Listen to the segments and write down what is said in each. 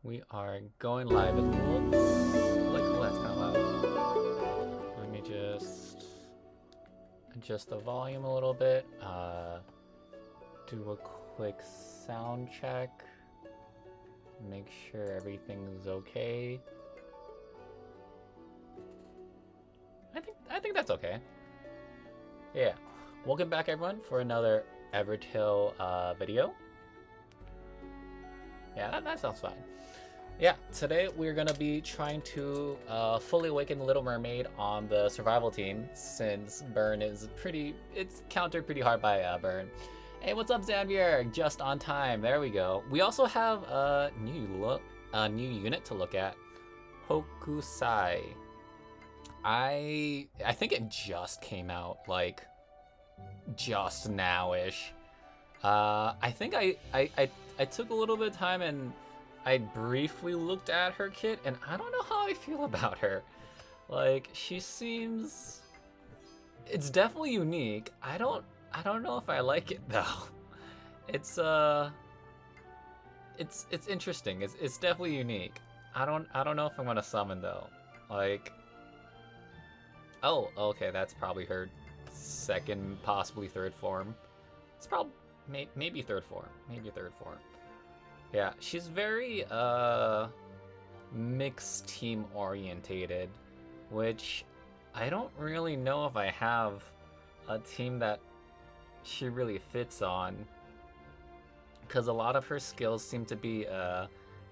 We are going live. It looks like that's kind of loud. Let me just adjust the volume a little bit. Do a quick sound check. Make sure everything's okay. I think that's okay. Yeah. Welcome back, everyone, for another Evertail video. Yeah, that sounds fine. Yeah, today we're gonna be trying to fully awaken Little Mermaid on the survival team, since Burn is it's countered pretty hard by Burn. Hey, what's up, Xavier? Just on time. There we go. We also have a new unit to look at. Hokusai. I think it just came out, like just now-ish. I think I took a little bit of time and I briefly looked at her kit, and I don't know how I feel about her. Like, she seems... It's definitely unique. I don't know if I like it though. It's interesting. It's definitely unique. I don't know if I'm gonna summon though. Like, oh, okay, that's probably her second, possibly third form. It's probably maybe third form. Maybe third form. Yeah, she's very mixed team orientated, which I don't really know if I have a team that she really fits on, because a lot of her skills seem to be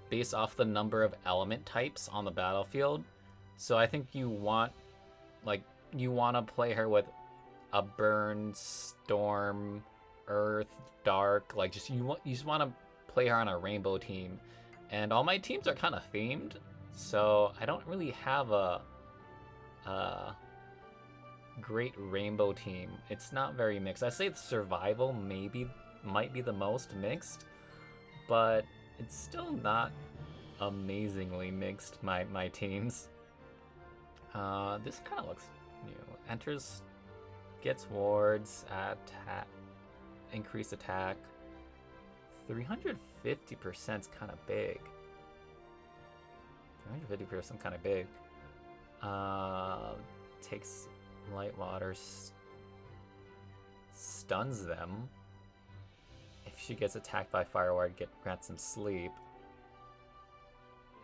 based off the number of element types on the battlefield. So I think you want to play her with a burn, storm, earth, dark, like you just want to play her on a rainbow team. And all my teams are kind of themed, so I don't really have a great rainbow team. It's not very mixed. I say survival might be the most mixed, but it's still not amazingly mixed, my teams. This kind of looks new. Enters, gets wards, attack, increase attack. 350% is kind of big. 350% kind of big. Takes light water, stuns them. If she gets attacked by fire ward, grants them sleep.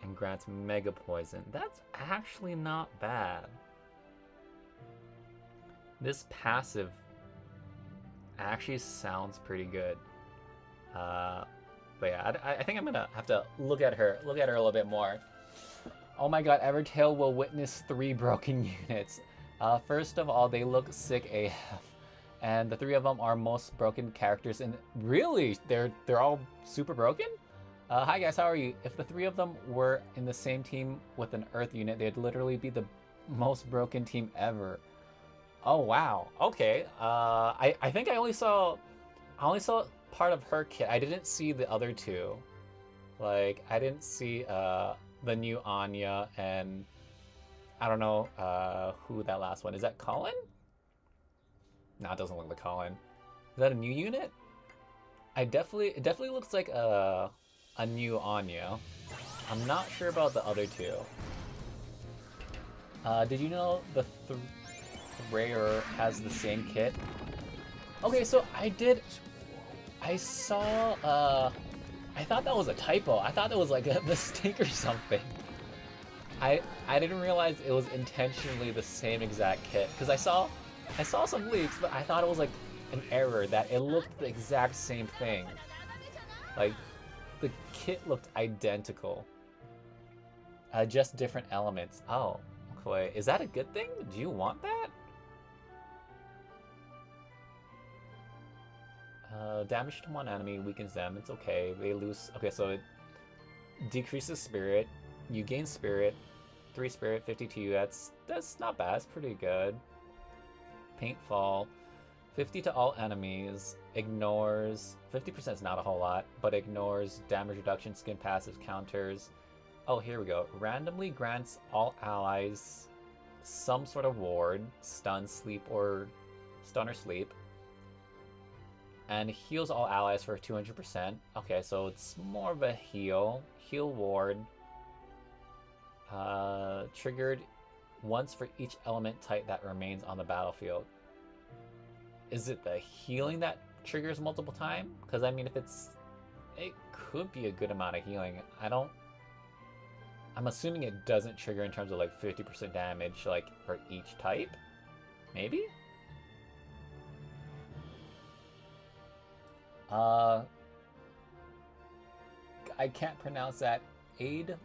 And grants mega poison. That's actually not bad. This passive actually sounds pretty good. But yeah, I think I'm gonna have to look at her a little bit more. Oh my god, Evertail will witness 3 broken units. First of all, they look sick AF, and the 3 of them are most broken characters. And really, they're all super broken. Hi guys, how are you? If the 3 of them were in the same team with an Earth unit, they'd literally be the most broken team ever. Oh wow. Okay. I think I only saw part of her kit. I didn't see the other 2. Like, I didn't see the new Anya, and I don't know who that last one is. That Colin? No, it doesn't look like Colin. Is that a new unit? It definitely looks like a new Anya. I'm not sure about the other 2. Did you know the Thrayer has the same kit? Okay, so I saw I thought that was a typo. I thought that was like a mistake or something. I didn't realize it was intentionally the same exact kit, because I saw some leaks, but I thought it was like an error that it looked the exact same thing. Like, the kit looked identical. Just different elements. Oh, okay. Is that a good thing? Do you want that? Damage to one enemy weakens them. It's okay. They lose. Okay, so it decreases spirit. You gain spirit. 3 spirit, 52. That's not bad. It's pretty good. Paintfall. 50 to all enemies. Ignores. 50% is not a whole lot, but ignores damage reduction, skin passive, counters. Oh, here we go. Randomly grants all allies some sort of ward, stun, sleep, or stun or sleep. and heals all allies for 200%. Okay, so it's more of a heal. Heal ward. Triggered once for each element type that remains on the battlefield. Is it the healing that triggers multiple times? Because I mean, if it could be a good amount of healing. I'm assuming it doesn't trigger in terms of like 50% damage like for each type. Maybe? I can't pronounce that. Aid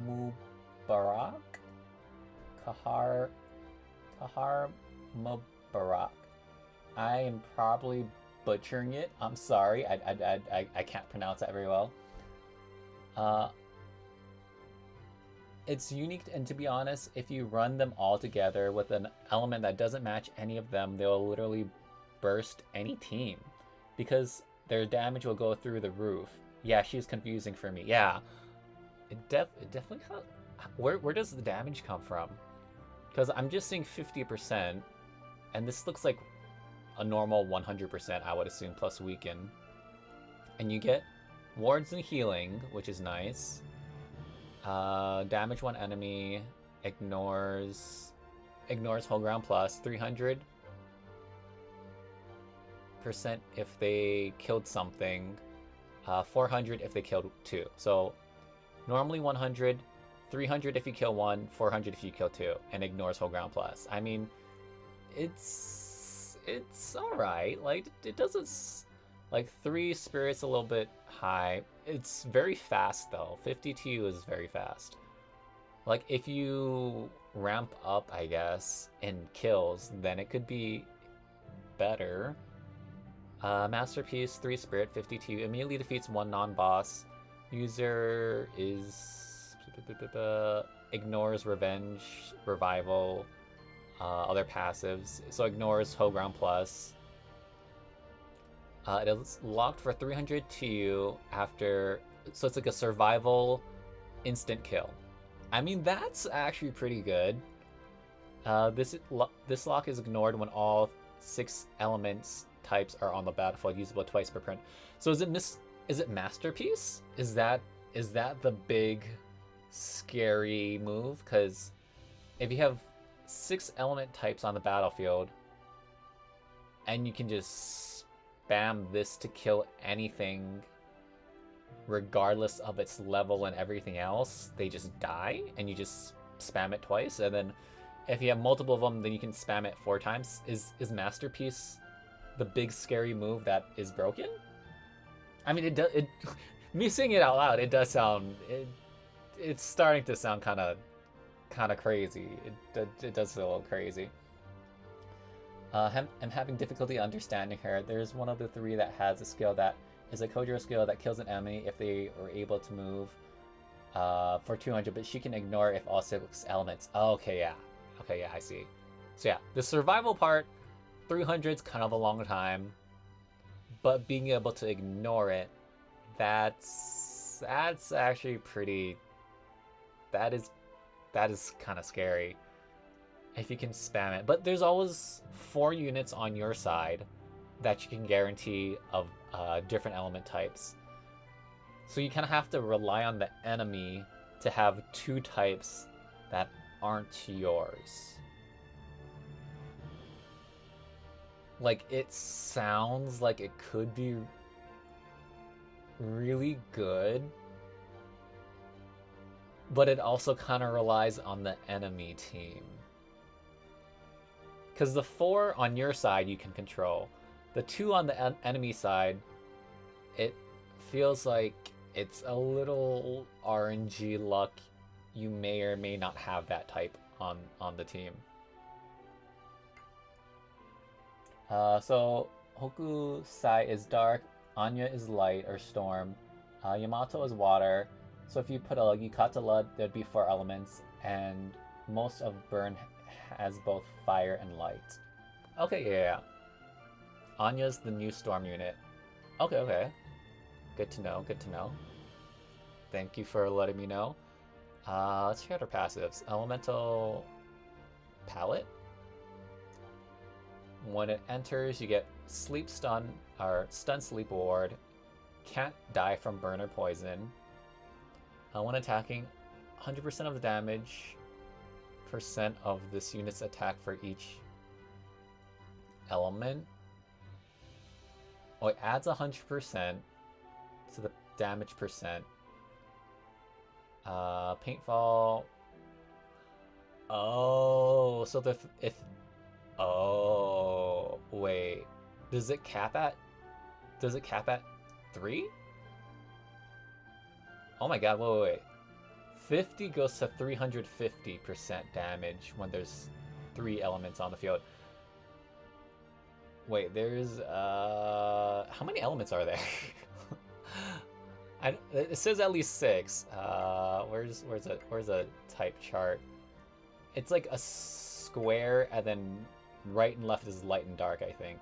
Mubarak? Kahar Mubarak. I am probably butchering it. I'm sorry. I can't pronounce that very well. It's unique, and to be honest, if you run them all together with an element that doesn't match any of them, they'll literally burst any team because their damage will go through the roof. Yeah, she's confusing for me. Yeah, it definitely. Where does the damage come from? Because I'm just seeing 50%, and this looks like a normal 100%, I would assume, plus weaken. And you get wards and healing, which is nice. Damage one enemy, ignores whole ground plus 300% if they killed something, 400 if they killed two. So normally 100, 300 if you kill one, 400 if you kill two, and ignores whole ground plus. I mean, it's alright. Like, it doesn't. Like, 3 spirits a little bit high. It's very fast, though. 52 is very fast. Like, if you ramp up, I guess, in kills, then it could be better. Masterpiece, 3 spirit, 52. Immediately defeats 1 non-boss. User is... ignores revenge, revival, other passives. So ignores whole ground plus. It is locked for 300 to you after... So it's like a survival instant kill. I mean, that's actually pretty good. This lock is ignored when all 6 elements types are on the battlefield, usable twice per print. So is it Masterpiece? Is that the big scary move? Because if you have 6 element types on the battlefield and you can just spam this to kill anything regardless of its level and everything else, they just die, and you just spam it twice, and then if you have multiple of them, then you can spam it 4 times. Is Masterpiece the big scary move that is broken? I mean, me saying it out loud, it does sound... It's starting to sound kind of crazy. It does feel a little crazy. I'm having difficulty understanding her. There's one of the 3 that has a skill that is a Kojiro skill that kills an enemy if they are able to move for 200, but she can ignore if all 6 elements. Oh, okay, yeah. Okay, yeah, I see. So yeah, the survival part, 300's kind of a long time, but being able to ignore it, that's actually pretty... That is kind of scary if you can spam it. But there's always 4 units on your side that you can guarantee of different element types. So you kind of have to rely on the enemy to have 2 types that aren't yours. Like, it sounds like it could be really good, but it also kind of relies on the enemy team. Because the 4 on your side you can control. The 2 on the enemy side, it feels like it's a little RNG luck. You may or may not have that type on the team. So Hokusai is dark, Anya is light or storm, Yamato is water. So if you put a Yukata, there'd be 4 elements, and most of Burn has both fire and light. Okay, yeah. Anya's the new storm unit. Okay. Good to know, good to know. Thank you for letting me know. Let's check out our passives. Elemental Palette. When it enters, you get sleep stun or stun sleep ward. Can't die from burn or poison. When attacking, 100% of the damage percent of this unit's attack for each element. Oh, it adds 100% to the damage percent. Paintfall. Oh, so if oh wait, does it cap at 3? Oh my god, wait. 50 goes to 350% damage when there's 3 elements on the field. Wait, there's how many elements are there? It says at least 6. Where's a type chart? It's like a square, and then right and left is light and dark, I think.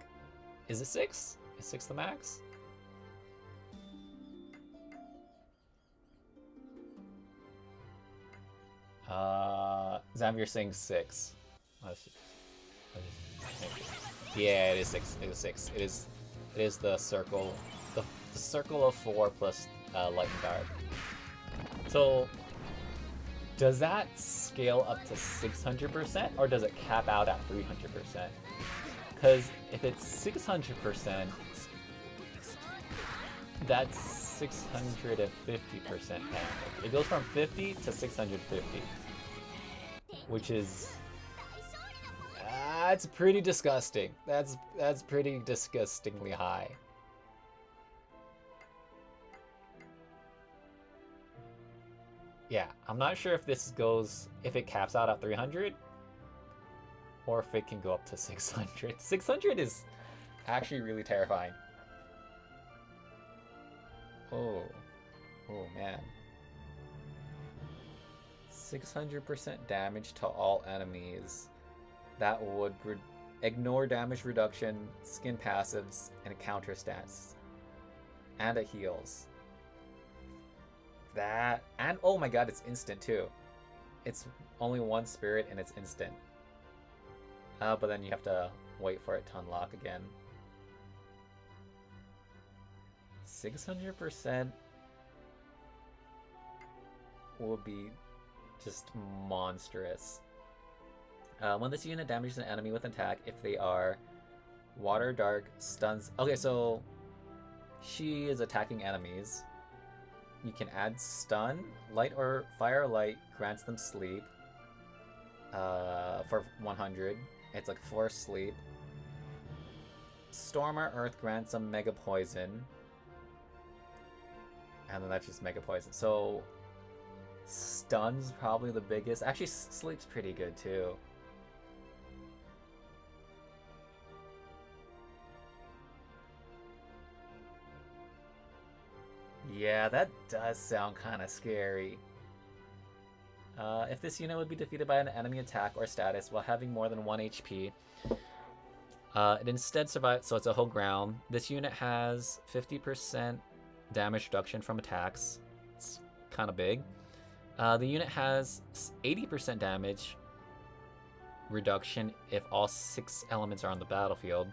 Is it 6? Is 6 the max? Xavier saying 6. Yeah, it is 6. It is 6. It is the circle, the circle of 4 plus light and dark. So, does that scale up to 600%, or does it cap out at 300%? Because if it's 600%, that's 650% damage. It goes from 50 to 650, which is that's pretty disgusting. That's pretty disgustingly high. Yeah, I'm not sure if if it caps out at 300, or if it can go up to 600. 600 is actually really terrifying. Oh man. 600% damage to all enemies. That would ignore damage reduction, skin passives, and counter stats. And it heals. That, and oh my god, it's instant too. It's only 1 spirit and it's instant. But then you have to wait for it to unlock again. 600% will be just monstrous. When this unit damages an enemy with an attack, if they are water, dark, stuns... Okay, so she is attacking enemies. You can add stun, light or fire light grants them sleep for 100. It's like 4 sleep. Storm or earth grants them mega poison. And then that's just mega poison. So stun's probably the biggest. Actually, sleep's pretty good too. Yeah, that does sound kind of scary. If this unit would be defeated by an enemy attack or status while having more than 1 HP, it instead survives, so it's a whole ground. This unit has 50% damage reduction from attacks. It's kind of big. The unit has 80% damage reduction if all 6 elements are on the battlefield.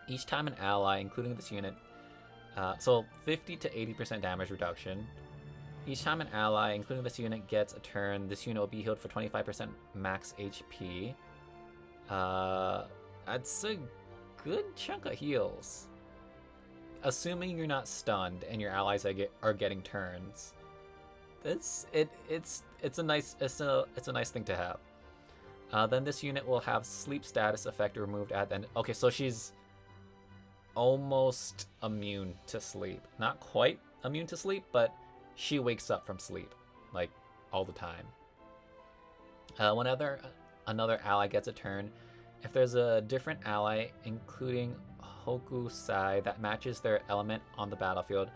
Each time an ally, including this unit, so 50 to 80% damage reduction. Each time an ally, including this unit, gets a turn, this unit will be healed for 25% max HP. That's a good chunk of heals. Assuming you're not stunned and your allies are getting turns. It's a nice thing to have. Then this unit will have sleep status effect removed at the end. Okay, so she's almost immune to sleep. Not quite immune to sleep, but she wakes up from sleep, like, all the time. Whenever another ally gets a turn, if there's a different ally, including Hokusai, that matches their element on the battlefield,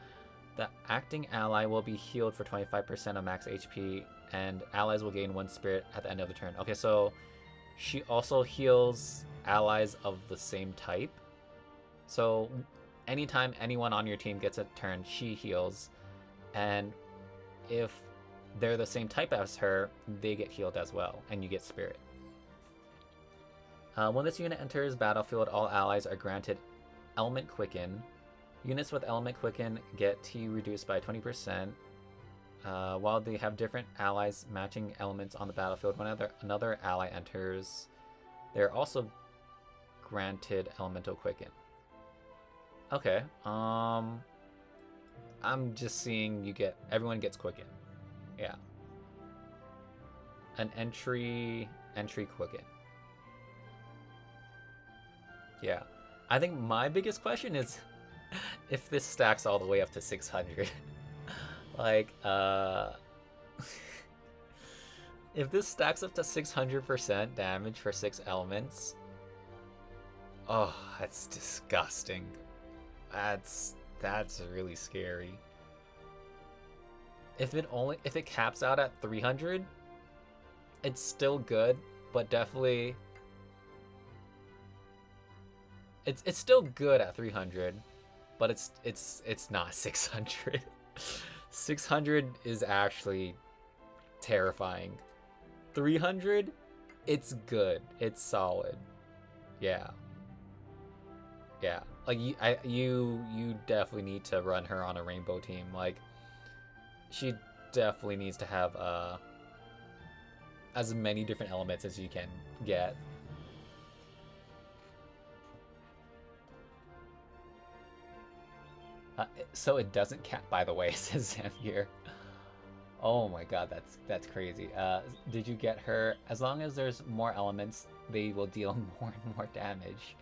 the acting ally will be healed for 25% of max HP, and allies will gain 1 spirit at the end of the turn. Okay, so she also heals allies of the same type. So anytime anyone on your team gets a turn, she heals. And if they're the same type as her, they get healed as well, and you get spirit. When this unit enters battlefield, all allies are granted Element Quicken. Units with Element Quicken get T reduced by 20%. While they have different allies matching elements on the battlefield, when another ally enters, they're also granted Elemental Quicken. Okay. I'm just seeing everyone gets Quicken. Yeah. An entry Quicken. Yeah. I think my biggest question is if this stacks all the way up to 600. Like, if this stacks up to 600% damage for 6 elements, oh, that's disgusting. That's really scary. If it caps out at 300, it's still good, but definitely it's still good at 300, but it's not 600. 600 is actually terrifying. 300, it's good. It's solid. Yeah. Yeah. Like you definitely need to run her on a rainbow team. Like she definitely needs to have as many different elements as you can get. So it doesn't cap, by the way, says Sam here. Oh my god, that's crazy. Did you get her? As long as there's more elements, they will deal more and more damage.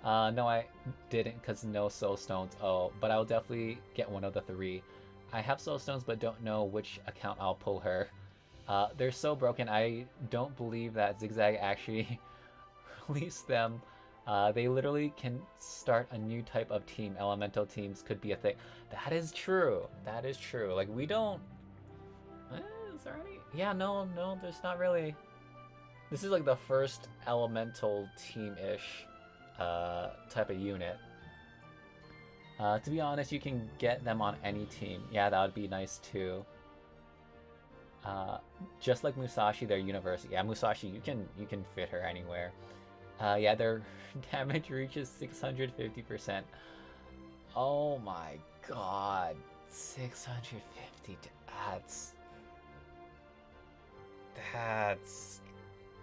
No, I didn't, because no soul stones. Oh, but I'll definitely get one of the 3. I have soul stones, but don't know which account I'll pull her. They're so broken. I don't believe that Zigzag actually released them. They literally can start a new type of team. Elemental teams could be a thing. That is true. That is true. Like, we don't... is there any? Yeah, no, there's not really. This is like the first elemental team-ish type of unit. To be honest, you can get them on any team. Yeah, that would be nice too. Just like Musashi, they're universal. Yeah, Musashi, you can fit her anywhere. Yeah, their damage reaches 650%. Oh my god, 650.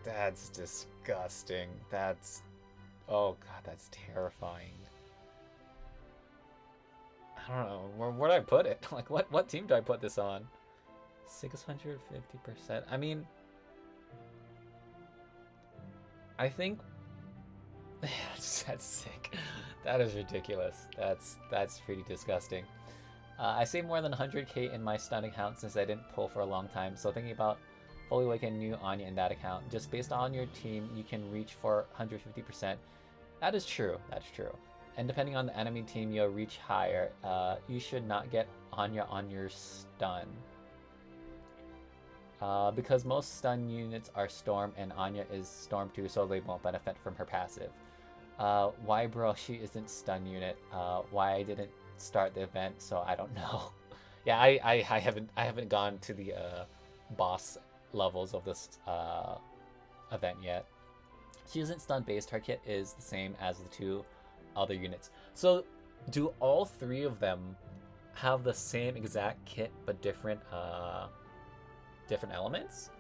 That's disgusting. Oh god, that's terrifying. I don't know, where'd I put it? Like, what team do I put this on? 650%. I mean, I think that's sick. That is ridiculous. That's pretty disgusting. I saved more than 100k in my stun account since I didn't pull for a long time, so thinking about fully awaken new Anya in that account. Just based on your team, you can reach for 150%. That is true. That's true. And depending on the enemy team, you'll reach higher. You should not get Anya on your stun. Because most stun units are Storm, and Anya is Storm too, so they won't benefit from her passive. Why, bro? She isn't stun unit. Why I didn't start the event, so I don't know. Yeah, I haven't gone to the boss levels of this event yet. She isn't stun based. Her kit is the same as the 2 other units. So, do all 3 of them have the same exact kit but different different elements?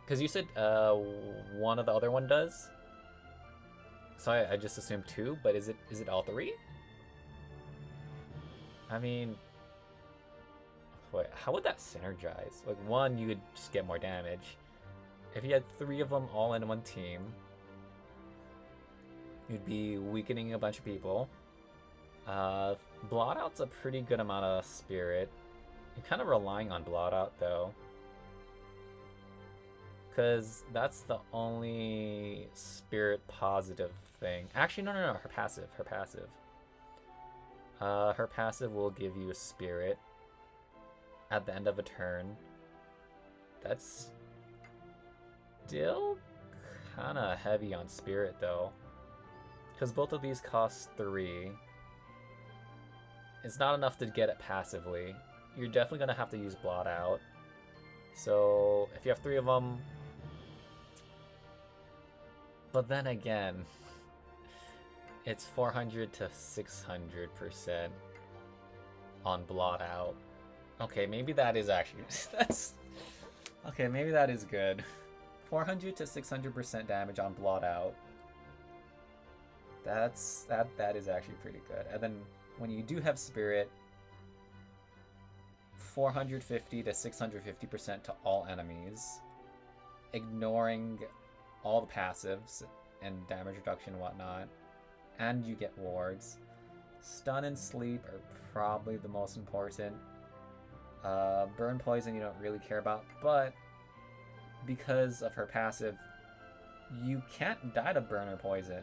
Because you said one of the other one does. So I just assumed 2, but is it all 3? I mean, wait, how would that synergize? Like, 1, you would just get more damage. If you had 3 of them all in one team, you'd be weakening a bunch of people. Blot Out's a pretty good amount of spirit. You're kind of relying on Blot Out, though. Because that's the only spirit positive thing. Actually, no, her passive. Her passive will give you a spirit at the end of a turn. That's still kind of heavy on spirit, though. Because both of these cost 3. It's not enough to get it passively. You're definitely going to have to use Blot Out. So, if you have 3 of them... But then again, It's 400 to 600% on blot out. Okay, maybe that is actually that's okay. Maybe that is good. 400 to 600% damage on blot out. That is actually pretty good. And then when you do have spirit, 450 to 650% to all enemies, ignoring all the passives and damage reduction and whatnot, and you get wards. Stun and sleep are probably the most important. Burn poison you don't really care about, but because of her passive, you can't die to burn or poison.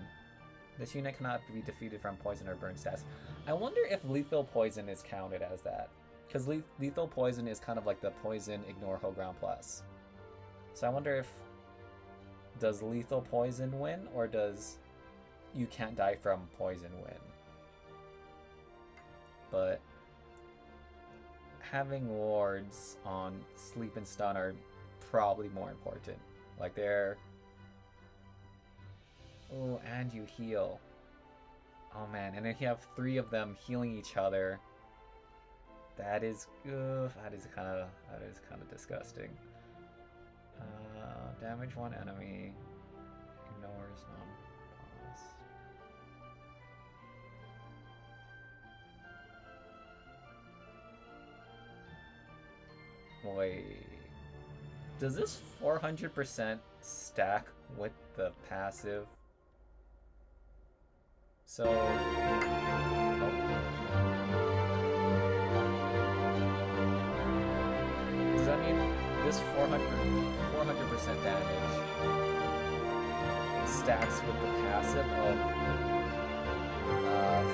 This unit cannot be defeated from poison or burn stats. I wonder if lethal poison is counted as that, because lethal poison is kind of like the poison ignore whole ground plus. So I wonder if does lethal poison win, or does you can't die from poison win? But having wards on sleep and stun are probably more important. Like they're... Oh, and you heal. Oh man, and if you have 3 of them healing each other, that is kind of disgusting. Damage one enemy, ignores non-boss. Wait, does this 400% stack with the passive? So, does that mean this 400% damage stacks with the passive of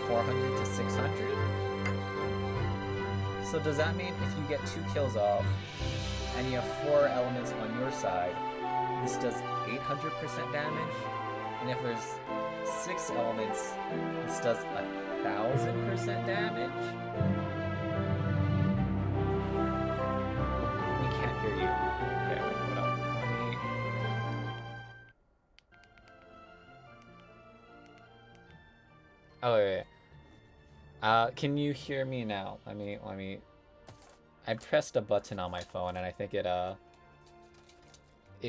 400 to 600? So does that mean if you get 2 kills off and you have 4 elements on your side, this does 800% damage? And if there's 6 elements, this does 1000% damage? We can't hear you. Okay, wait, hold up. Oh, wait. Can you hear me now? Let me... I pressed a button on my phone and I think it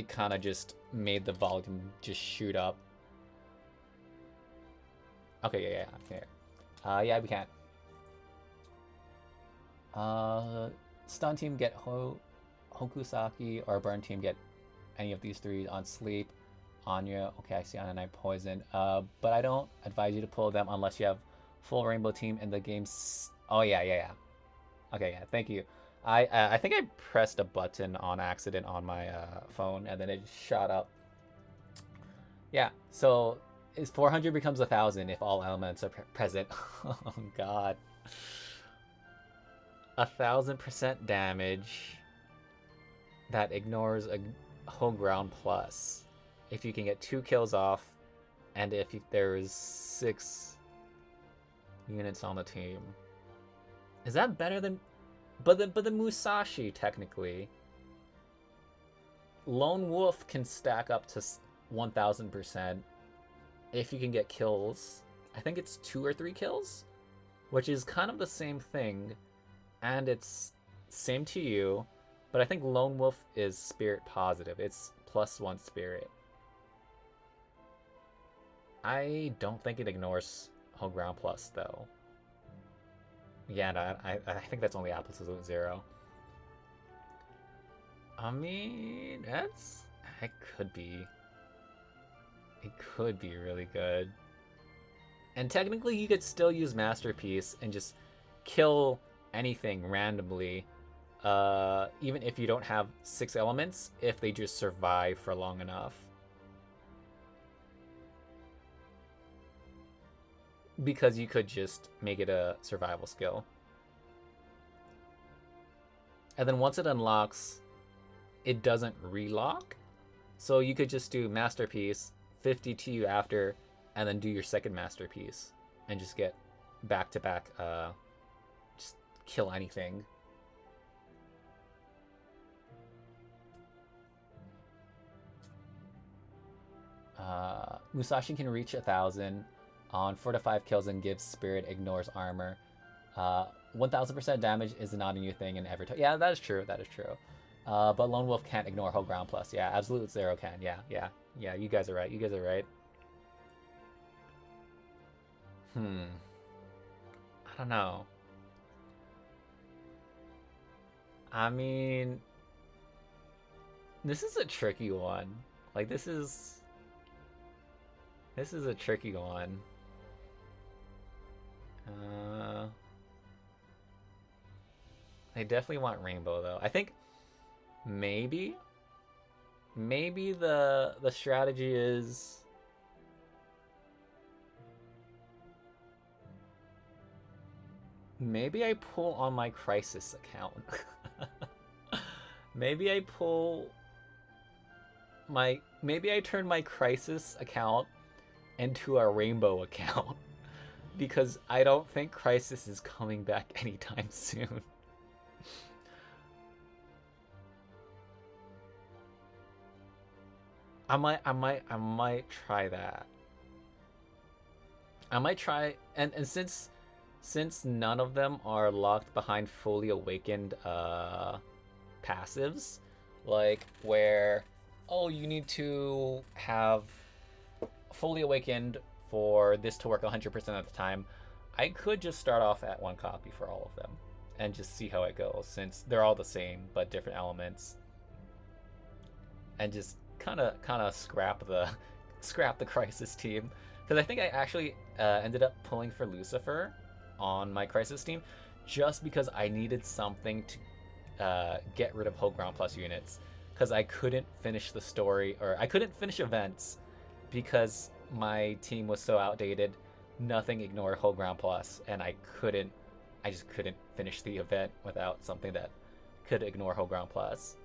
kind of just made the volume just shoot up. Okay, yeah, yeah, we can. Stun team get Hokusaki, or burn team get any of these 3 on sleep. Anya, okay, I see Anya Knight poison. But I don't advise you to pull them unless you have full rainbow team in the game. Oh yeah. Okay, yeah, thank you. I think I pressed a button on accident on my phone and then it shot up. Yeah, so is 400 becomes 1000 if all elements are present. Oh god. 1000% damage that ignores a home ground plus. If you can get 2 kills off, and if there's 6 units on the team. Is that better than... But the Musashi, technically. Lone Wolf can stack up to 1000% if you can get kills. I think it's 2 or 3 kills, which is kind of the same thing, and it's same to you, but I think Lone Wolf is spirit positive. It's +1 spirit. I don't think it ignores whole ground plus, though. Yeah, no, I think that's only absolute 0. I mean, it could be really good. And technically you could still use Masterpiece and just kill anything randomly, even if you don't have 6 elements, if they just survive for long enough. Because you could just make it a survival skill. And then once it unlocks, it doesn't relock. So you could just do Masterpiece, 50 to you after, and then do your second Masterpiece. And just get back-to-back, just kill anything. Musashi can reach 1000. On 4 to 5 kills and gives spirit, ignores armor. 1000% damage is not a new thing in every. Yeah, that is true. That is true. But Lone Wolf can't ignore whole ground plus. Yeah, Absolute Zero can. Yeah. You guys are right. You guys are right. I don't know. I mean, this is a tricky one. Like, this is a tricky one. I definitely want Rainbow though. I think maybe the strategy is maybe I pull on my Crisis account. Maybe I turn my Crisis account into a Rainbow account because I don't think Crisis is coming back anytime soon. I might try that. I might try, and since none of them are locked behind fully awakened passives, like where, oh, you need to have fully awakened for this to work 100% of the time, I could just start off at 1 copy for all of them and just see how it goes, since they're all the same but different elements, and just kind of scrap the Crisis team, because I think I actually ended up pulling for Lucifer on my Crisis team just because I needed something to get rid of whole ground plus units, because I couldn't finish the story, or I couldn't finish events because my team was so outdated. Nothing ignored whole ground plus, and I just couldn't finish the event without something that could ignore whole ground plus.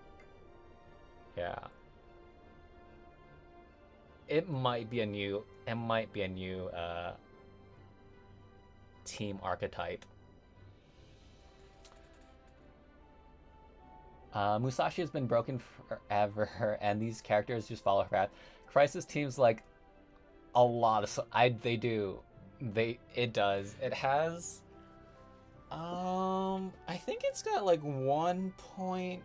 Yeah. It might be a new team archetype. Musashi has been broken forever, and these characters just follow her path. Crisis teams like a lot of it does. It has I think it's got like 1 point.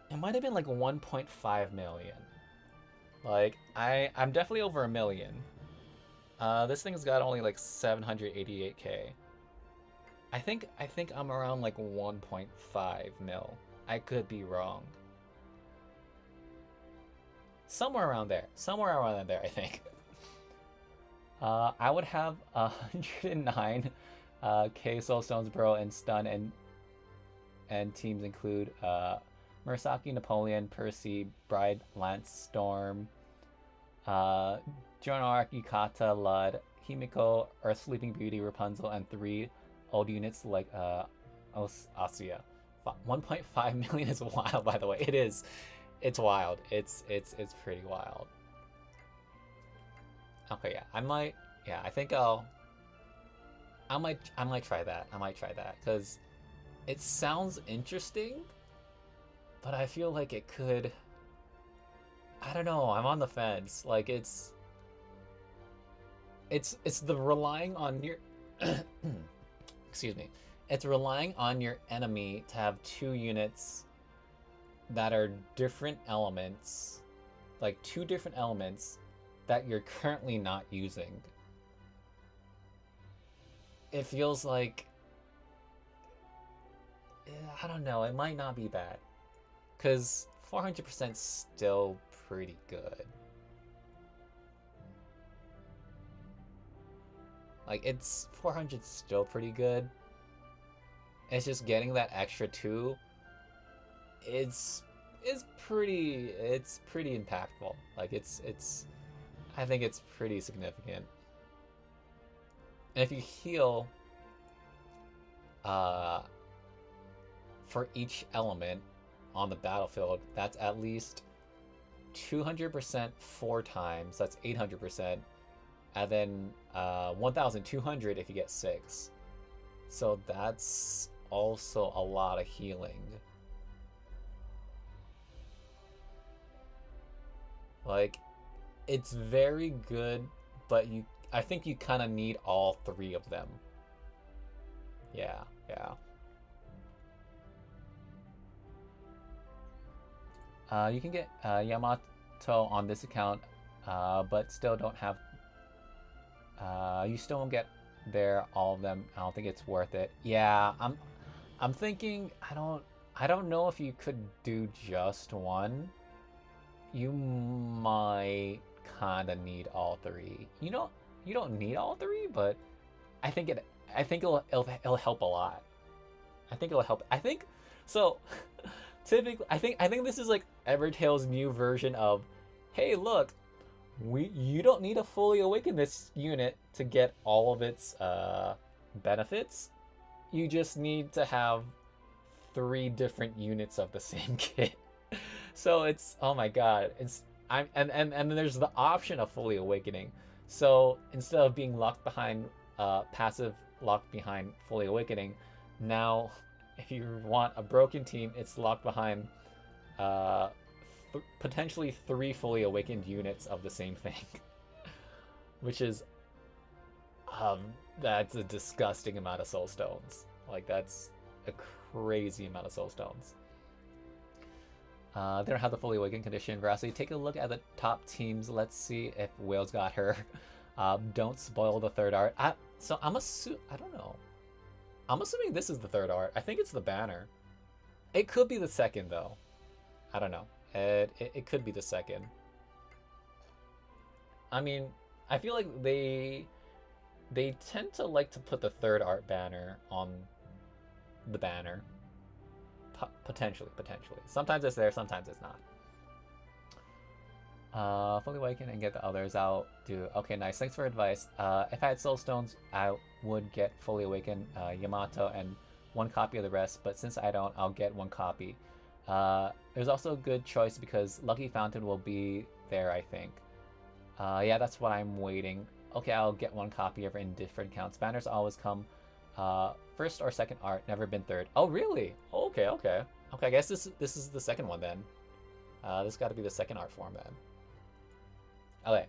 It might have been like 1.5 million. Like I'm definitely over a million. This thing's got only like 788k. I think I'm around like 1.5 mil. I could be wrong. Somewhere around there, I think. I would have 109 K Soul Stones, bro, and stun, and teams include Murasaki, Napoleon, Percy, Bride, Lance, Storm, Joan Arc, Yukata, Lud, Himiko, Earth Sleeping Beauty, Rapunzel, and 3 old units like Asia. 1.5 million is wild, by the way. It is. It's wild. It's pretty wild. Okay, yeah. I think I might try that. Because it sounds interesting, but I feel like it could, I don't know, I'm on the fence. Like it's the relying on your excuse me. It's relying on your enemy to have 2 units that are different elements, like 2 different elements that you're currently not using. It feels like, I don't know, it might not be bad, because 400% still pretty good. Like, it's 400 still pretty good. It's just getting that extra 2. It's pretty impactful. Like I think it's pretty significant. And if you heal for each element on the battlefield, that's at least 200% 4 times. That's 800%. And then 1,200 if you get 6. So that's also a lot of healing. Like, it's very good but I think you kind of need all three of them. Yeah, yeah. You can get Yamato on this account, but still don't have. You still won't get there all of them. I don't think it's worth it. Yeah, I'm thinking. I don't know if you could do just one. You might kind of need all three. You don't need all three, but I think it'll help a lot. I think it'll help. I think so. Typically, I think this is like Evertail's new version of, hey, look, you don't need to fully awaken this unit to get all of its benefits. You just need to have 3 different units of the same kit. So it's, oh my god, and then there's the option of fully awakening. So instead of being locked behind passive locked behind fully awakening, now if you want a broken team, it's locked behind potentially 3 fully awakened units of the same thing. Which is that's a disgusting amount of soul stones. Like, that's a crazy amount of soul stones. They don't have the fully awakened condition. Voracity, take a look at the top teams. Let's see if Whales got her. Don't spoil the third art. So I don't know. I'm assuming this is the third art. I think it's the banner. It could be the second, though. I don't know. It could be the second. I mean, I feel like they tend to like to put the third art banner on the banner. Potentially. Sometimes it's there, sometimes it's not. Fully awaken and get the others out. Okay, nice. Thanks for advice. If I had soul stones, I would get fully awakened Yamato and 1 copy of the rest, but since I don't, I'll get 1 copy. There's also a good choice because Lucky Fountain will be there, I think. Yeah, that's what I'm waiting. Okay, I'll get 1 copy of in different counts. Banners always come first or second art, never been third. Oh, really? Okay. Okay, I guess this is the second one then. This got to be the second art form then. Okay.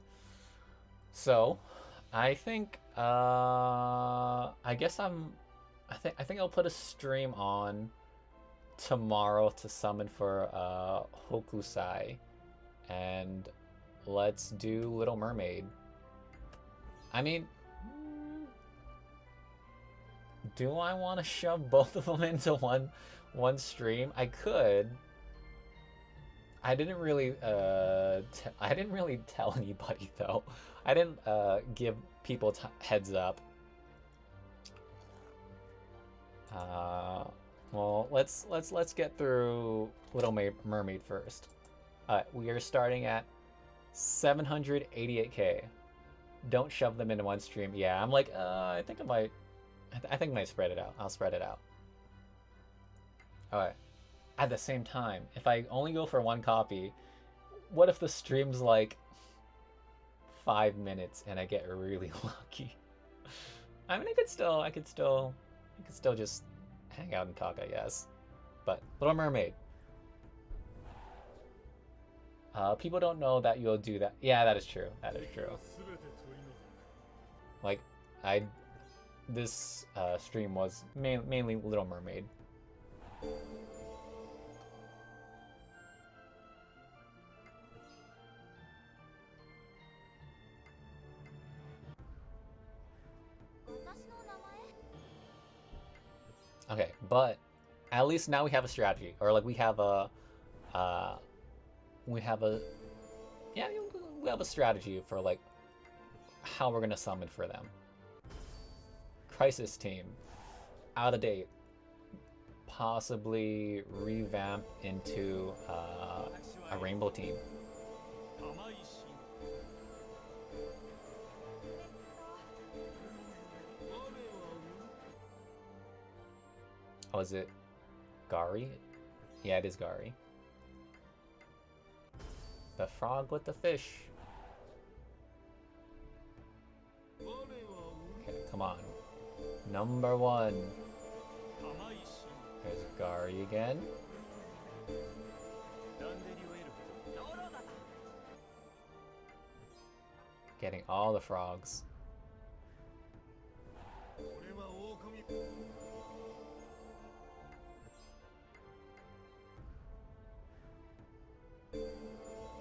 So, I think I think I'll put a stream on tomorrow to summon for Hokusai, and let's do Little Mermaid. I mean, do I want to shove both of them into one stream? I could. I didn't really tell anybody though. I didn't give people heads up. Well, let's get through Little Mermaid first. We are starting at 788k. Don't shove them into one stream. Yeah, I'm like, I think I might spread it out. I'll spread it out. Alright. At the same time, if I only go for 1 copy, what if the stream's like 5 minutes and I get really lucky? I mean, I could still just hang out and talk, I guess. But Little Mermaid. People don't know that you'll do that. Yeah, that is true. That is true. Like, this stream was mainly Little Mermaid. Okay, but at least now we have a strategy, or like we have a strategy for like how we're gonna summon for them. Crisis team, out of date, possibly revamp into a rainbow team. Oh, is it Gari? Yeah, it is Gari. The frog with the fish. Okay, come on. Number 1. There's Gari again. Getting all the frogs.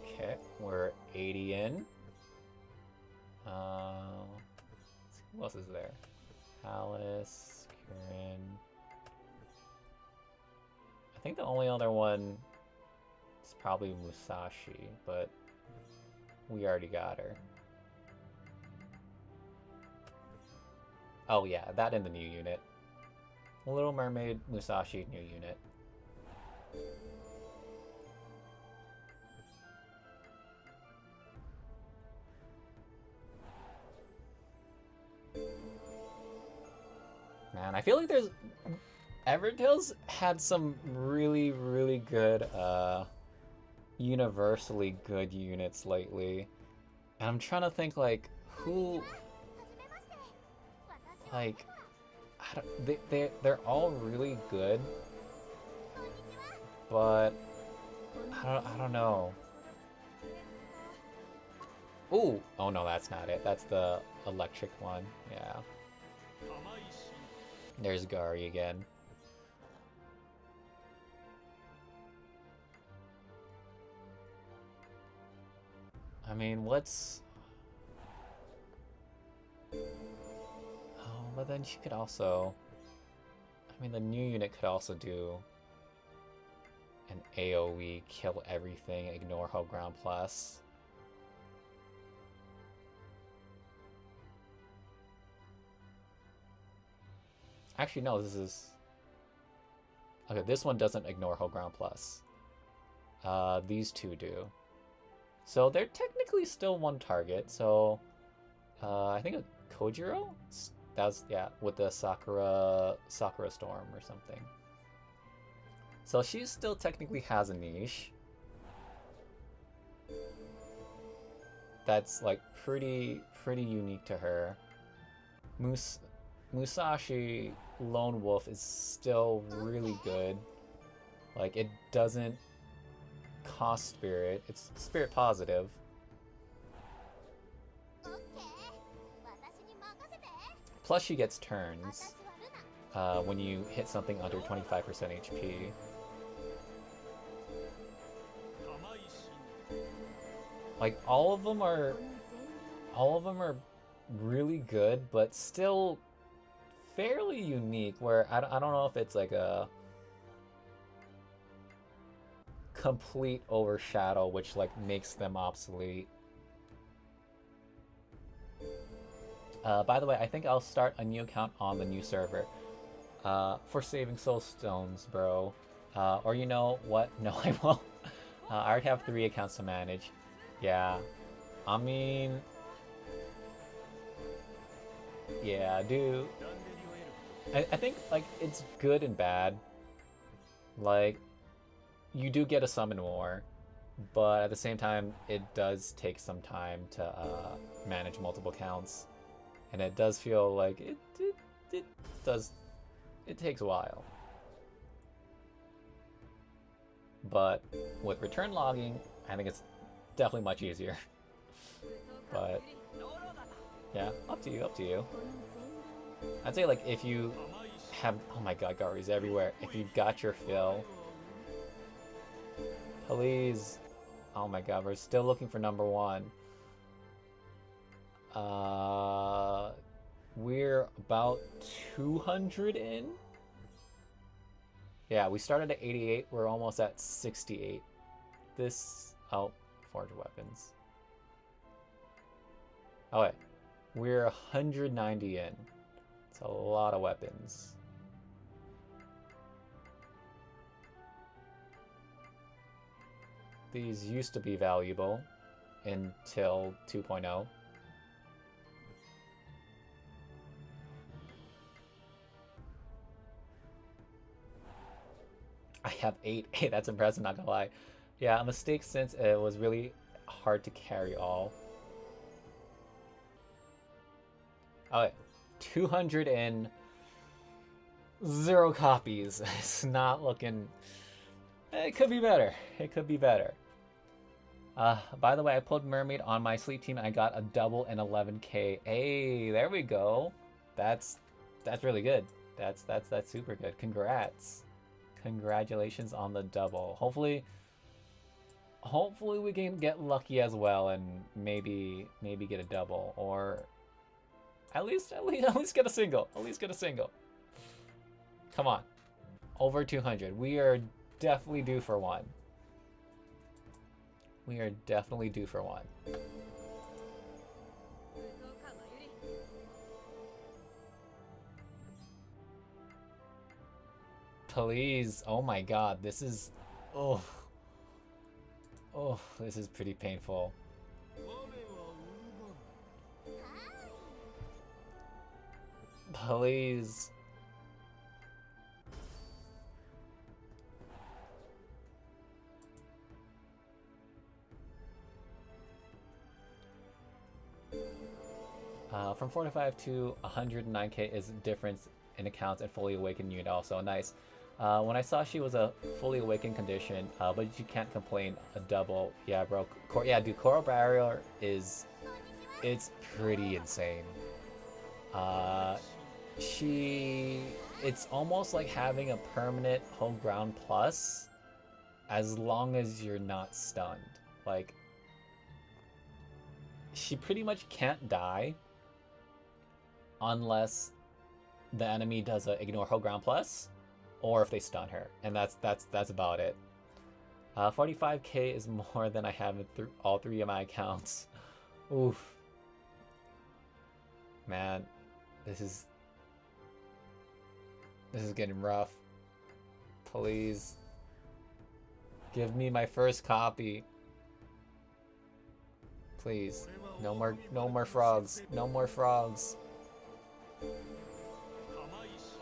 Okay, we're 80 in. Let's see, who else is there? Alice, Kieran. I think the only other one is probably Musashi, but we already got her. Oh yeah, that in the new unit. Little Mermaid, Musashi, new unit. Man, I feel like there's... Evertail's had some really, really good, universally good units lately. And I'm trying to think, like, who... Like... I don't, they're all really good. But... I don't know. Ooh! Oh no, that's not it. That's the electric one. Yeah. There's Gari again. I mean, what's... Oh, but then she could also... I mean, the new unit could also do an AoE, kill everything, ignore whole ground plus. Actually, no, this is... Okay, this one doesn't ignore whole ground plus. These two do. So they're technically still one target, so... I think a Kojiro? That's, yeah, with the Sakura Storm or something. So she still technically has a niche. That's, like, pretty unique to her. Musashi Lone Wolf is still really good. Like, it doesn't cost spirit. It's spirit positive. Plus she gets turns when you hit something under 25% HP. Like, all of them are really good, but still fairly unique, where I don't know if it's like a complete overshadow which like makes them obsolete. By the way, I think I'll start a new account on the new server for saving soul stones, bro. Or you know what? No, I won't. I already have 3 accounts to manage. Yeah, I mean, yeah, dude. I think, like, it's good and bad. Like, you do get a summon more, but at the same time, it does take some time to manage multiple counts. And it does feel like it takes a while. But with return logging, I think it's definitely much easier. But yeah, up to you. I'd say, like, if you have... Oh my god, Gari's everywhere. If you've got your fill... Please. Oh my god, we're still looking for number 1. We're about 200 in? Yeah, we started at 88. We're almost at 68. This... Oh, forge weapons. Oh wait. We're 190 in. It's a lot of weapons. These used to be valuable until 2.0. I have 8. Hey, that's impressive, not gonna lie. Yeah, a mistake since it was really hard to carry all. Oh, 200 and 0 copies. It's not looking... It could be better. It could be better. By the way, I pulled Mermaid on my sleep team. I got a double and 11k. Hey, there we go. That's really good. That's super good. Congrats. Congratulations on the double. Hopefully we can get lucky as well and maybe get a double, or at least get a single. At least get a single. Come on. Over 200. We are definitely due for one. We are definitely due for one. Please. Oh my god. This is... Oh. Oh, this is pretty painful. Please. From 45 to 109k is difference in accounts and fully awakened unit also. Nice. When I saw she was a fully awakened condition, but you can't complain, a double. Yeah, bro. Yeah, dude, Coral Barrier is... It's pretty insane. It's almost like having a permanent home ground plus, as long as you're not stunned. Like, she pretty much can't die unless the enemy does a ignore whole ground plus, or if they stun her, and that's about it. 45k is more than I have in all three of my accounts. Oof. Man, this is getting rough. Please give me my first copy. Please. No more frogs. No more frogs.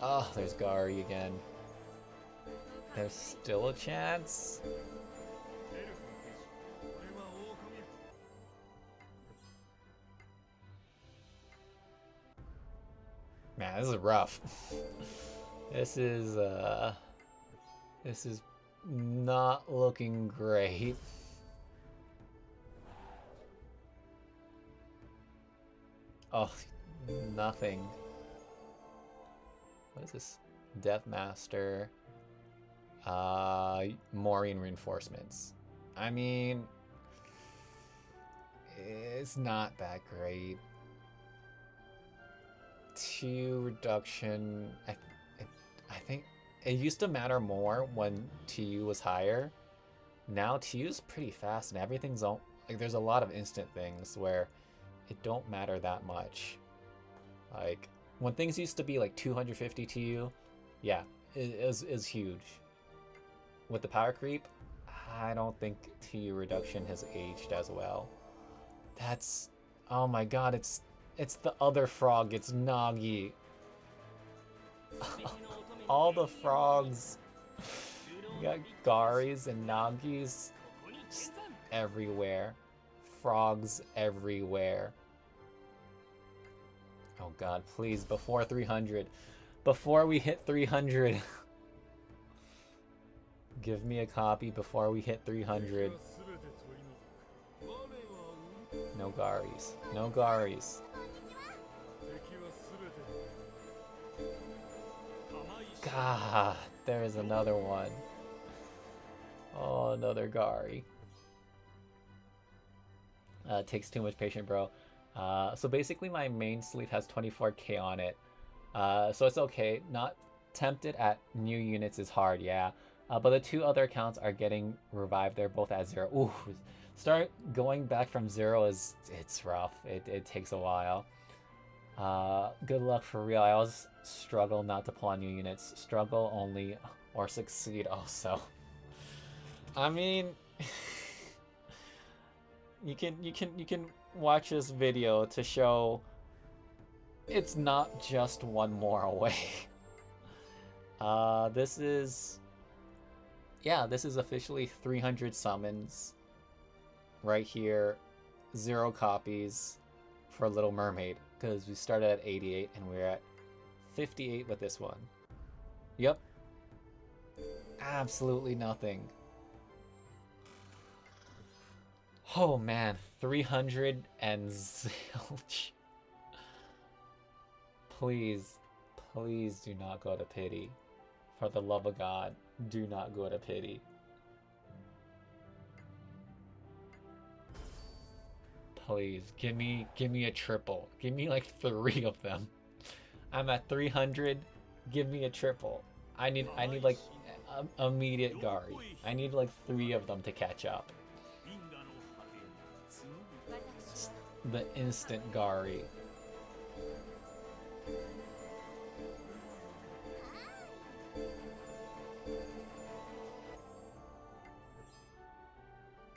Oh, there's Gary again. There's still a chance. Man, this is rough. This is not looking great. Oh, nothing. What is this? Death Master. Maureen reinforcements. I mean, it's not that great. 2 reduction. I think it used to matter more when TU was higher. Now TU's pretty fast and everything's all, like, there's a lot of instant things where it don't matter that much. Like when things used to be like 250 TU, yeah, it is huge. With the power creep, I don't think TU reduction has aged as well. That's, oh my god, it's the other frog, it's Nagi. All the frogs. You got Garis and Nagis just everywhere. Frogs everywhere. Oh god, please, before 300. Before we hit 300. Give me a copy before we hit 300. No Garis. No Garis. God, there is another one. Oh, another Gari. Takes too much patience, bro. So basically my main sleeve has 24k on it. So it's okay. Not tempted at new units is hard, yeah. But the 2 other accounts are getting revived. They're both at 0. Ooh, start going back from 0 it's rough. It takes a while. Good luck for real. I always struggle not to pull on new units. Struggle only or succeed also. I mean, you can watch this video to show it's not just one more away. This is officially 300 summons right here, 0 copies for Little Mermaid, because we started at 88 and we're at 58 with this one. Yep. Absolutely nothing. Oh man, 300 and zilch. Please, please do not go to pity. For the love of God, do not go to pity. Please, give me a triple. Give me like 3 of them. I'm at 300. Give me a triple. I need like immediate Gari. I need like 3 of them to catch up. The instant Gari.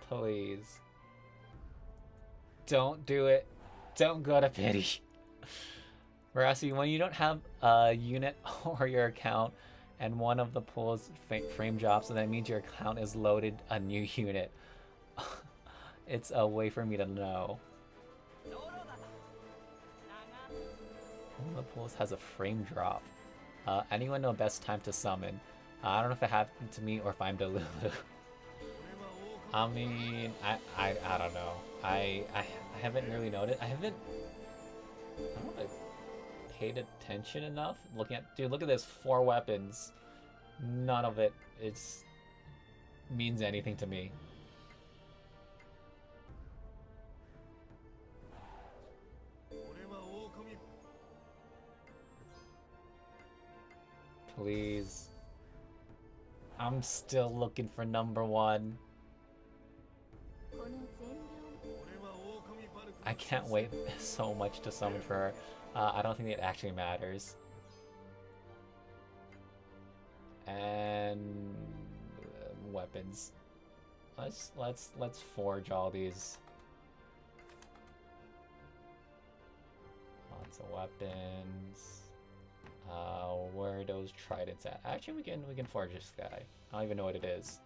Please. Don't do it. Don't go to pity. Voracity, when you don't have a unit or your account and one of the pools frame drops, so that means your account is loaded a new unit. It's a way for me to know. One of the pools has a frame drop. Anyone know best time to summon? I don't know if it happened to me or if I'm Delulu. I mean, I don't know. I haven't really noticed. I don't know if I paid attention enough. Dude, look at this. 4 weapons. None of it means anything to me. Please. I'm still looking for number 1. I can't wait so much to summon for her. I don't think it actually matters. And weapons. Let's forge all these. Lots of weapons. Where are those tridents at? Actually, we can forge this guy. I don't even know what it is.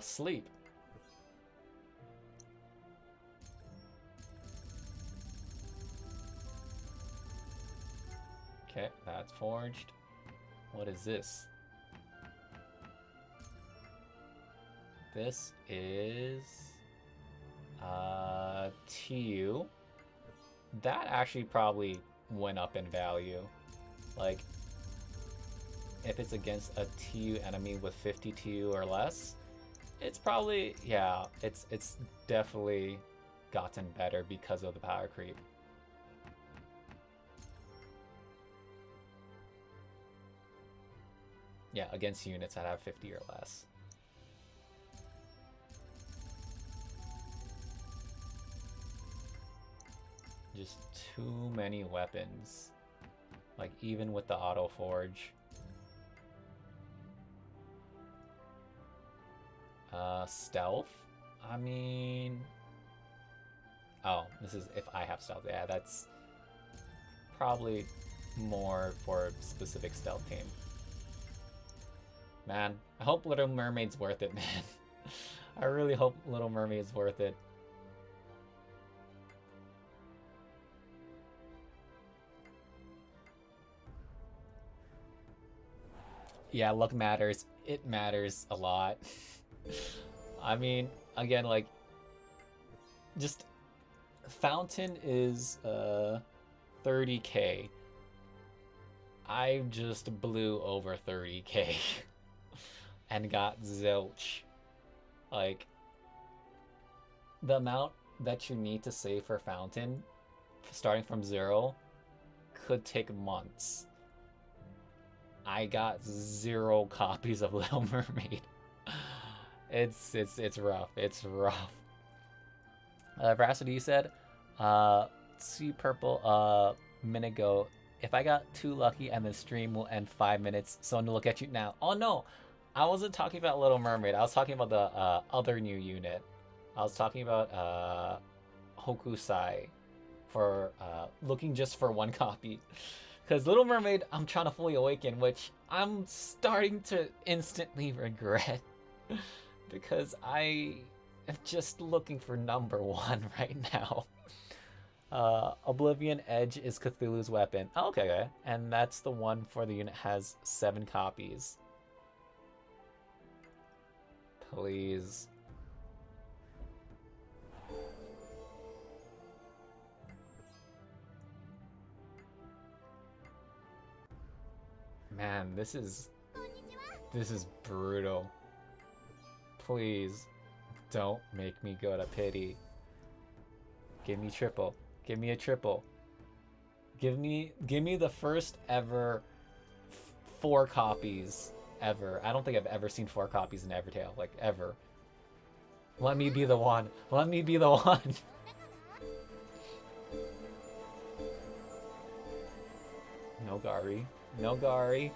Sleep. Okay, that's forged. What is this? This is TU. That actually probably went up in value. Like, if it's against a TU enemy with 50 TU or less, it's probably, yeah, it's definitely gotten better because of the power creep. Yeah, against units that have 50 or less. Just too many weapons. Like, even with the auto forge. Stealth? I mean... Oh, this is if I have stealth. Yeah, that's probably more for a specific stealth team. Man, I hope Little Mermaid's worth it, man. I really hope Little Mermaid's worth it. Yeah, luck matters. It matters a lot. I mean, again, like, just Fountain is 30k. I just blew over 30k and got zilch. Like, the amount that you need to save for Fountain, starting from 0, could take months. I got 0 copies of Little Mermaid. It's rough. It's rough. Voracity, you said, see purple a minute ago. If I got too lucky and the stream will end 5 minutes, so to look at you now. Oh no, I wasn't talking about Little Mermaid. I was talking about the other new unit. I was talking about Hokusai for looking just for 1 copy. Because Little Mermaid, I'm trying to fully awaken, which I'm starting to instantly regret. Because I am just looking for number 1 right now. Oblivion Edge is Cthulhu's weapon. Oh, okay. And that's the one for the unit has 7 copies. Please. Man, this is brutal. Please, don't make me go to pity. Give me triple. Give me a triple. Give me the first ever 4 copies ever. I don't think I've ever seen 4 copies in Evertail, like ever. Let me be the one. Let me be the one. No Gari. No Gari.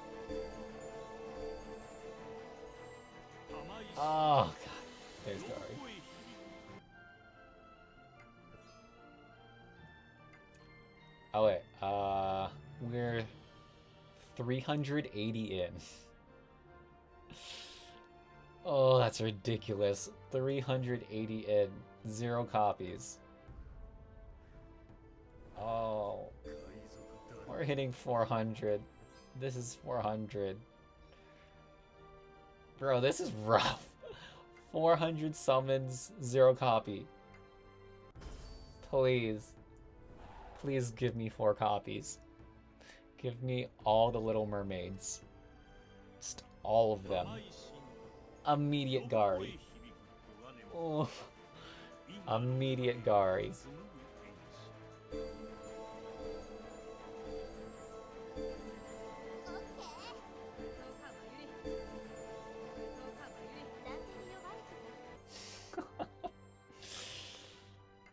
Oh god. There's Gari. Oh wait, we're 380 in. Oh, that's ridiculous. 380 in. 0 copies. Oh. We're hitting 400. This is 400. Bro, this is rough. 400 summons, 0 copy. Please. Please give me 4 copies. Give me all the Little Mermaids. Just all of them. Immediate Gari. Oh. Immediate Gari.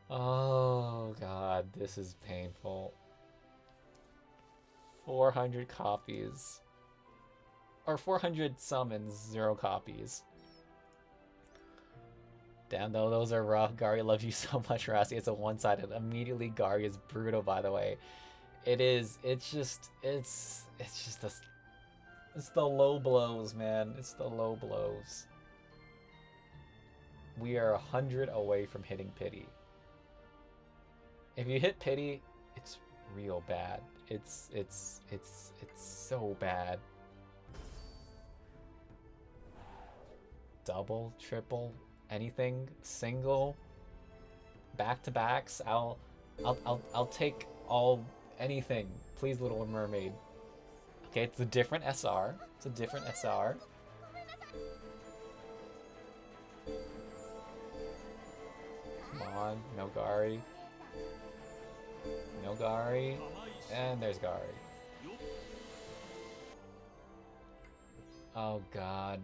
Oh god, this is painful. 400 copies. Or 400 summons, 0 copies. Damn though, those are rough. Gari loves you so much, Rassi. It's a one-sided. Immediately Gari is brutal, by the way. It is. It's the low blows, man. It's the low blows. We are 100 away from hitting pity. If you hit pity, it's real bad. It's so bad. Double, triple, anything, single, back-to-backs. I'll take anything. Please, Little Mermaid. Okay, it's a different SR. It's a different SR. Come on, no Gari. No Gari. And there's Gari. Oh god.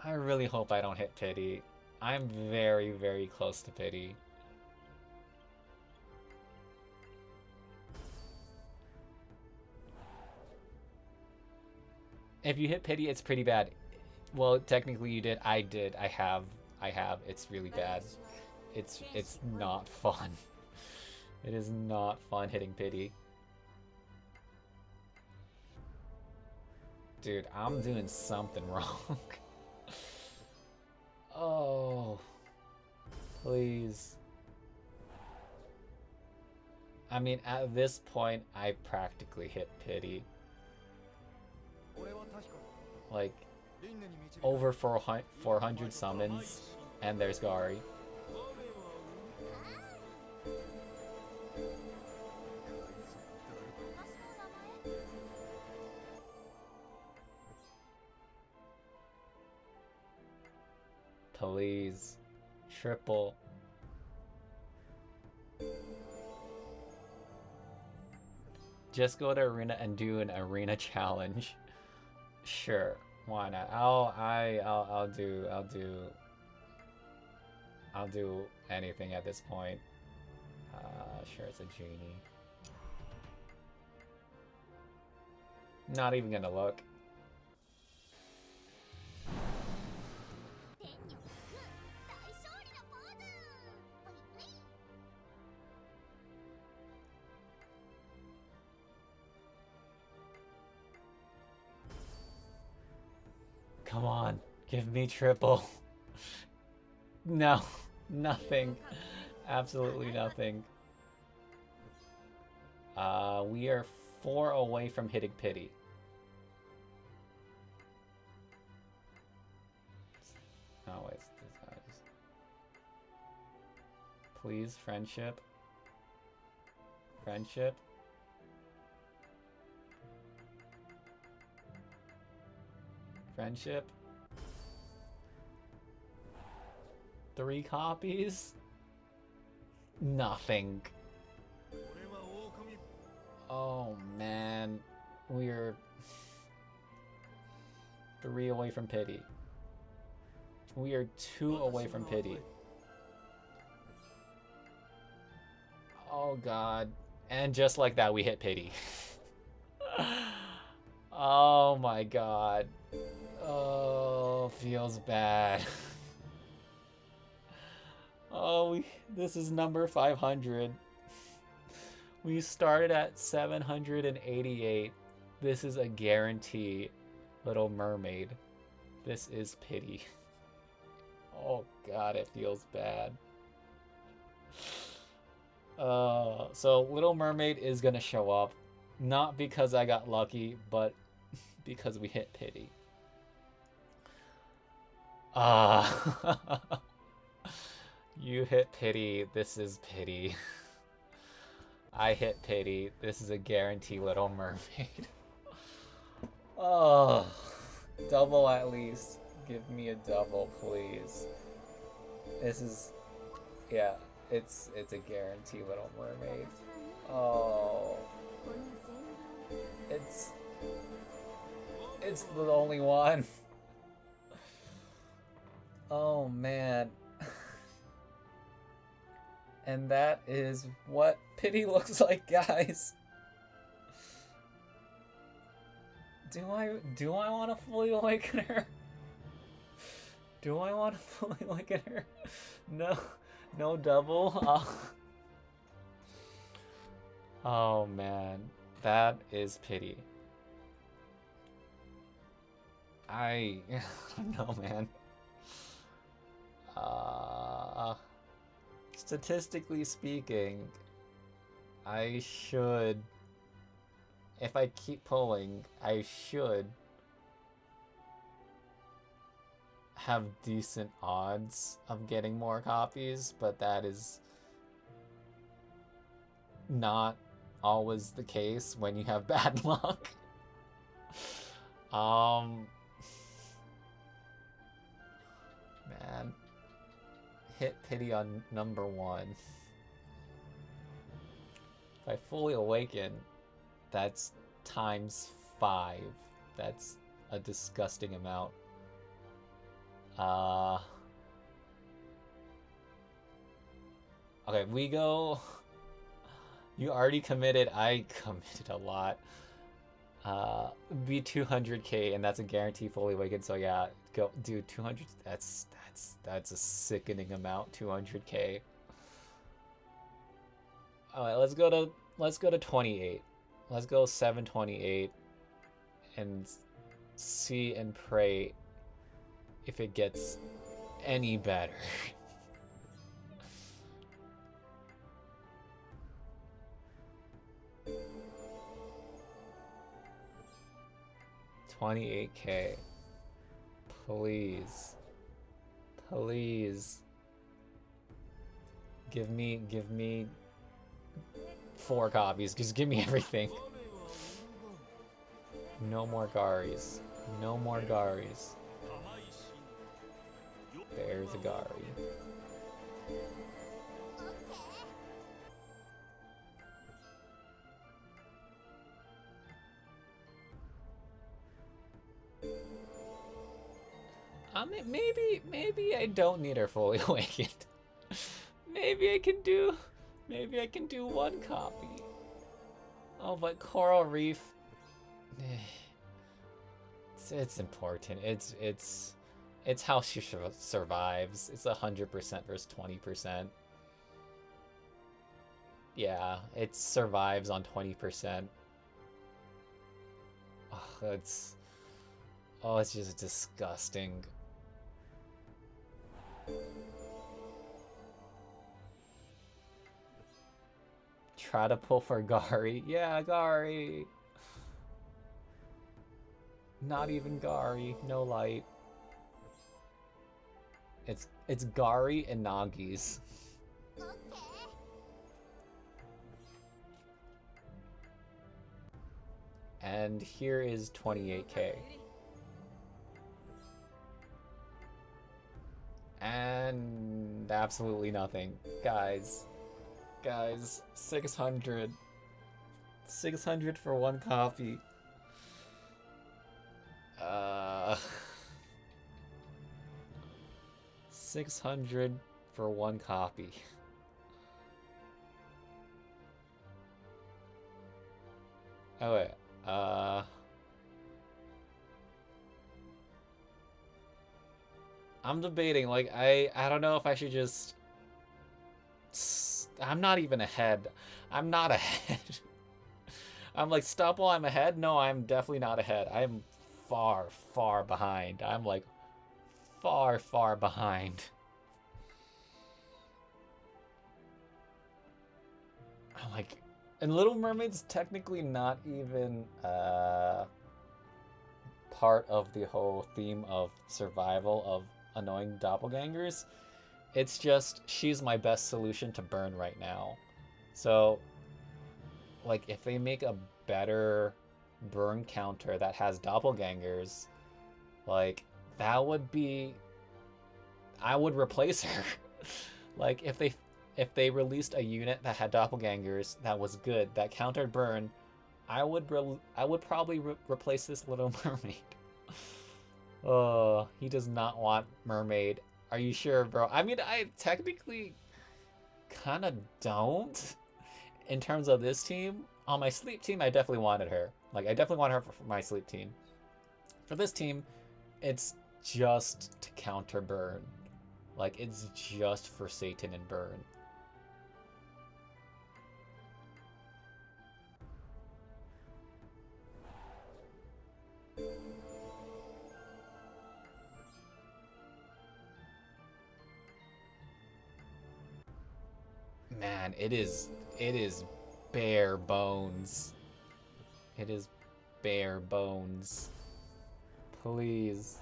I really hope I don't hit pity. I'm very, very close to pity. If you hit pity, it's pretty bad. Well, technically you did. I did. I have. It's really bad. It's not fun. It is not fun hitting pity. Dude, I'm doing something wrong. Oh. Please. I mean, at this point, I practically hit pity. Like, over 400 summons, and there's Gari. Please. Triple. Just go to arena and do an arena challenge. Sure, why not? I'll do anything at this point. Sure, it's a genie. Not even gonna look. Come on, give me triple. No, nothing. Absolutely nothing. We are 4 away from hitting pity. Please, friendship. Friendship. Friendship. 3 copies? Nothing. Oh man. We're 3 away from pity. We are 2 away from pity. Oh god. And just like that, we hit pity. Oh my god. Oh, feels bad. Oh, this is number 500. We started at 788. This is a guarantee. Little Mermaid. This is pity. Oh god, it feels bad. So Little Mermaid is gonna show up. Not because I got lucky, but because we hit pity. You hit pity. This is pity. I hit pity. This is a guarantee Little Mermaid. Oh, double at least. Give me a double, please. This is, yeah, it's a guarantee Little Mermaid. Oh, it's the only one. Oh man. And that is what pity looks like, guys. Do I want to fully awaken her? Do I want to fully awaken her? No double. Oh man, that is pity. I don't know, man. Statistically speaking, I should, if I keep pulling, I should have decent odds of getting more copies, but that is not always the case when you have bad luck. Man. Hit pity on number 1. If I fully awaken, that's times 5. That's a disgusting amount. Okay, we go. You already committed. I committed a lot. Be 200k, and that's a guarantee fully awakened. So yeah, go do 200. That's a sickening amount. 200k. All right, let's go to 28. Let's go 728, and see and pray if it gets any better. 28k. Please. Please. Give me 4 copies. Just give me everything. No more Garis. No more Garis. There's a Gari. Maybe I don't need her fully awakened. Maybe I can do 1 copy. Oh, but Coral Reef, it's important. It's how she survives. It's 100% versus 20%. Yeah, it survives on 20%. Oh, it's just disgusting. Try to pull for Gari. Yeah, Gari. Not even Gari. No light. It's Gari and Nagis. And here is 28k. And absolutely nothing. Guys, 600. 600 for one copy. 600 for one copy. Oh wait, I'm debating, like, I don't know if I should just... I'm not even ahead. I'm not ahead. I'm like, stop while I'm ahead? No, I'm definitely not ahead. I'm far, far behind. I'm like, far, far behind. I'm like, and Little Mermaid's technically not even part of the whole theme of survival of annoying doppelgangers. It's just she's my best solution to burn right now. So, like, if they make a better burn counter that has doppelgangers, like, that would be... I would replace her. Like, if they released a unit that had doppelgangers that was good, that countered burn, I would probably replace this Little Mermaid. Oh, he does not want Mermaid. Are you sure, bro? I mean, I technically kind of don't. In terms of this team, on my sleep team, I definitely wanted her. Like, I definitely want her for my sleep team. For this team, it's just to counter burn. Like, it's just for Satan and burn. Man, it is bare bones. It is bare bones. Please.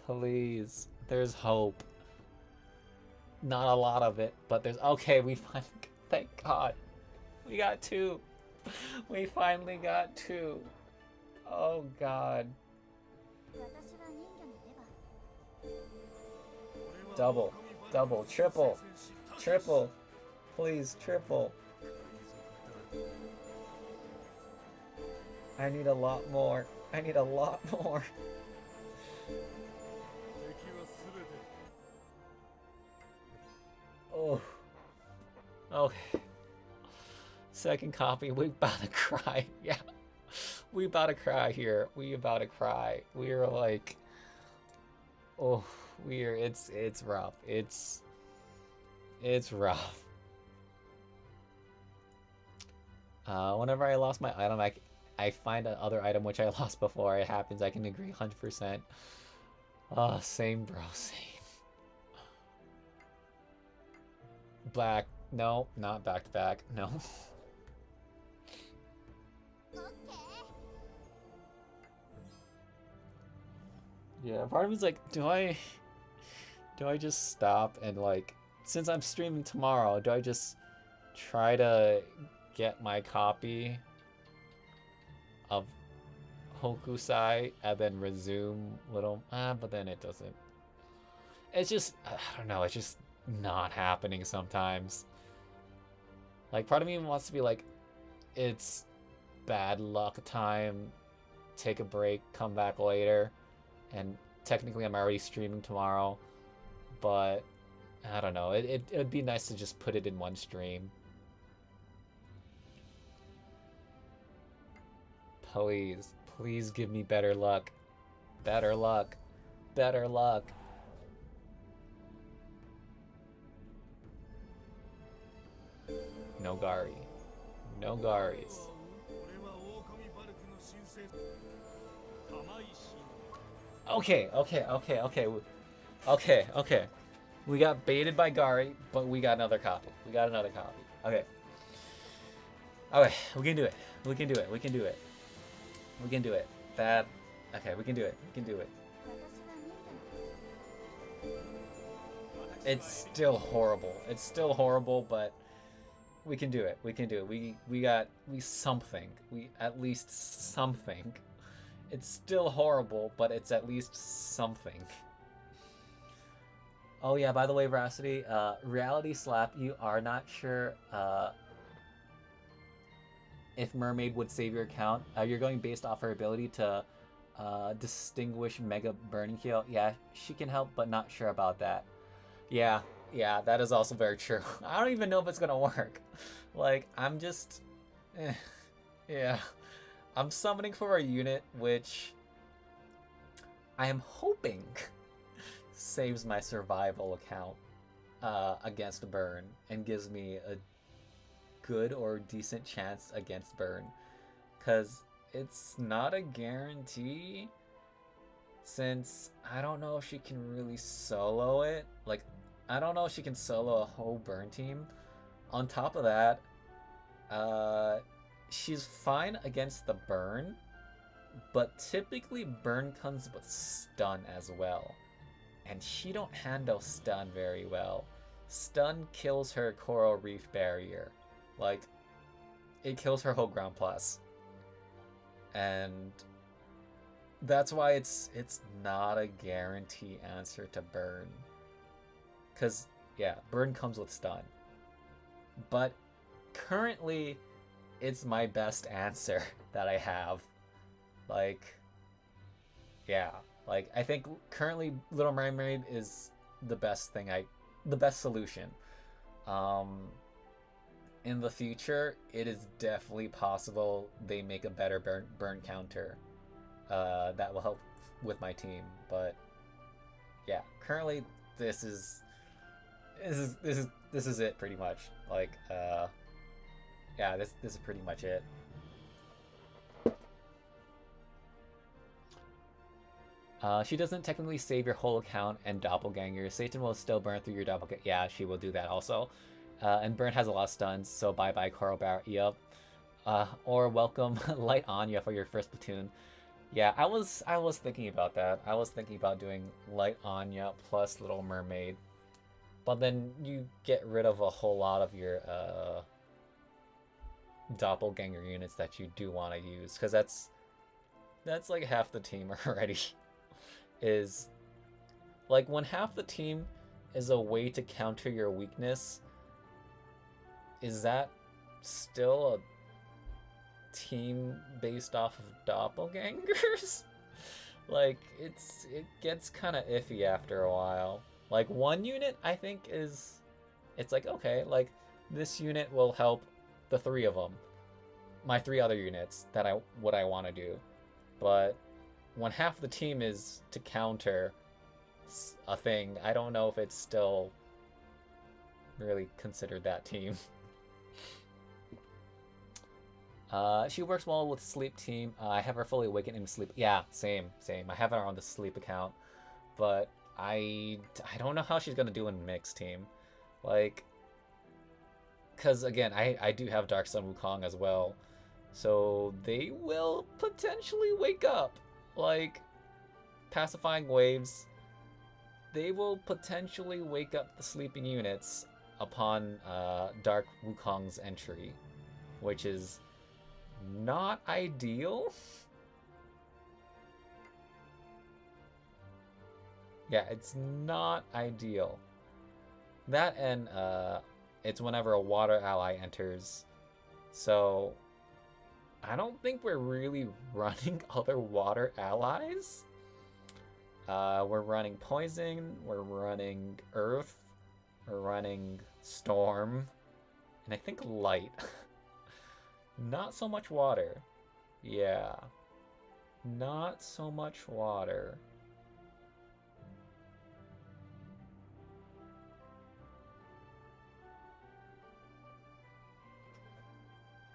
Please. There's hope. Not a lot of it, but there's... Okay, we finally... Thank God. We got 2. We finally got 2. Oh, God. Double. Double. Triple. Triple. Please, triple. I need a lot more. I need a lot more. Oh. Okay. Second copy. We about to cry. Yeah. We about to cry here. We about to cry. We're like... Oh, we're... It's rough. It's rough. Whenever I lost my item, I find another item which I lost before it happens. I can agree 100%. Same, bro. Same. Black. No, not back to back. No. Yeah, part of me's like, do I just stop and, like, since I'm streaming tomorrow, do I just try to get my copy of Hokusai and then resume Little... but then it doesn't. It's just, I don't know, it's just not happening sometimes. Like, part of me wants to be like, it's bad luck time, take a break, come back later, and technically I'm already streaming tomorrow, but I don't know, it would be nice to just put it in one stream. Please, please give me better luck. Better luck. Better luck. No Gari. No Garis. Okay. We got baited by Gari, but we got another copy. Okay. Okay, we can do it. We can do it. We can do it. We can do it. Okay, we can do it. We can do it. It's still horrible. It's still horrible, but we can do it. We can do it. We got something. We at least something. It's still horrible, but it's at least something. Oh yeah, by the way, Voracity, Reality Slap, you are not sure if Mermaid would save your account. You're going based off her ability to distinguish Mega Burning Heal. Yeah, she can help, but not sure about that. Yeah, yeah, that is also very true. I don't even know if it's gonna work. Like, I'm just... yeah. I'm summoning for a unit which I am hoping saves my survival account against burn and gives me a good or decent chance against burn. Because it's not a guarantee, since I don't know if she can really solo it. Like, I don't know if she can solo a whole burn team. On top of that, she's fine against the burn, but typically burn comes with stun as well. And she don't handle stun very well. Stun kills her coral reef barrier. Like, it kills her whole ground plus. And that's why it's not a guarantee answer to burn. Cause yeah, burn comes with stun. But currently it's my best answer that I have. Like, yeah. Like, I think currently Little Mermaid is the best solution. In the future, it is definitely possible they make a better burn counter that will help with my team. But yeah, currently this is it pretty much. Like, yeah, this is pretty much it. She doesn't technically save your whole account and doppelganger. Satan will still burn through your doppelganger. Yeah, she will do that also. And burn has a lot of stuns, so bye-bye Coral Barrel. Yup. Or welcome Light Anya for your first platoon. Yeah, I was thinking about that. I was thinking about doing Light Anya plus Little Mermaid. But then you get rid of a whole lot of your doppelganger units that you do want to use, because that's like half the team already. Is like, when half the team is a way to counter your weakness, is that still a team based off of doppelgangers? Like, it gets kind of iffy after a while. Like, one unit, I think, it's like, okay, like, this unit will help the three of them. My three other units that I want to do. But when half the team is to counter a thing, I don't know if it's still really considered that team. She works well with sleep team. I have her fully awakened in sleep. Yeah, same. I have her on the sleep account, but I don't know how she's gonna do in mixed team. Like, because again, I do have Dark Sun Wukong as well, so they will potentially wake up. Like, pacifying waves, they will potentially wake up the sleeping units upon Dark Wukong's entry, which is not ideal. Yeah, it's not ideal. That, and it's whenever a water ally enters. So I don't think we're really running other water allies. We're running poison, we're running earth, we're running storm, and I think light. Not so much water. Yeah. Not so much water.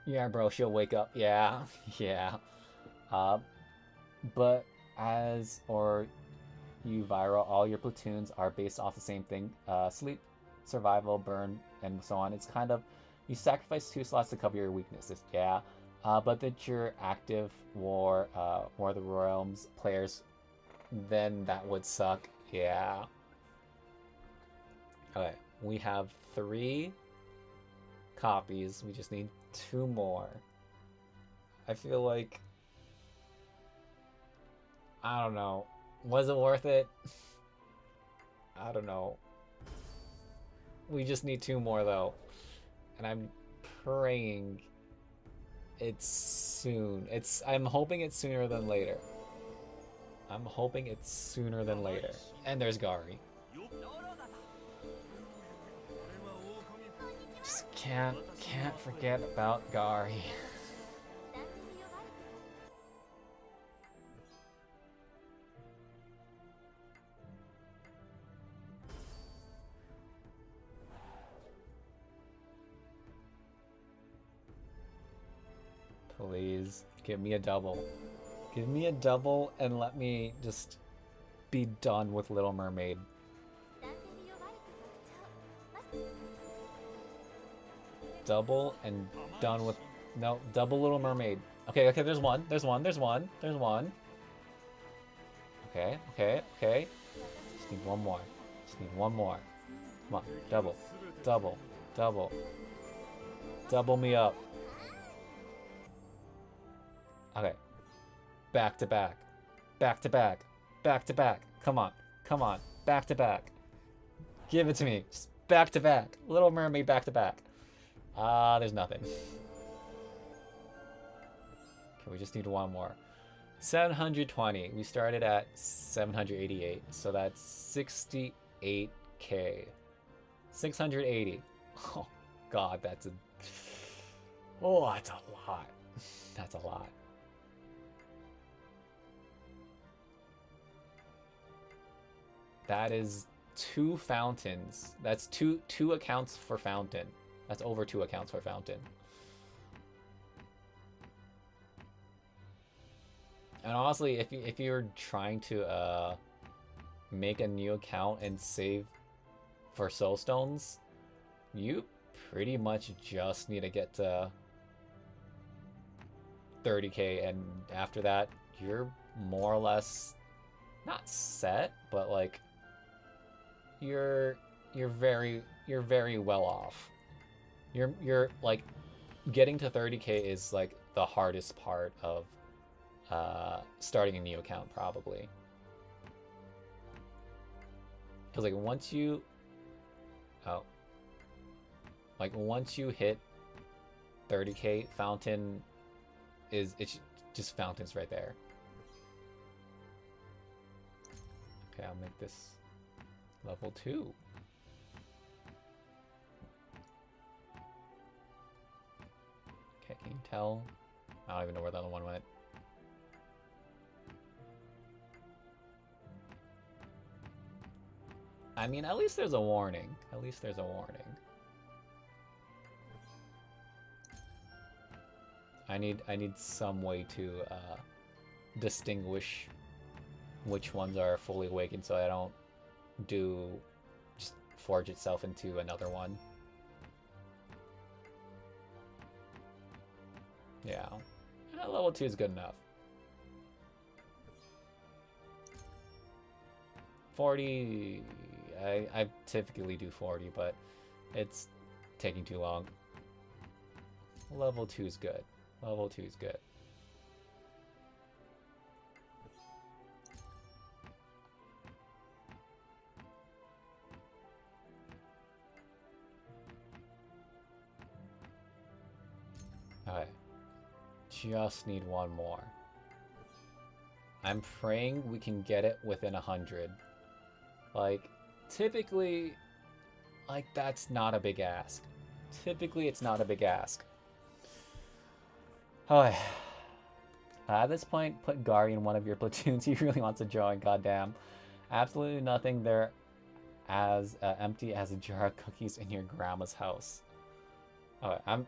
Yeah, bro, she'll wake up. Yeah, yeah. But as or you viral, all your platoons are based off the same thing: sleep, survival, burn, and so on. It's kind of, you sacrifice 2 slots to cover your weaknesses. Yeah, but that you're active War of the Realms players, then that would suck. Yeah. Okay, we have 3 copies. We just need 2 more. I feel like... I don't know. Was it worth it? I don't know. We just need 2 more though. And I'm praying it's soon. I'm hoping it's sooner than later. I'm hoping it's sooner than later. And there's Gary. Just can't forget about Gary. Please, give me a double. Give me a double and let me just be done with Little Mermaid. Double and done with... No, double Little Mermaid. Okay, there's one. There's one. Okay. Just need one more. Come on, double. Double me up. Okay. Back to back. Come on. Back to back. Give it to me. Just back to back. Little Mermaid back to back. There's nothing. Okay, we just need one more. 720. We started at 788, so that's 68k. 680. Oh god, that's a... Oh, that's a lot. That's a lot. That is 2 fountains. That's two accounts for fountain. That's over 2 accounts for fountain. And honestly, if you're trying to make a new account and save for soul stones, you pretty much just need to get to 30k, and after that, you're more or less not set, but like you're very well off. You're like getting to 30k is like the hardest part of starting a new account, probably. Because like once you hit 30k, fountain it's just fountains right there. Okay, I'll make this level 2. Okay, can you tell? I don't even know where the other one went. I mean, at least there's a warning. I need some way to distinguish which ones are fully awakened, so I don't just forge itself into another one. Yeah, level 2 is good enough. 40, I typically do 40, but it's taking too long. Level 2 is good. Alright. Just need one more. I'm praying we can get it within 100. Like, typically, like, that's not a big ask. It's not a big ask. Oh, at this point, put Gary in one of your platoons. He really wants to join, goddamn. Absolutely nothing there as empty as a jar of cookies in your grandma's house. Alright, I'm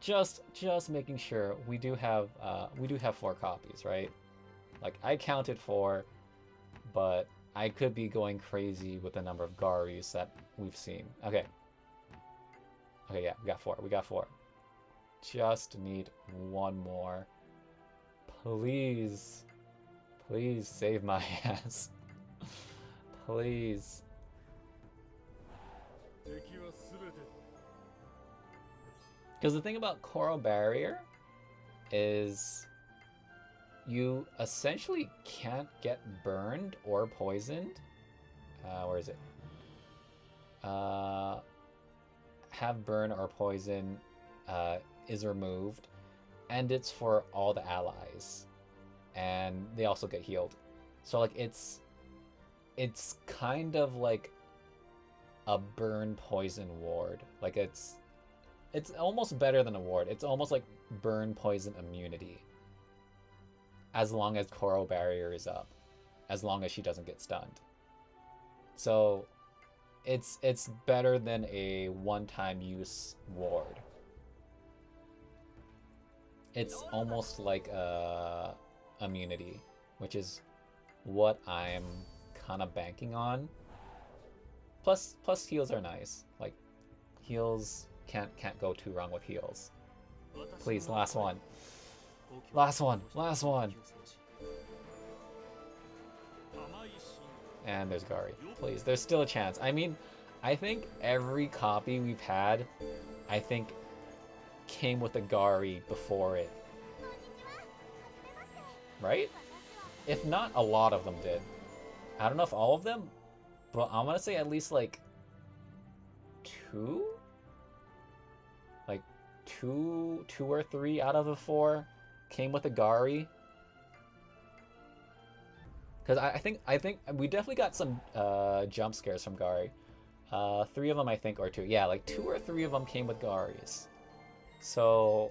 just making sure we do have 4 copies, right? Like, I counted 4, but I could be going crazy with the number of Garis that we've seen. Okay, yeah, we got 4. Just need one more. Please save my ass. Please. Because the thing about Coral Barrier is you essentially can't get burned or poisoned. Where is it? Have burn or poison is removed, and it's for all the allies, and they also get healed. So like it's kind of like a burn poison ward. Like it's almost better than a ward. It's almost like burn poison immunity. As long as Coral Barrier is up. As long as she doesn't get stunned. So it's better than a one-time use ward. It's almost like immunity, which is what I'm kind of banking on. Plus heals are nice. Like heals can't go too wrong with heals. Please, last one. Last one. Last one. And there's Gari. Please, there's still a chance. I mean, I think every copy we've had, I think, came with a Gari before it. Right? If not, a lot of them did. I don't know if all of them, but I'm gonna say at least like 2? Like 2 or 3 out of the 4 came with a Gari. Because I think we definitely got some jump scares from Gari. 3 of them, I think, or 2. Yeah, like 2 or 3 of them came with Garis. So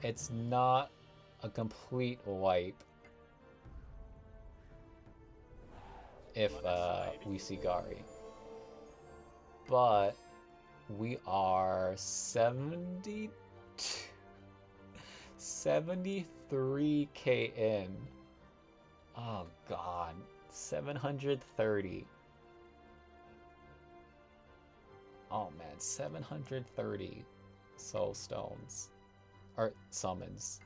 it's not a complete wipe if we see Gari. But we are 73k in. Oh god, 730. Oh man, 730 soul stones. Or summons.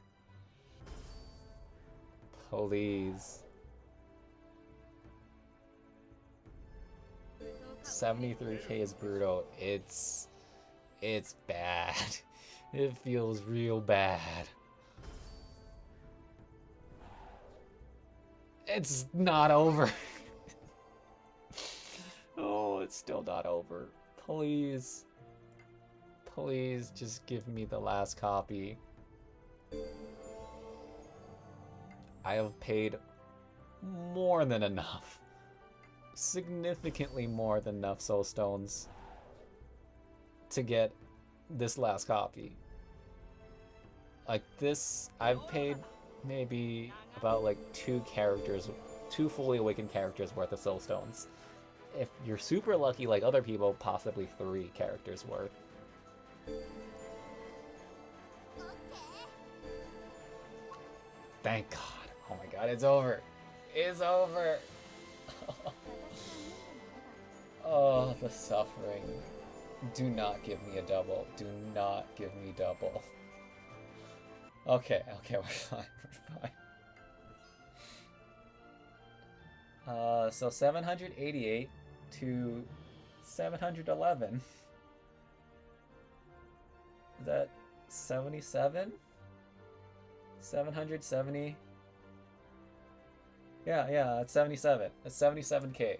Please. 73k is brutal. It's bad. It feels real bad. It's not over. Oh, it's still not over. Please. Please just give me the last copy. I have paid more than enough. Significantly more than enough soul stones to get this last copy. Like this, I've paid maybe about like 2 fully awakened characters worth of soul stones. If you're super lucky like other people, possibly 3 characters worth. Thank God. Oh my god, it's over. It's over. Oh, the suffering. Do not give me a double. Do not give me double. Okay, we're fine, we're fine. So 788 to 711. Is that 77? 770? Yeah, it's 77. It's 77k.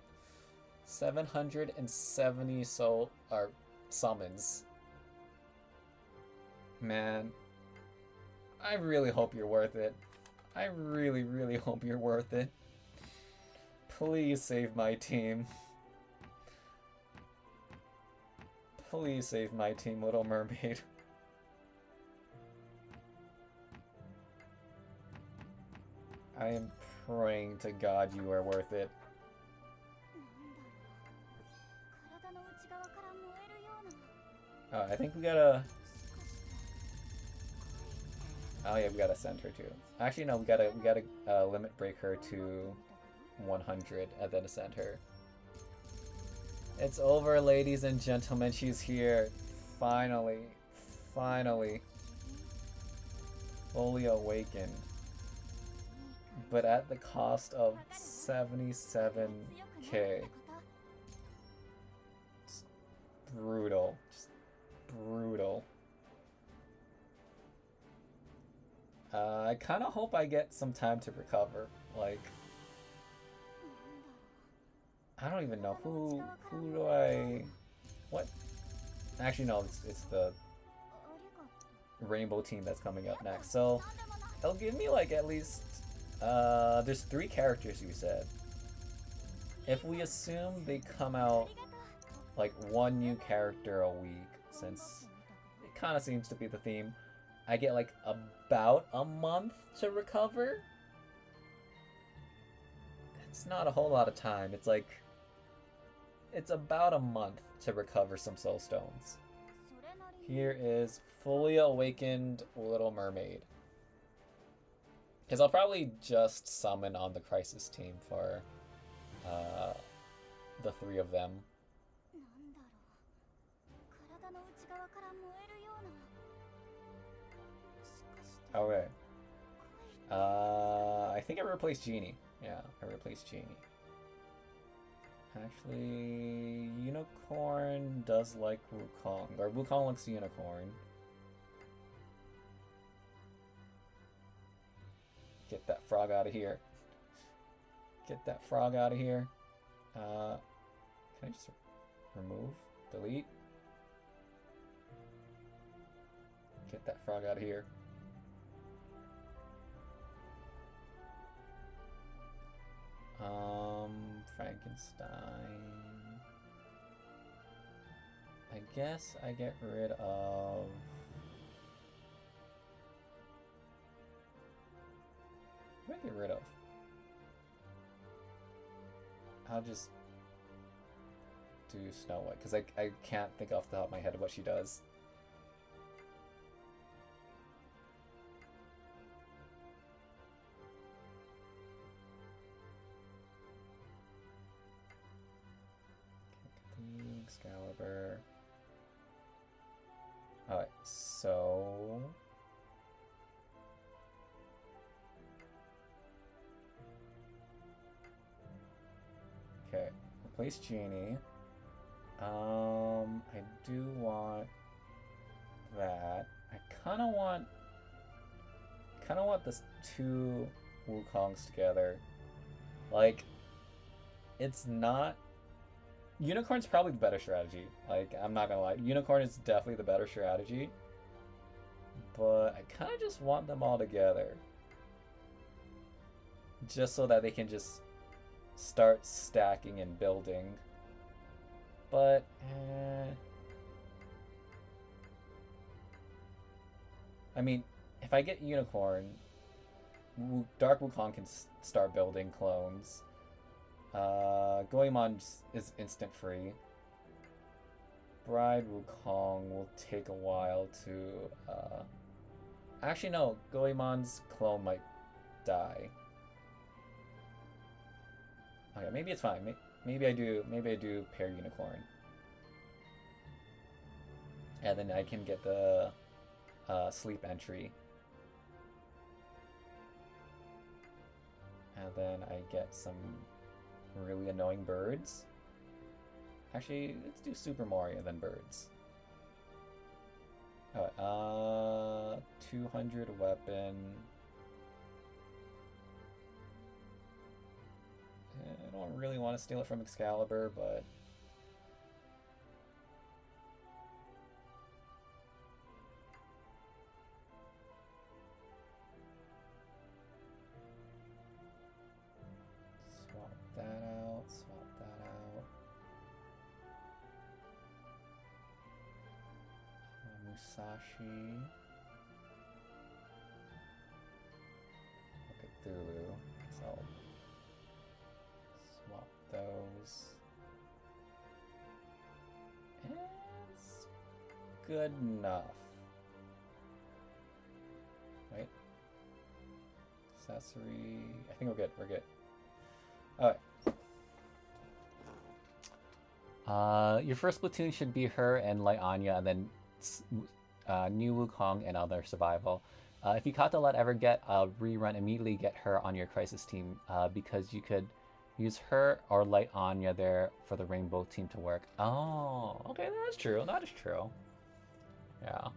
770 soul or summons. Man, I really hope you're worth it. I really, really hope you're worth it. Please save my team. Please save my team, Little Mermaid. I am praying to God you are worth it. I think we gotta... Oh yeah, we gotta send her too. Actually, no, we gotta limit break her to 100 and then send her. It's over, ladies and gentlemen. She's here. Finally. Finally. Fully awakened. But at the cost of 77k. brutal. Just brutal. I kind of hope I get some time to recover. Like, I don't even know who do I... What? Actually, no, it's the rainbow team that's coming up next. So, it'll give me like at least... there's 3 characters you said. If we assume they come out like 1 new character a week, since it kind of seems to be the theme, I get like about a month to recover. It's not a whole lot of time. It's like, it's about a month to recover some soul stones. Here is fully awakened Little Mermaid. Because I'll probably just summon on the Crisis team for the 3 of them. Okay. I think I replaced Genie. Yeah, I replaced Genie. Actually, Unicorn does like Wukong, or Wukong likes Unicorn. Get that frog out of here. Get that frog out of here. Can I just remove? Delete? Get that frog out of here. Frankenstein. I guess I get rid of... What do I get rid of? I'll just do Snow White, because I can't think off the top of my head of what she does. Excalibur. Alright, so... Okay, replace Genie. I do want that. I kind of want this 2 Wukongs together. Like, it's not... Unicorn's probably the better strategy. Like, I'm not gonna lie. Unicorn is definitely the better strategy. But I kind of just want them all together. Just so that they can just start stacking and building. But, I mean, if I get Unicorn, Dark Wukong can start building clones. Goemon is instant free. Bride Wukong will take a while to, Actually, no, Goemon's clone might die. Okay, maybe it's fine. Maybe I do pair Unicorn. And then I can get the sleep entry. And then I get some really annoying birds. Actually, let's do Super Mario then birds. Alright, 200 weapon. I don't really want to steal it from Excalibur, but... Swap that out, swap that out. Musashi. Look at Thulu. So swap those. It's good enough. Right? Accessory. I think we're good. We're good. Alright. Your first platoon should be her and Light Anya, and then New Wukong and other survival. If you caught the let ever get a rerun, immediately get her on your crisis team because you could Use her or light Anya there for the rainbow team to work. Oh, okay, that's true. That is true. Yeah.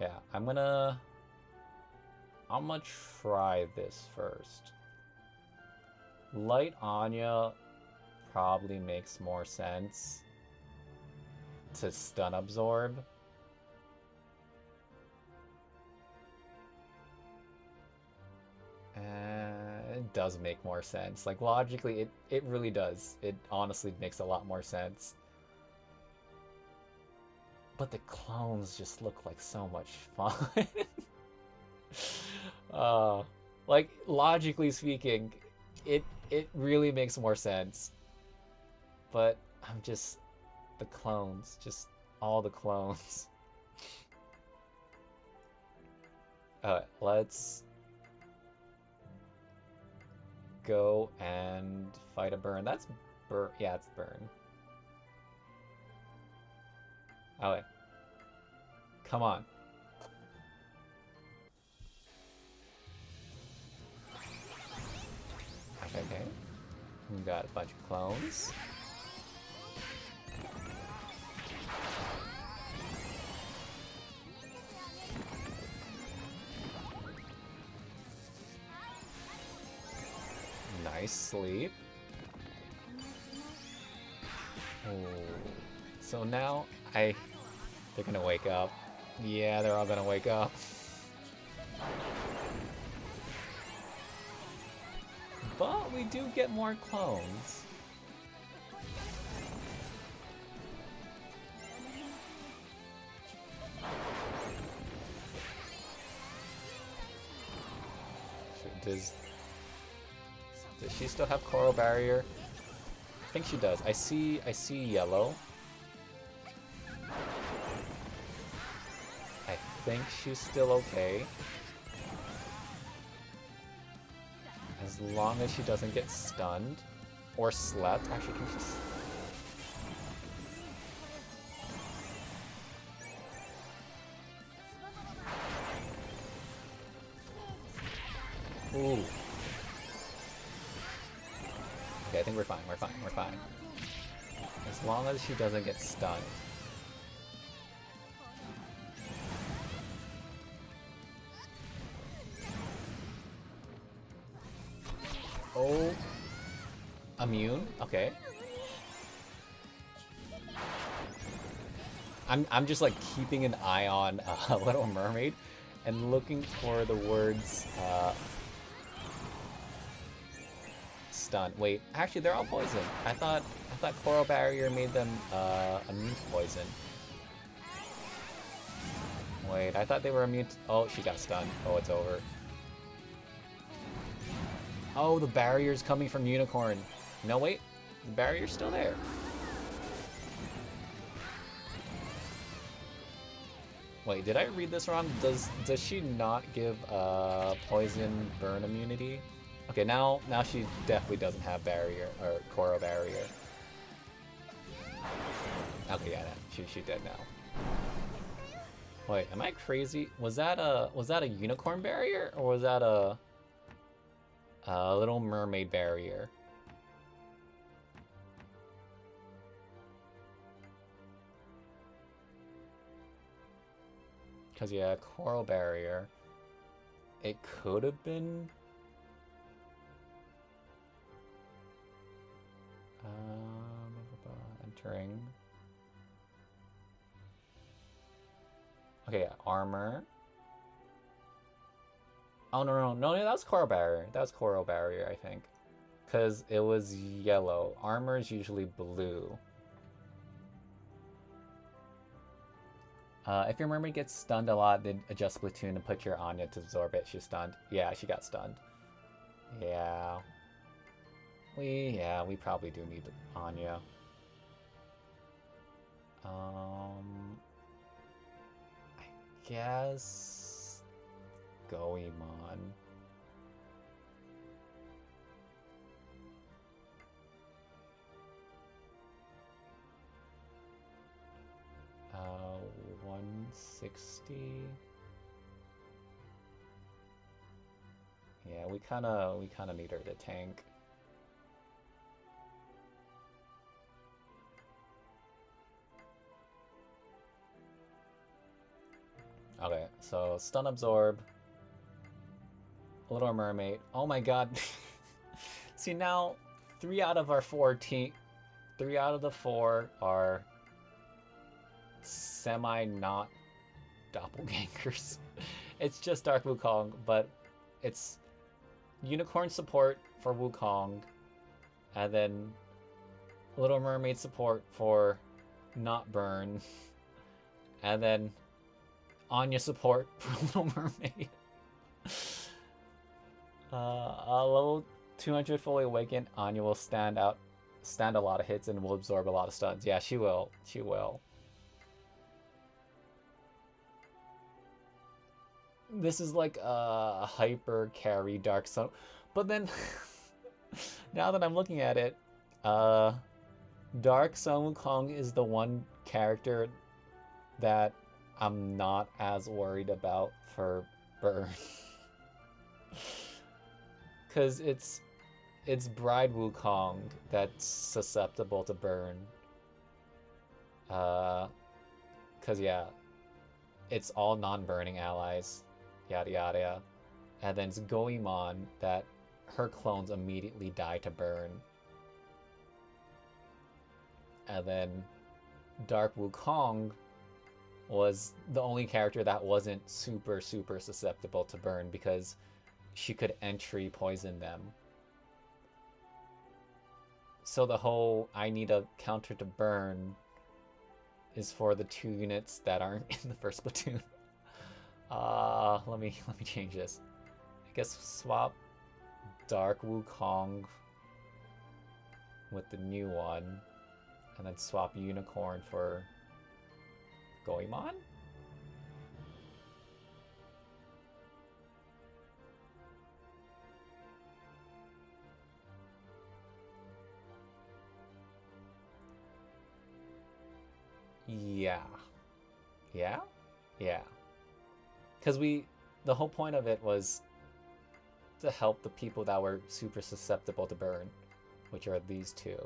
Yeah, I'm gonna try this first. Light Anya probably makes more sense to stun absorb. It does make more sense. Like, logically, it really does. It honestly makes a lot more sense. But the clones just look like so much fun. uh, like, logically speaking, it really makes more sense. But I'm just... the clones. Just all the clones. Alright, let's go and fight a burn. That's burn. Yeah, it's burn. Alright. Come on. Okay. We got a bunch of clones. Nice sleep. Oh. So now they're gonna wake up. Yeah, they're all gonna wake up. But we do get more clones. Does she still have coral barrier? I think she does. I see yellow. I think she's still okay. As long as she doesn't get stunned or slept. Actually, can she... Ooh. Okay, I think we're fine. We're fine. As long as she doesn't get stunned. Oh. Immune? Okay. I'm just like keeping an eye on Little Mermaid and looking for the words stun. Wait, actually they're all poison. I thought Coral Barrier made them immune to poison. Wait, I thought they were immune to... Oh, she got stunned. Oh, it's over. Oh, the barrier's coming from Unicorn. No, wait. The barrier's still there. Wait, did I read this wrong? Does she not give poison burn immunity? Okay, now she definitely doesn't have barrier or Coral Barrier. Okay, yeah, she dead now. Wait, am I crazy? Was that a Unicorn Barrier or was that a Little Mermaid Barrier? Because, yeah, Coral Barrier. It could have been... entering... Okay, yeah, armor. Oh, no, that was Coral Barrier. That was Coral Barrier, I think. Because it was yellow. Armor is usually blue. If your mermaid gets stunned a lot, then adjust Platoon and put your Anya to absorb it. She's stunned. Yeah, she got stunned. Yeah. We probably do need Anya. I guess... Goemon. Uh, 160. Yeah, we kinda need her to tank. So stun absorb, Little Mermaid. Oh my god. See now, 3 out of the 4 are semi not doppelgangers. It's just Dark Wukong, but it's Unicorn support for Wukong, and then Little Mermaid support for not burn, and then Anya support for Little Mermaid. A level 200 fully awakened, Anya will stand a lot of hits and will absorb a lot of stuns. Yeah, she will. She will. This is like a hyper carry Dark Sun, but then now that I'm looking at it, Dark Sun Wukong is the one character that I'm not as worried about for burn. Cause it's Bride Wukong that's susceptible to burn. Cause yeah, it's all non-burning allies, yada yada, and then it's Goemon that her clones immediately die to burn, and then Dark Wukong was the only character that wasn't super susceptible to burn because she could entry poison them. So the whole I need a counter to burn is for the 2 units that aren't in the first platoon. Let me change this. I guess swap Dark Wukong with the new one, and then swap Unicorn for Goemon? Yeah. Yeah? Yeah. Because the whole point of it was to help the people that were super susceptible to burn, which are these 2.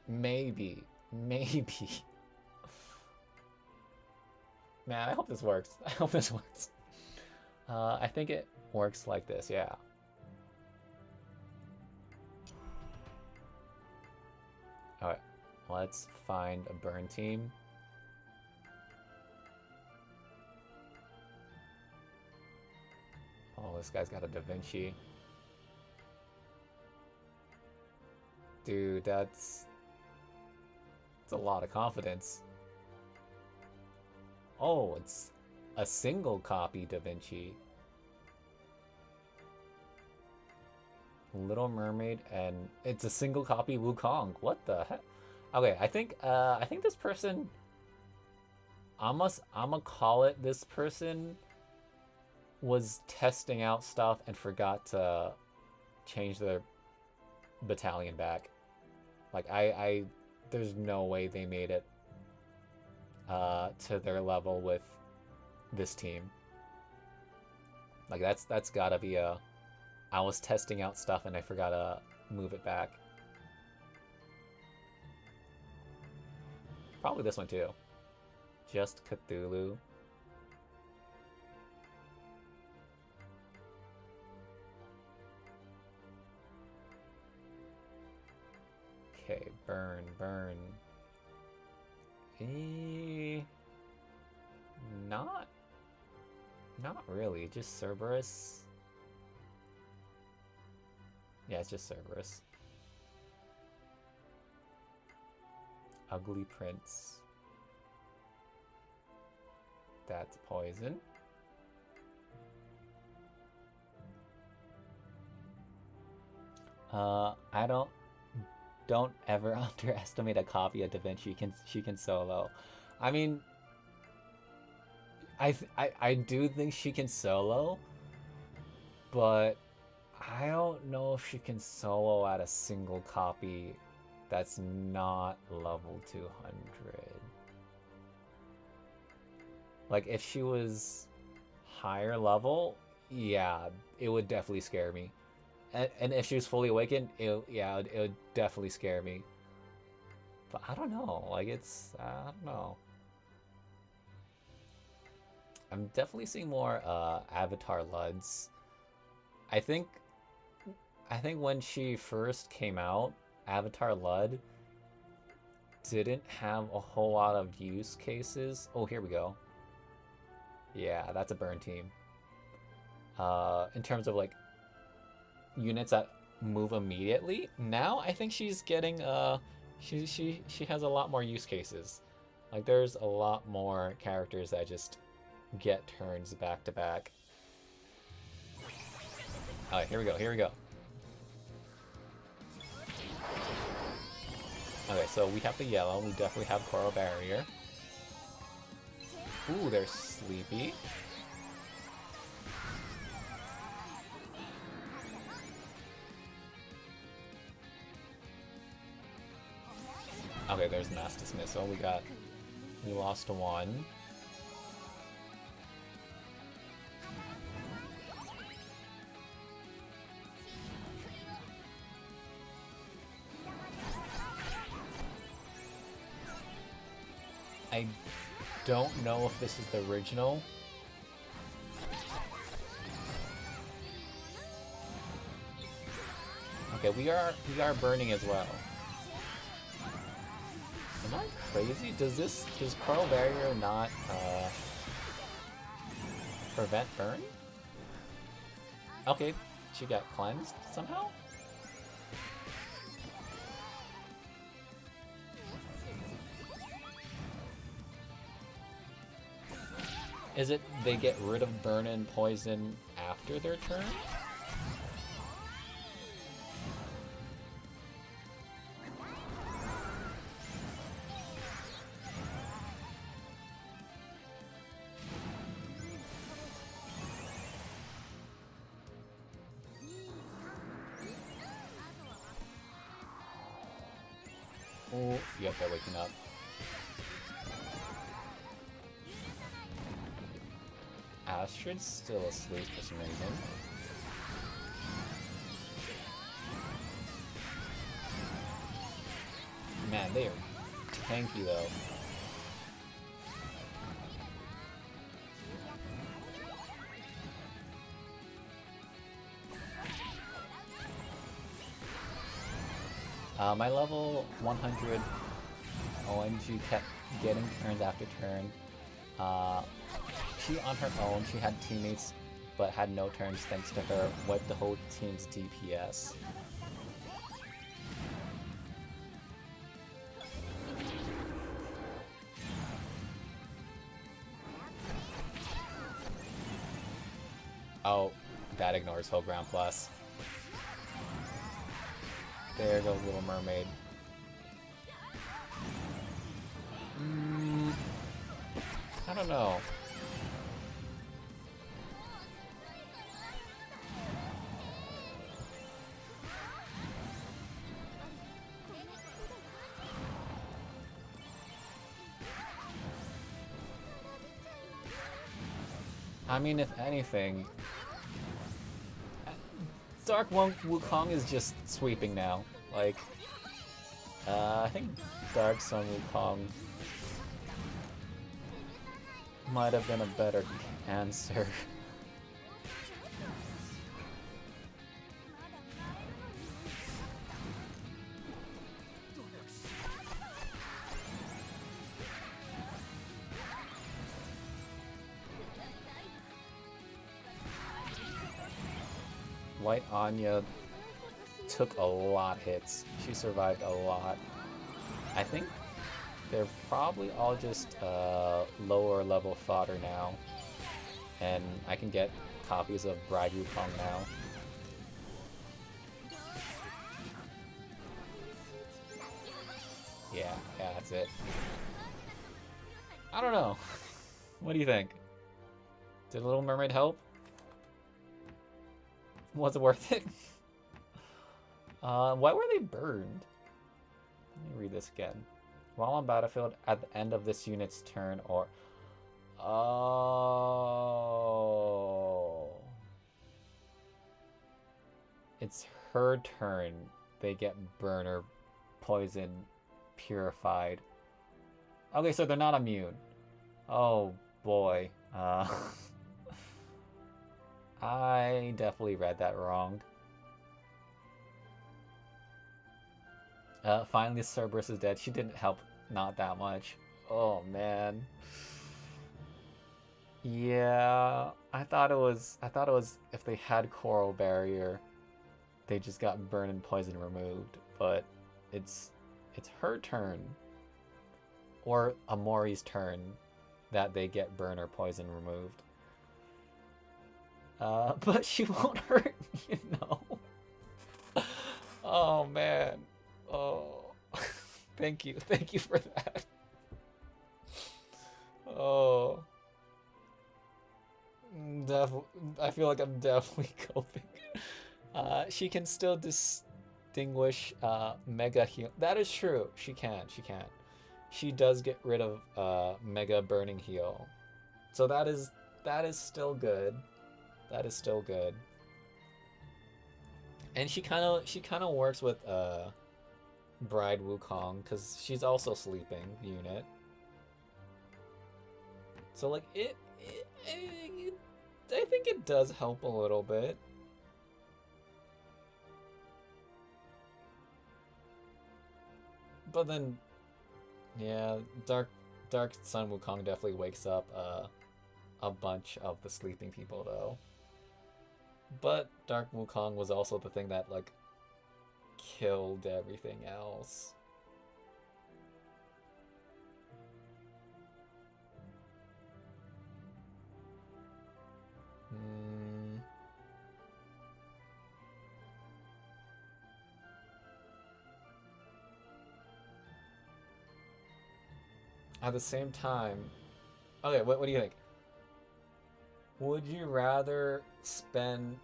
Maybe. Man, I hope this works. I hope this works. I think it works like this, yeah. Alright, let's find a burn team. Oh, this guy's got a Da Vinci. Dude, that's a lot of confidence. Oh, it's a single copy Da Vinci. Little Mermaid, and it's a single copy Wukong. What the heck? Okay, I think this person, I'ma call it, this person was testing out stuff and forgot to change their battalion back. Like there's no way they made it to their level with this team. Like that's gotta be a I was testing out stuff and I forgot to move it back. Probably this one too. Just Cthulhu. Okay, burn. Not really, just Cerberus. Yeah, it's just Cerberus. Ugly Prince. That's poison. I don't ever underestimate a copy of Da Vinci. She can solo. I mean, I do think she can solo, but I don't know if she can solo at a single copy that's not level 200. Like, if she was higher level, yeah, it would definitely scare me. And if she was fully awakened, it would definitely scare me. But I don't know. Like, I don't know. I'm definitely seeing more Avatar Luds. I think when she first came out, Avatar Lud didn't have a whole lot of use cases. Oh, here we go. Yeah, that's a burn team. In terms of like units that move immediately, now I think she's getting she has a lot more use cases. Like there's a lot more characters that just get turns back to back. Alright, here we go, here we go. Okay, so we have the yellow, we definitely have Coral Barrier. Ooh, they're sleepy. Okay, there's Mass Dismissal. We lost one. I don't know if this is the original. Okay, we are burning as well. Am I crazy? Does Coral Barrier not prevent burn? Okay, she got cleansed somehow? Is it they get rid of burn and poison after their turn? Oh, yep, they're waking up. Astrid's still asleep for some reason. Man, they are tanky though. My level 100 OMG kept getting turns after turn. She on her own, she had teammates but had no turns thanks to her, wiped the whole team's DPS. Oh, that ignores whole ground plus. There goes Little Mermaid. I don't know. I mean, if anything, Dark Wukong is just sweeping now. Like, I think Dark Sun Wukong might have been a better answer. White Anya took a lot of hits. She survived a lot. I think they're probably all just lower level fodder now. And I can get copies of Bride Wukong now. Yeah, that's it. I don't know. What do you think? Did Little Mermaid help? Was it worth it? Why were they burned? Let me read this again. While on battlefield at the end of this unit's turn or... Oh... It's her turn. They get burner, poison, purified. Okay, so they're not immune. Oh, boy. I definitely read that wrong. Finally, Cerberus is dead. She didn't help, not that much. Oh man. Yeah, I thought it was if they had Coral Barrier, they just got burn and poison removed. But it's it's her turn or Amori's turn that they get burn or poison removed. But she won't hurt, you know. Oh man. Oh, thank you for that. Oh, I feel like I'm definitely coping. She can still distinguish Mega Heal. That is true. She can. She can. She does get rid of Mega Burning Heal. So that is still good. That is still good. And she kind of works with Bride Wukong because she's also sleeping unit. So like I think it does help a little bit. But then, yeah, Dark Sun Wukong definitely wakes up a bunch of the sleeping people though. But Dark Wukong was also the thing that like killed everything else. Hmm. At the same time, okay, what do you think? Would you rather spend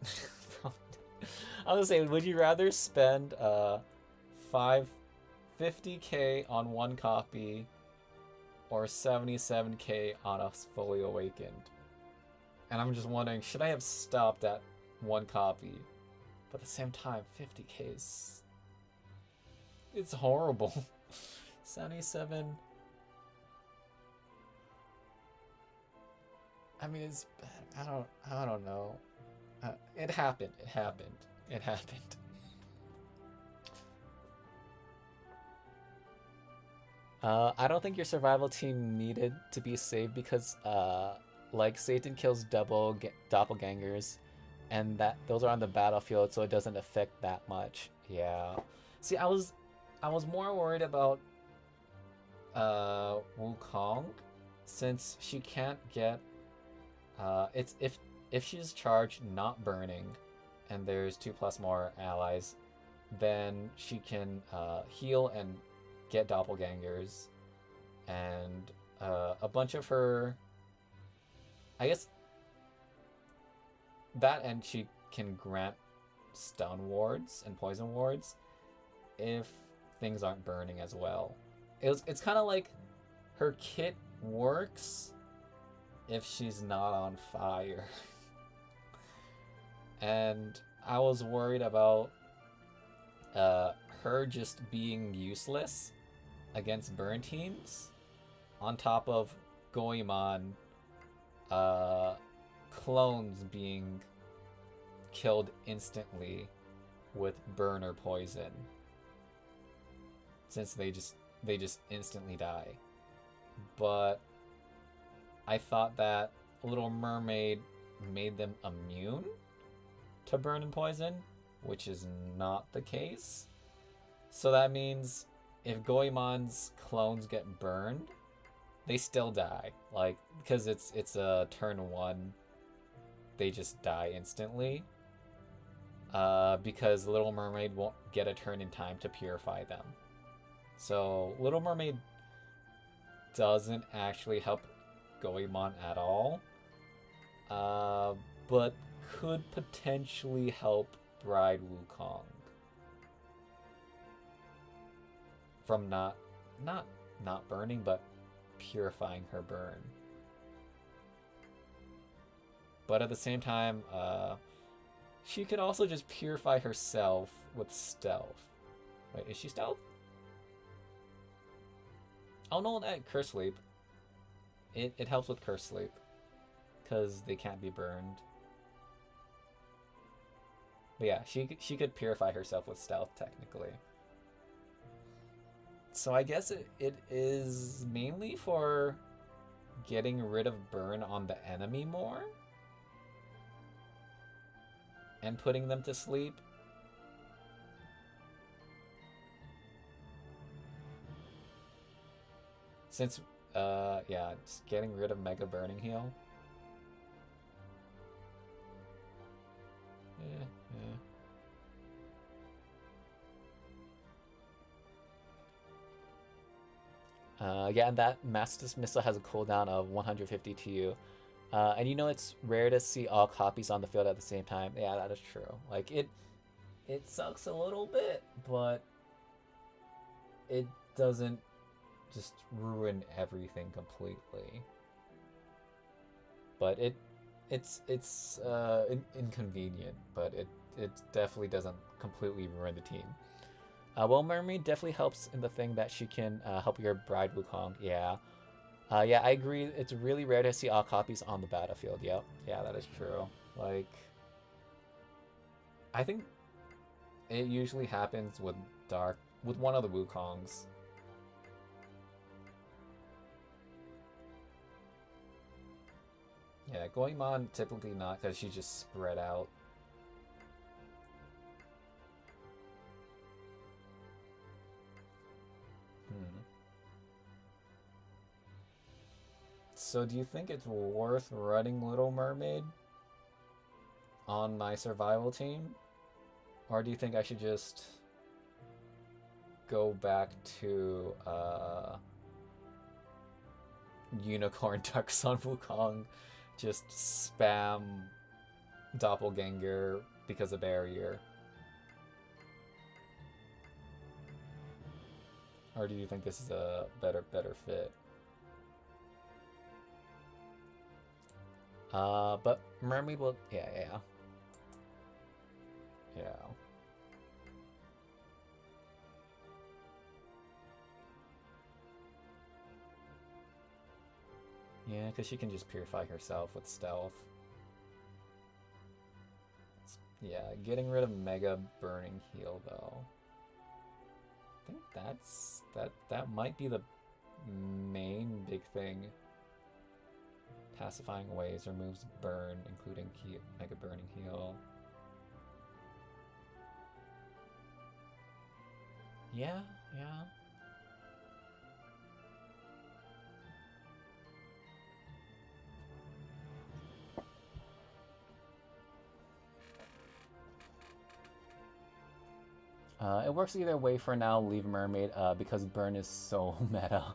I was gonna say, would you rather spend 550K on one copy or 77K on a fully awakened? And I'm just wondering, should I have stopped at one copy? But at the same time, 50K is it's horrible. 77. I mean, it's bad. I don't know. It happened. It happened. It happened. I don't think your survival team needed to be saved because, like, Satan kills double doppelgangers, and that those are on the battlefield, so it doesn't affect that much. Yeah. See, I was more worried about Wukong, since she can't get it's if she's charged not burning, and there's 2+ more allies, then she can heal and get doppelgangers, and a bunch of her, I guess that, and she can grant stun wards and poison wards if things aren't burning as well. It's kind of like her kit works if she's not on fire. And I was worried about her just being useless against burn teams, on top of Goemon clones being killed instantly with burn or poison, since they just instantly die. But I thought that Little Mermaid made them immune to burn and poison, which is not the case. So that means if Goemon's clones get burned, they still die. Like, because it's a turn 1, they just die instantly. Because Little Mermaid won't get a turn in time to purify them. So Little Mermaid doesn't actually help Goemon at all, but could potentially help Bride Wukong from not burning, but purifying her burn. But at the same time, she could also just purify herself with stealth. Wait, is she stealth? Oh no, that Curse Sweep. It helps with curse sleep because they can't be burned. But yeah, she could purify herself with stealth technically. So I guess it is mainly for getting rid of burn on the enemy more and putting them to sleep. Since yeah, just getting rid of Mega Burning Heal. Yeah, yeah. Yeah, and that Mass Dismissal has a cooldown of 150 TU. And you know it's rare to see all copies on the field at the same time. Yeah, that is true. Like it sucks a little bit, but it doesn't just ruin everything completely. But it's inconvenient, but it definitely doesn't completely ruin the team. Well, Mermaid definitely helps in the thing that she can help your Bride Wukong. Yeah. Yeah, I agree. It's really rare to see all copies on the battlefield. Yep. Yeah, that is true. Like, I think it usually happens with with one of the Wukongs. Yeah, Goemon typically not because she's just spread out. Hmm. So do you think it's worth running Little Mermaid on my survival team? Or do you think I should just go back to Unicorn Dark Sun Wukong, just spam Doppelganger because of barrier? Or do you think this is a better fit? But Mermaid will, yeah. Yeah, because she can just purify herself with stealth. Yeah, getting rid of Mega Burning Heal though. I think that might be the main big thing. Pacifying Waves removes burn, including Mega Burning Heal. Yeah. It works either way for now, leave Mermaid, because burn is so meta.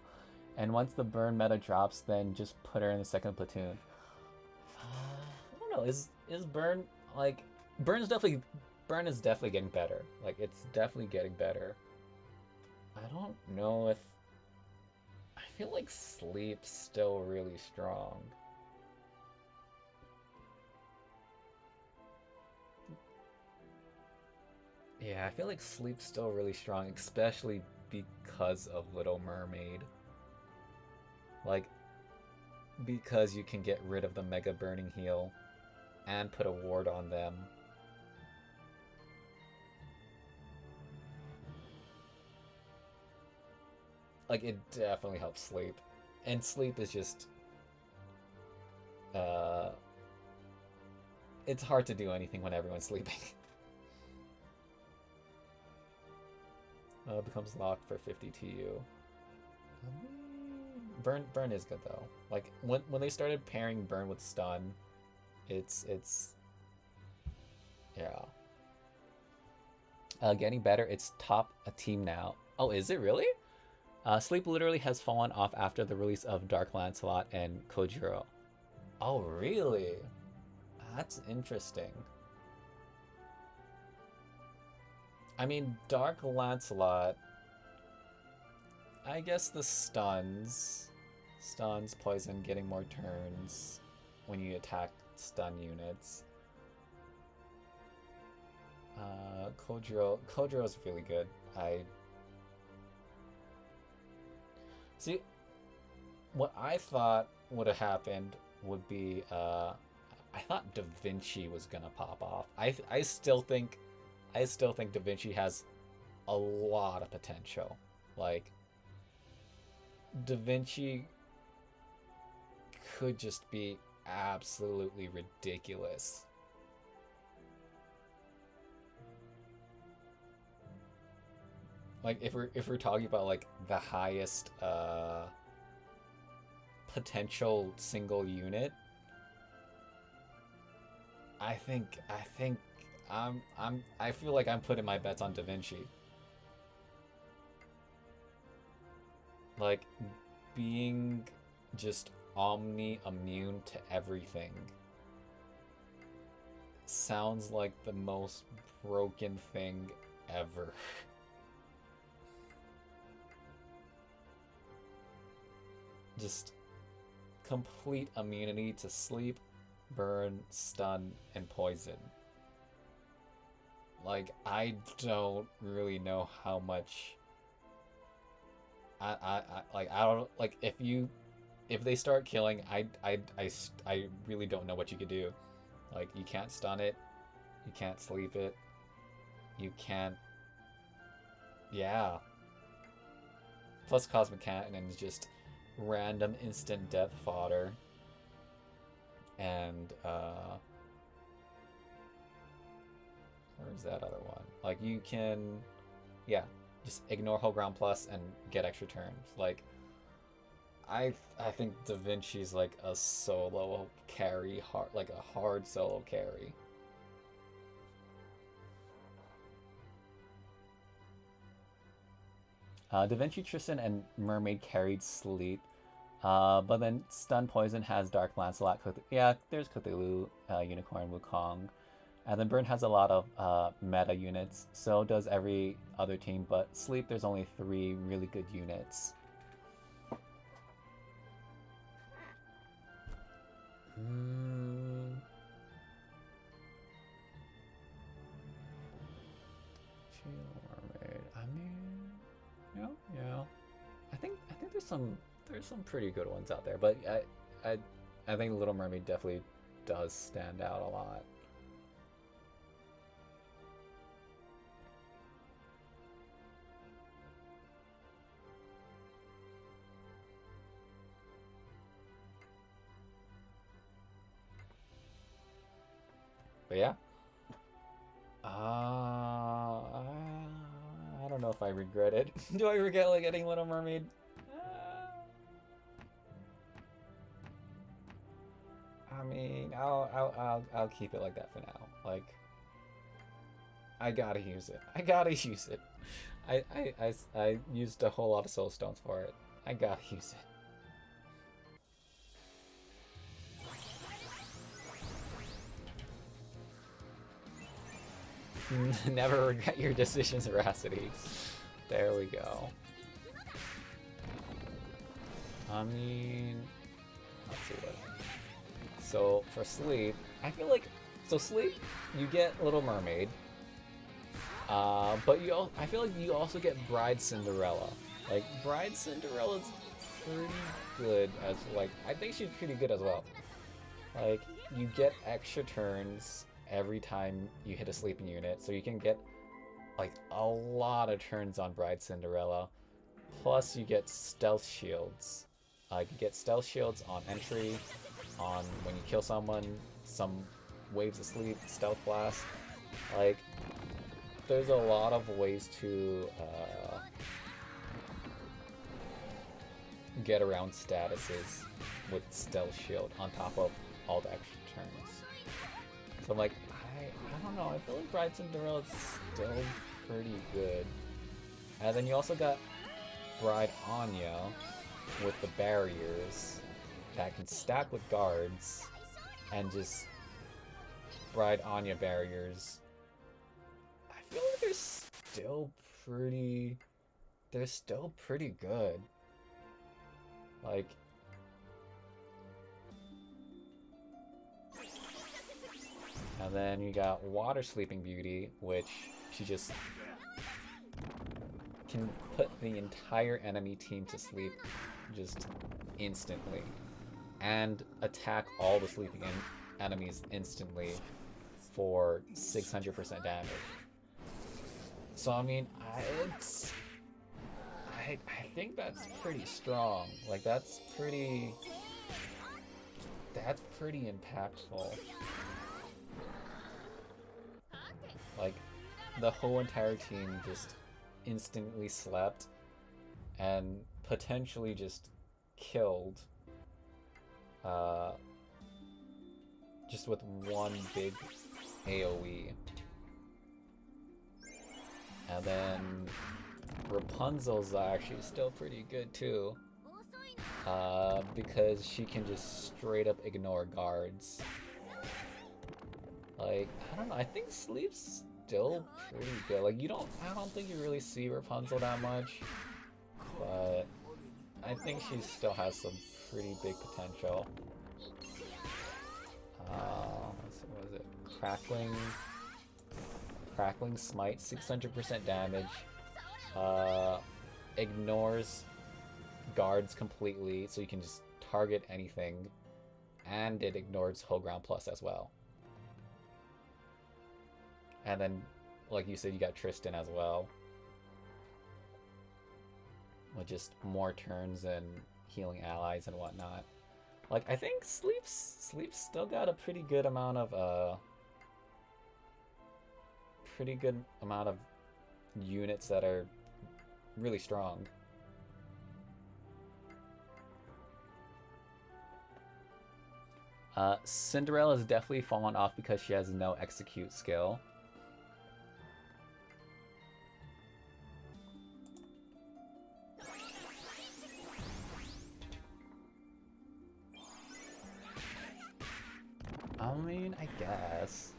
And once the burn meta drops, then just put her in the second platoon. I don't know, is burn, like, burn is definitely getting better. Like, it's definitely getting better. I don't know if, I feel like sleep's still really strong. Yeah, I feel like sleep's still really strong, especially because of Little Mermaid. Like, because you can get rid of the Mega Burning Heal and put a ward on them. Like, it definitely helps sleep. And sleep is just... it's hard to do anything when everyone's sleeping. Becomes locked for 50 TU. Burn is good though. Like when they started pairing burn with stun, it's yeah. Getting better. It's top a team now. Oh, is it really? Sleep literally has fallen off after the release of Dark Lancelot and Kojiro. Oh, really? That's interesting. I mean, Dark Lancelot, I guess the stuns, poison, getting more turns when you attack stun units. Kojiro's really good. I see. what I thought would have happened would be, I thought Da Vinci was gonna pop off. I still think Da Vinci has a lot of potential. Like, Da Vinci could just be absolutely ridiculous. Like, if we're talking about like the highest potential single unit, I feel like I'm putting my bets on Da Vinci. Like, being just omni immune to everything sounds like the most broken thing ever. Just complete immunity to sleep, burn, stun, and poison. Like, I don't really know how much. I don't like if they start killing. I really don't know what you could do. Like, you can't stun it, you can't sleep it, you can't. Yeah. Plus, Cosmic Cannon is just random instant death fodder. And where's that other one? Like, you can, yeah, just ignore whole ground plus and get extra turns. Like, I think Da Vinci's like a solo carry, like a hard solo carry. Da Vinci, Tristan, and Mermaid carried sleep. But then Stun Poison has Dark Lancelot. Yeah, there's Cthulhu, Unicorn, Wukong. And then Burn has a lot of meta units. So does every other team. But Sleep, there's only 3 really good units. Mermaid. I mean, yeah. I think there's some pretty good ones out there, but I think Little Mermaid definitely does stand out a lot. But yeah, I don't know if I regret it. Do I regret like getting Little Mermaid? I mean, I'll keep it like that for now. Like, I gotta use it. I used a whole lot of soul stones for it. I gotta use it. Never regret your decisions, Voracity. There we go. I mean, let's see what. So for Sleep, I feel like Sleep, you get Little Mermaid, but I feel like you also get Bride Cinderella. Like, Bride Cinderella's pretty good as I think she's pretty good as well. Like, you get extra turns every time you hit a sleeping unit, so you can get like a lot of turns on Bride Cinderella. Plus, you get stealth shields. You get stealth shields on entry, on when you kill someone, some waves of sleep, stealth blast. Like, there's a lot of ways to get around statuses with stealth shield on top of all the extra turns. So I'm like, I don't know, I feel like Bride Cinderella is still pretty good. And then you also got Bride Anya with the barriers that can stack with guards, and just Bride Anya barriers. I feel like they're still pretty good. Like, and then you got Water Sleeping Beauty, which she just can put the entire enemy team to sleep just instantly and attack all the sleeping enemies instantly for 600% damage. So I mean, I think that's pretty strong. Like that's pretty impactful. Like the whole entire team just instantly slept and potentially just killed just with one big AoE. And then Rapunzel's actually still pretty good too, because she can just straight up ignore guards. Like, I don't know, I think Sleep's still pretty good. Like, I don't think you really see Rapunzel that much, but I think she still has some pretty big potential. Let's see, what is it? Crackling Smite, 600% damage. Ignores guards completely, so you can just target anything. And it ignores Whole Ground Plus as well. And then, like you said, you got Tristan as well. With just more turns and healing allies and whatnot. Like, I think Sleep's still got a pretty good amount of units that are really strong. Cinderella's definitely fallen off because she has no execute skill. I mean, I guess.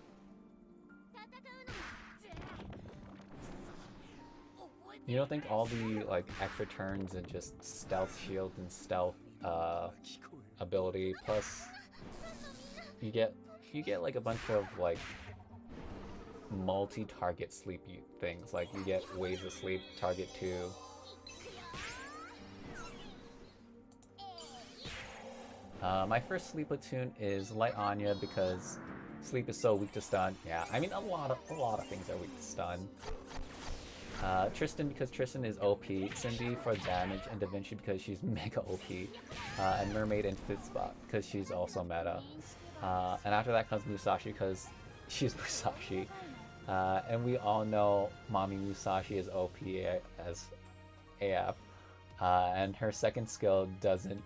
You don't think all the like extra turns and just stealth shield and stealth ability plus you get like a bunch of like multi-target sleepy things, like you get waves of sleep, target 2. My first sleep platoon is Light Anya because sleep is so weak to stun. Yeah, I mean a lot of things are weak to stun. Tristan because Tristan is OP, Cindy for damage, and Da Vinci because she's mega OP, and Mermaid in 5th spot because she's also meta. And after that comes Musashi because she's Musashi. And we all know Mommy Musashi is OP as AF, and her second skill doesn't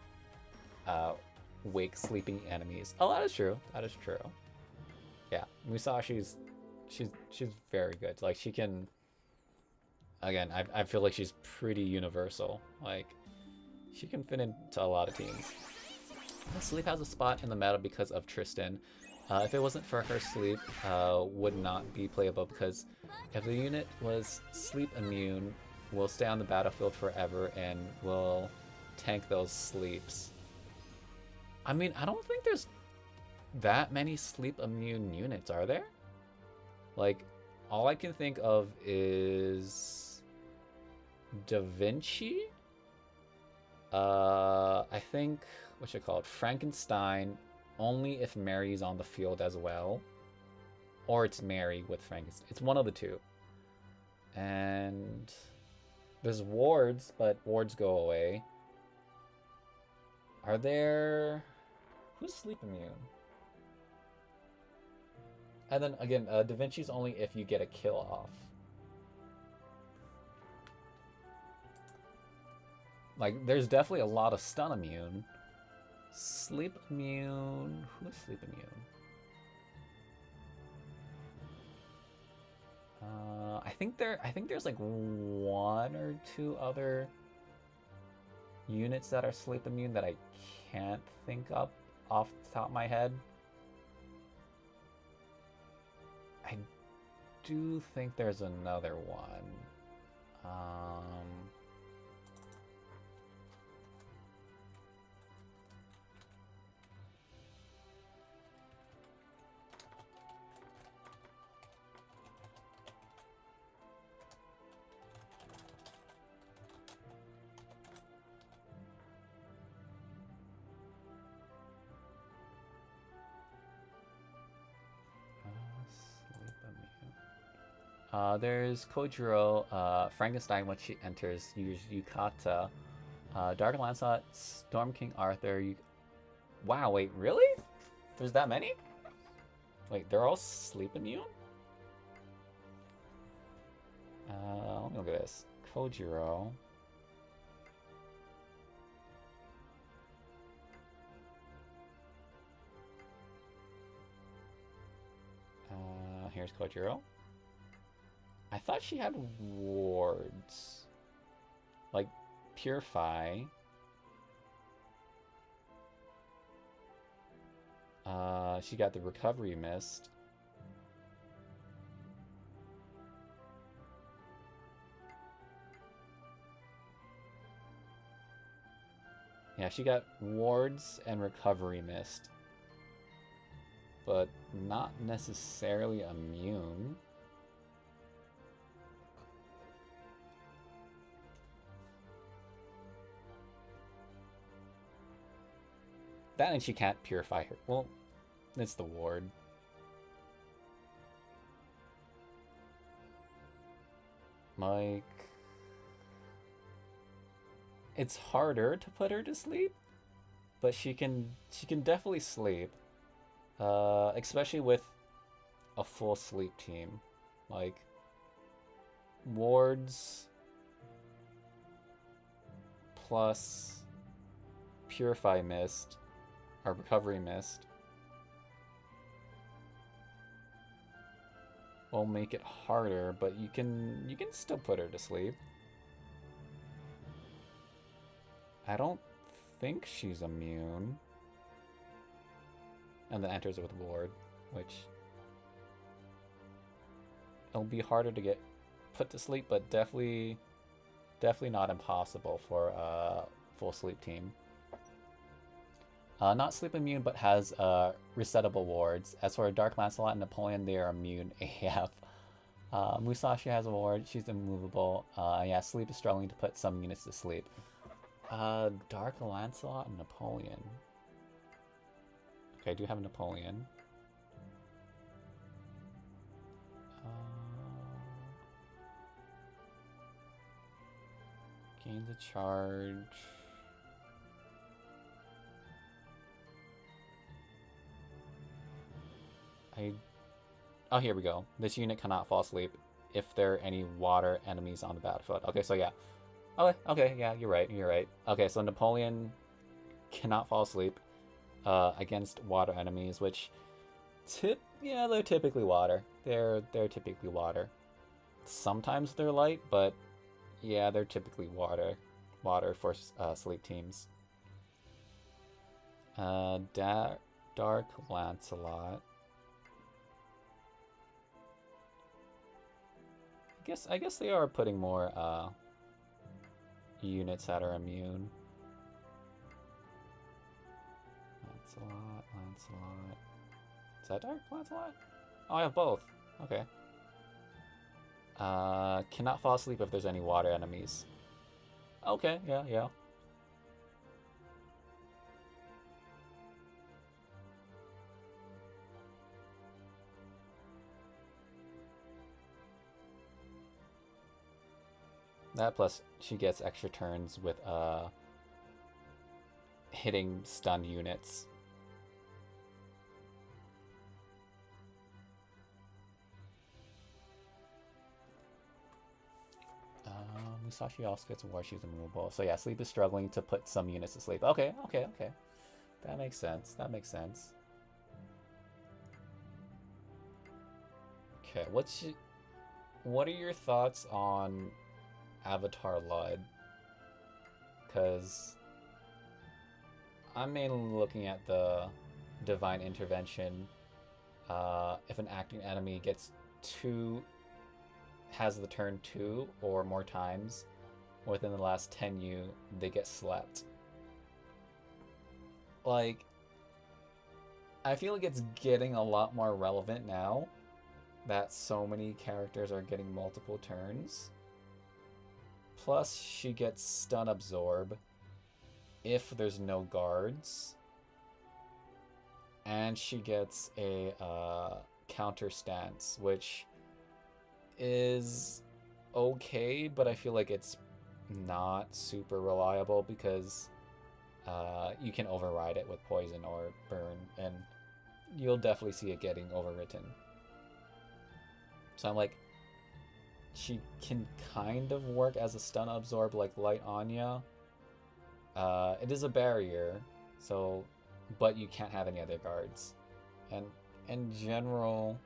wake sleeping enemies. Oh, that is true. That is true. Yeah, Musashi's she's very good. Like she can. Again, I feel like she's pretty universal. Like, she can fit into a lot of teams. Sleep has a spot in the meta because of Tristan. If it wasn't for her, Sleep would not be playable because if the unit was sleep immune, will stay on the battlefield forever and will tank those sleeps. I mean, I don't think there's that many sleep immune units, are there? Like, all I can think of is Da Vinci. I think what's it called? Frankenstein, only if Mary's on the field as well. Or it's Mary with Frankenstein. It's one of the two. And there's wards, but wards go away. Are there... Who's sleep immune? And then again, Da Vinci's only if you get a kill off. Like, there's definitely a lot of stun immune. Sleep immune... Who's sleep immune? I think there's like 1 or 2 other units that are sleep immune that I can't think up off the top of my head. I do think there's another one. There's Kojiro, Frankenstein when she enters, Yukata, Dark Lancelot, Storm King Arthur. Wow, wait, really? There's that many? Wait, they're all sleep immune? Let me look at this. Kojiro. Here's Kojiro. I thought she had wards. Like, Purify. She got the Recovery Mist. Yeah, she got wards and Recovery Mist. But not necessarily immune. That and she can't purify her. Well, it's the ward. Like, it's harder to put her to sleep, but she can definitely sleep. Especially with a full sleep team. Like, wards plus Purify Mist or Recovery Mist will make it harder, but you can still put her to sleep. I don't think she's immune. And then enters with ward, which it'll be harder to get put to sleep, but definitely not impossible for a full sleep team. Not sleep immune, but has resettable wards. As for Dark Lancelot and Napoleon, they are immune AF. Musashi has a ward, she's immovable. Yeah, sleep is struggling to put some units to sleep. Dark Lancelot and Napoleon. Okay, I do have a Napoleon. Gains a charge. Oh, here we go. This unit cannot fall asleep if there are any water enemies on the battlefield. Okay, so yeah. Okay, yeah, you're right. Okay, so Napoleon cannot fall asleep against water enemies, which they're typically water. They're typically water. Sometimes they're light, but yeah, they're typically water. Water for sleep teams. Dark Lancelot. I guess they are putting more units that are immune. Lancelot. Is that Dark Lancelot? Oh, I have both. Okay. Cannot fall asleep if there's any water enemies. Okay, yeah. That plus she gets extra turns with hitting stunned units. Musashi also gets a war, she's immovable. So yeah, sleep is struggling to put some units to sleep. Okay. That makes sense. Okay, what are your thoughts on Avatar Lud? Because I'm mainly looking at the Divine Intervention. If an acting enemy has the turn 2 or more times within the last 10 they get slept. Like, I feel like it's getting a lot more relevant now that so many characters are getting multiple turns. Plus, she gets stun absorb if there's no guards. And she gets a counter stance, which is okay, but I feel like it's not super reliable because you can override it with poison or burn, and you'll definitely see it getting overwritten. So I'm like, she can kind of work as a stun absorb like Light Anya. It is a barrier, so, but you can't have any other guards. And in general,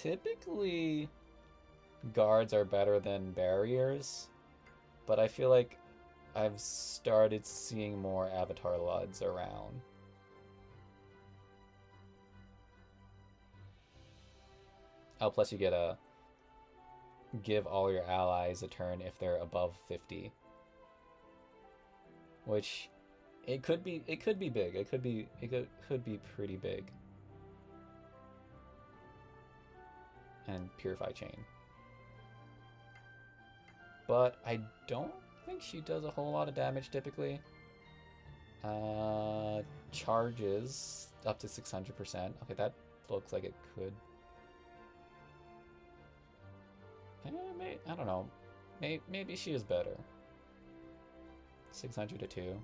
typically guards are better than barriers, but I feel like I've started seeing more Avatar Luds around. Oh, plus you get a give all your allies a turn if they're above 50. Which it could be big. It could be pretty big. And Purify Chain. But I don't think she does a whole lot of damage typically. Charges up to 600%. Okay, that looks like it could. I don't know. Maybe she is better. 600 to 2.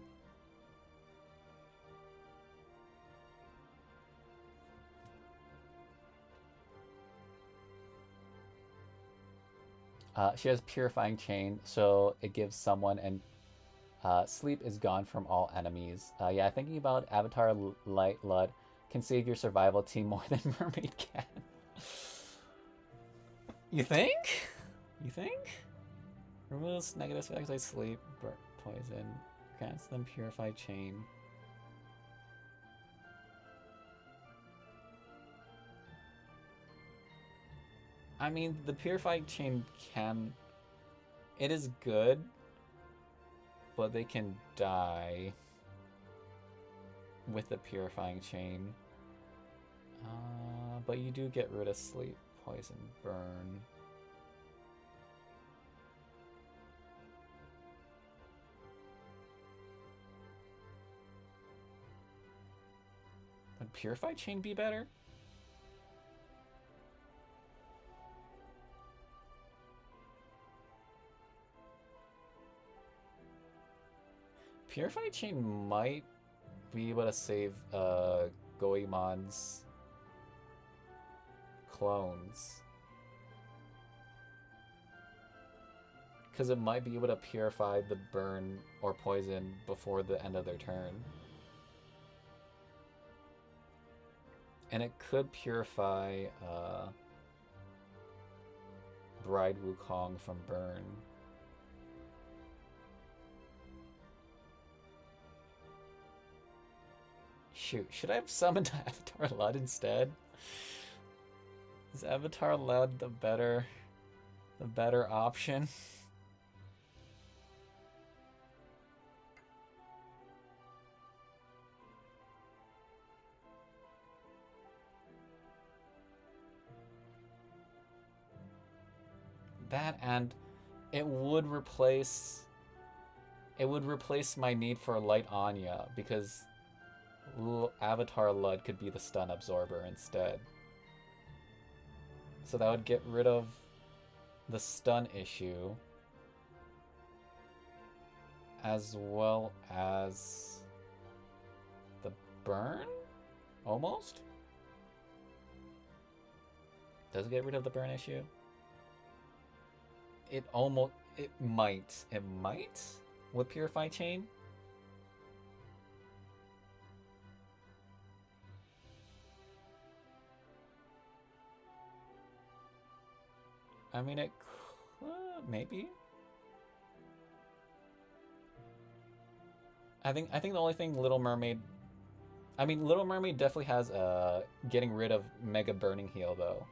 She has Purifying Chain, so it gives someone, and sleep is gone from all enemies. Yeah, thinking about Avatar Light Lud can save your survival team more than Mermaid can. You think? You think? Removes negative effects like sleep, poison, grants them Purify Chain. I mean, the Purifying Chain can... It is good, but they can die with the Purifying Chain. But you do get rid of sleep, poison, burn. Would Purify Chain be better? Purify Chain might be able to save Goemon's clones. Because it might be able to purify the burn or poison before the end of their turn. And it could purify Bride Wukong from burn. Shoot, should I have summoned Avatar Lud instead? Is Avatar Lud the better option? That, and it would replace my need for Light Anya, because Avatar Lud could be the stun absorber instead. So that would get rid of the stun issue, as well as the burn? Almost? Does it get rid of the burn issue? It might with Purify Chain. I mean, it could, maybe. I think the only thing Little Mermaid, I mean, Little Mermaid definitely has getting rid of Mega Burning Heal though.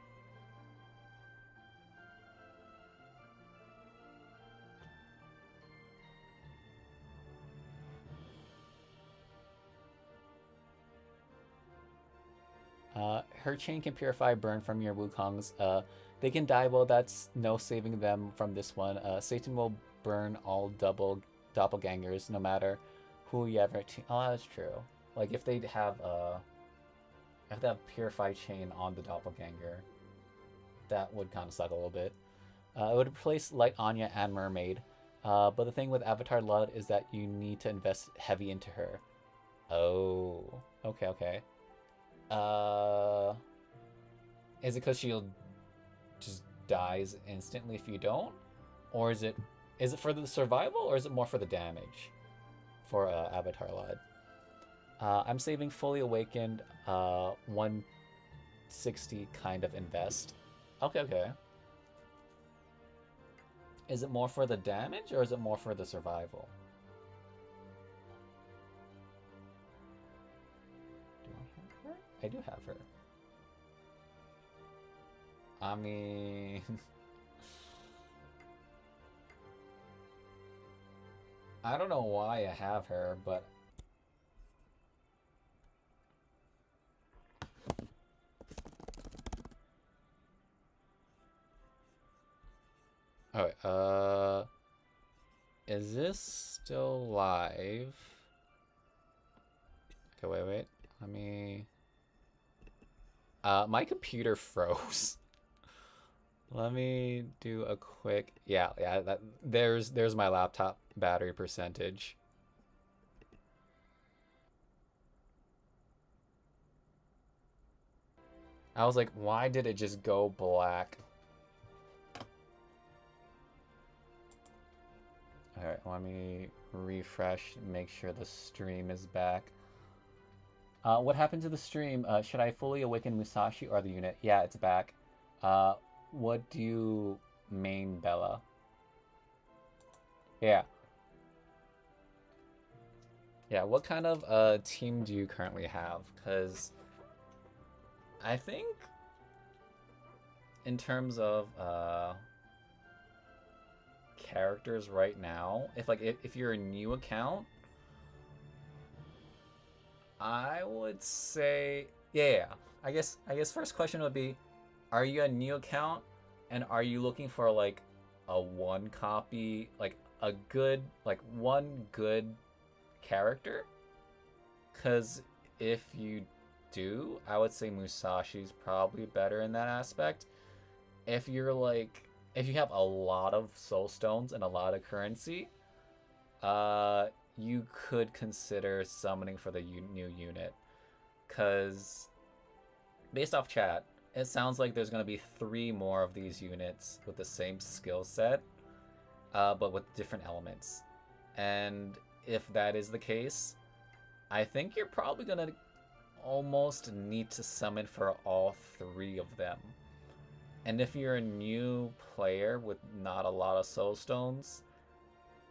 Her chain can purify burn from your Wukongs. They can die, well, that's no saving them from this one. Satan will burn all doppelgangers, no matter who you ever... Oh, that's true. Like, if they have Purify Chain on the doppelganger. that would kind of suck a little bit. It would replace Light Anya and Mermaid. But the thing with Avatar Lud is that you need to invest heavy into her. Oh, okay, okay. Is it because she'll just dies instantly if you don't, or is it for the survival, or is it more for the damage for Avatar Lud? I'm saving Fully Awakened 160 kind of invest. Okay, okay. Is it more for the damage or is it more for the survival? Do I have her? I do have her. I mean... I don't know why I have her, but... Alright, is this still live? Okay, wait. Let me... my computer froze. Let me do a quick... Yeah, there's my laptop battery percentage. I was like, why did it just go black? Alright, let me refresh, make sure the stream is back. What happened to the stream? Should I fully awaken Musashi or the unit? Yeah, it's back. What do you main Bella? Yeah. Yeah, what kind of team do you currently have? Because I think in terms of characters right now, if you're a new account, I would say yeah. I guess first question would be, are you a new account and are you looking for like a one copy, like a good, like one good character? Because if you do, I would say Musashi's probably better in that aspect. If you're like, if you have a lot of soul stones and a lot of currency, you could consider summoning for the new unit. Because based off chat, it sounds like there's going to be 3 more of these units with the same skill set, but with different elements. And if that is the case, I think you're probably going to almost need to summon for all 3 of them. And if you're a new player with not a lot of soul stones,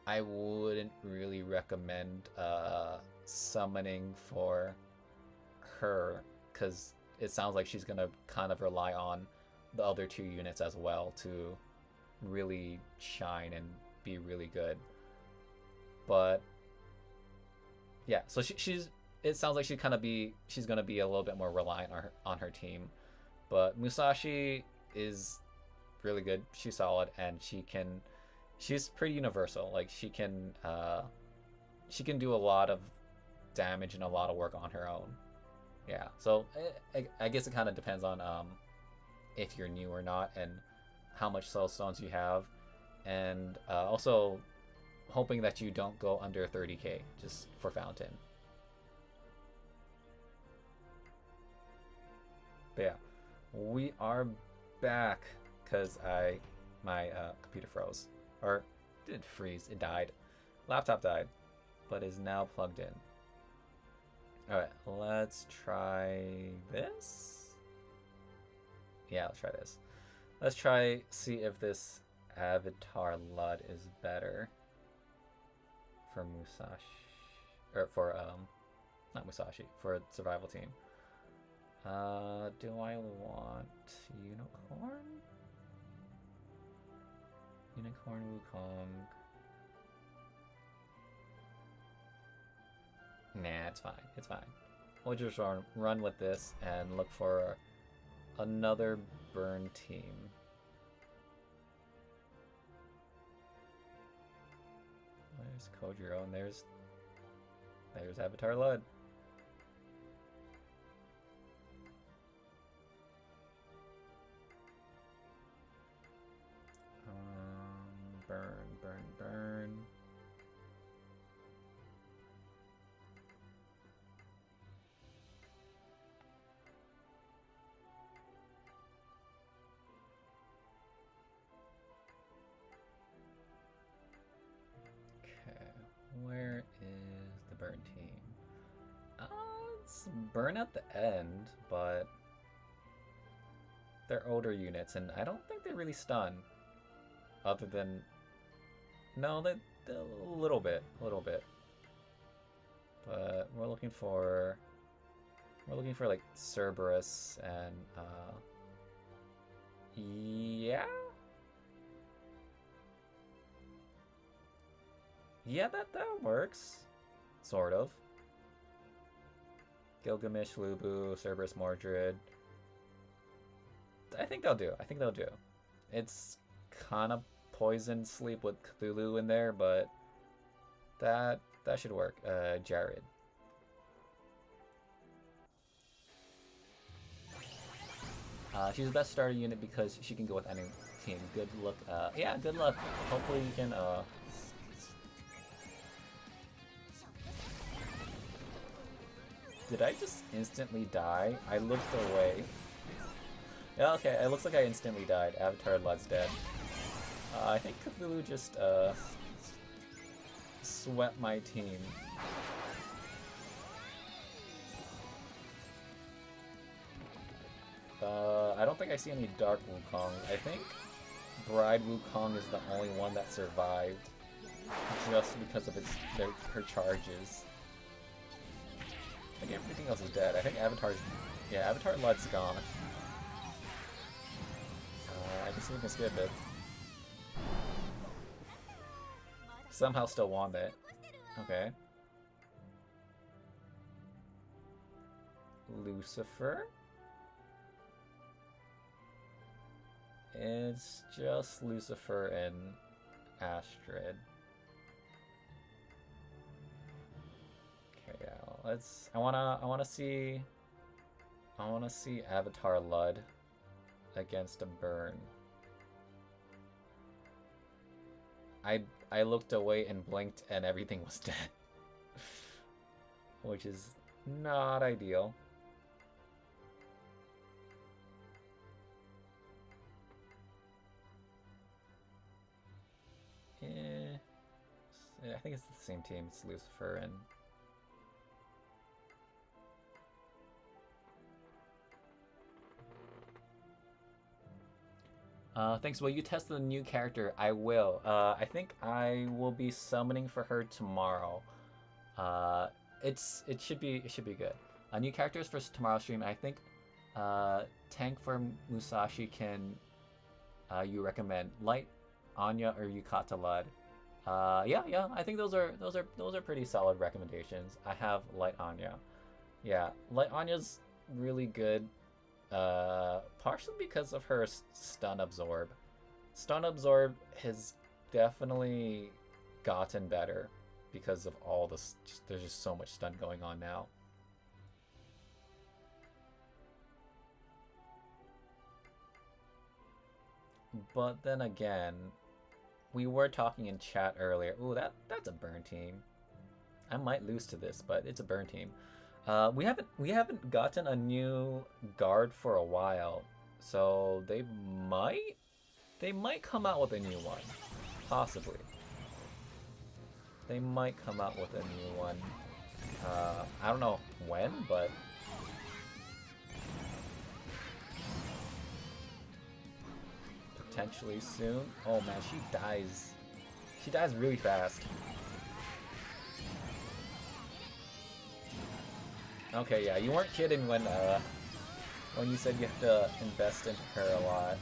I wouldn't really recommend summoning for her, because it sounds like she's going to kind of rely on the other 2 units as well to really shine and be really good. But yeah, so she's it sounds like she's going to be a little bit more reliant on her team. But Musashi is really good. She's solid, and she's pretty universal. Like she can do a lot of damage and a lot of work on her own. Yeah, so I guess it kind of depends on if you're new or not, and how much soul stones you have, and also hoping that you don't go under 30k just for Fountain. But yeah, we are back because my computer froze, or didn't freeze, it died. Laptop died, but is now plugged in. Alright, let's try this. Yeah, let's try this. Let's see if this Avatar Lud is better for Musashi, or for not Musashi, for survival team. Do I want Unicorn? Unicorn Wukong. Nah, it's fine. It's fine. We'll just run with this and look for another burn team. There's Kojiro, and there's Avatar Lud. burn at the end, but they're older units, and I don't think they really stun. Other than, no, they a little bit, But we're looking for like Cerberus and yeah, that works, sort of. Gilgamesh, Lubu, Cerberus, Mordred. I think they'll do. It's kind of poison sleep with Cthulhu in there, but that should work. Jared. She's the best starter unit because she can go with any team. Good luck. Yeah, good luck. Hopefully you can. Did I just instantly die? I looked away. Yeah, okay, it looks like I instantly died. Avatar Lud's dead. I think Cthulhu just, swept my team. I don't think I see any Dark Wukong. I think Bride Wukong is the only one that survived. Just because of her charges. I think everything else is dead. I think Avatar Lud's gone. I guess we can skip it. Somehow still won it. Okay. Lucifer? It's just Lucifer and Astrid. Okay, yeah, let's. I wanna see Avatar Lud against a burn. I looked away and blinked and everything was dead. Which is not ideal. I think it's the same team. It's Lucifer and thanks. Will you test the new character? I will. I think I will be summoning for her tomorrow. It should be good. New characters for tomorrow's stream. I think tank for Musashi can you recommend Light Anya or Yukata Lud. Yeah. I think those are pretty solid recommendations. I have Light Anya. Yeah, Light Anya's really good. Partially because of her stun absorb. Stun absorb has definitely gotten better because of all this. There's just so much stun going on now. But then again, we were talking in chat earlier. Ooh, that's a burn team. I might lose to this, but it's a burn team. We haven't gotten a new guard for a while, so they might come out with a new one, possibly. They might come out with a new one. I don't know when, but potentially soon. Oh man, she dies. She dies really fast. Okay, yeah, you weren't kidding when you said you have to invest into her a lot.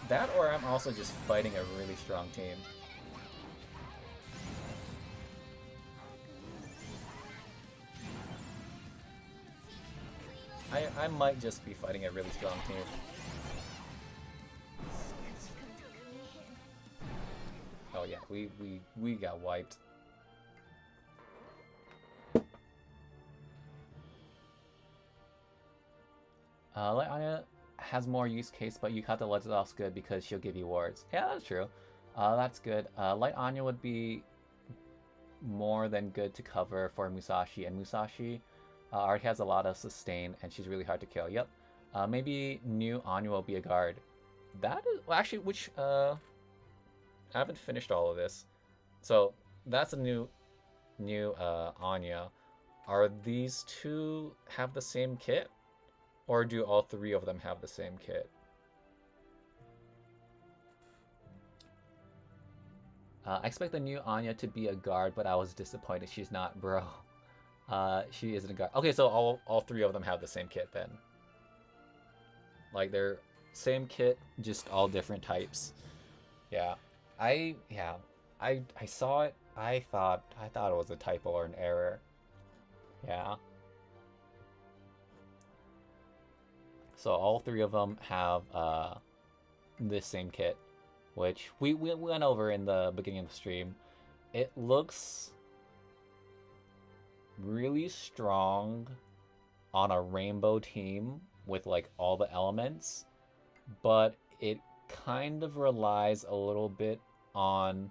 That, or I'm also just fighting a really strong team. I might just be fighting a really strong team. Oh yeah, we got wiped. Light Anya has more use case, but Yukata Lud's also good because she'll give you wards. Yeah, that's true. That's good. Light Anya would be more than good to cover for Musashi, and Musashi Already has a lot of sustain, and she's really hard to kill. Yep. Maybe new Anya will be a guard. That is well, actually, which I haven't finished all of this, so that's a new Anya. Are these two have the same kit, or do all three of them have the same kit? I expect the new Anya to be a guard, but I was disappointed she's not, bro. She isn't a guard. Okay, so all three of them have the same kit then. Like they're same kit, just all different types. Yeah. Yeah. I saw it. I thought it was a typo or an error. Yeah. So all three of them have this same kit, which we went over in the beginning of the stream. It looks really strong on a rainbow team with like all the elements, but it kind of relies a little bit on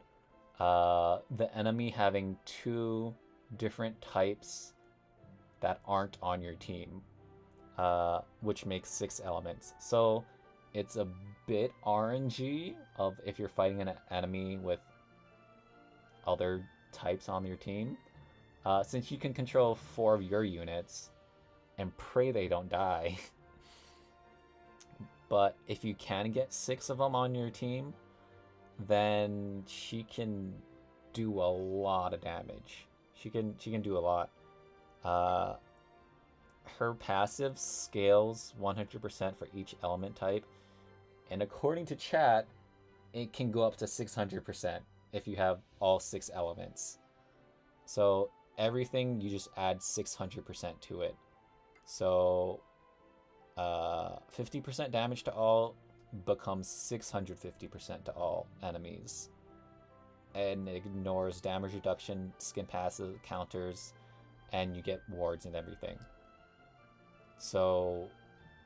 the enemy having two different types that aren't on your team, which makes 6 elements. So it's a bit RNG of if you're fighting an enemy with other types on your team. Since you can control 4 of your units and pray they don't die. But if you can get 6 of them on your team, then she can do a lot of damage. She can do a lot. Her passive scales 100% for each element type, and according to chat, it can go up to 600% if you have all 6 elements. So everything you just add 600% to it. So 50% damage to all becomes 650% to all enemies, and it ignores damage reduction, skin passive counters, and you get wards and everything. So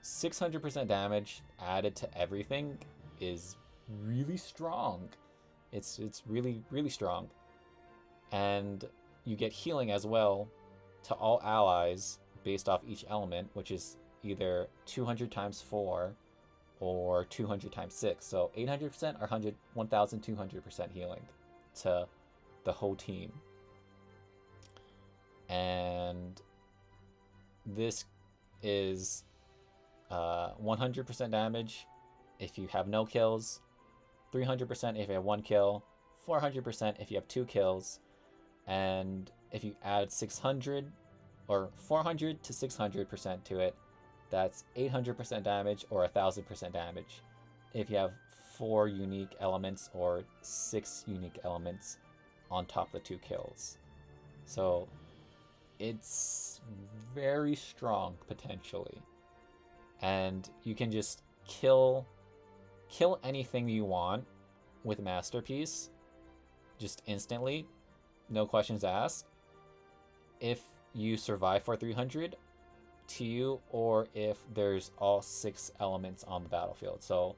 600% damage added to everything is really strong. It's really strong. And you get healing as well to all allies based off each element, which is either 200 times 4 or 200 times 6. So 800% or 1,200% healing to the whole team. And this is 100% damage if you have no kills, 300% if you have 1 kill, 400% if you have 2 kills, and if you add 600 or 400 to 600% to it, that's 800% damage or 1,000% damage if you have 4 unique elements or 6 unique elements on top of the 2 kills. So it's very strong potentially, and you can just kill anything you want with Masterpiece just instantly, no questions asked, if you survive for 300 to you, or if there's all 6 elements on the battlefield. So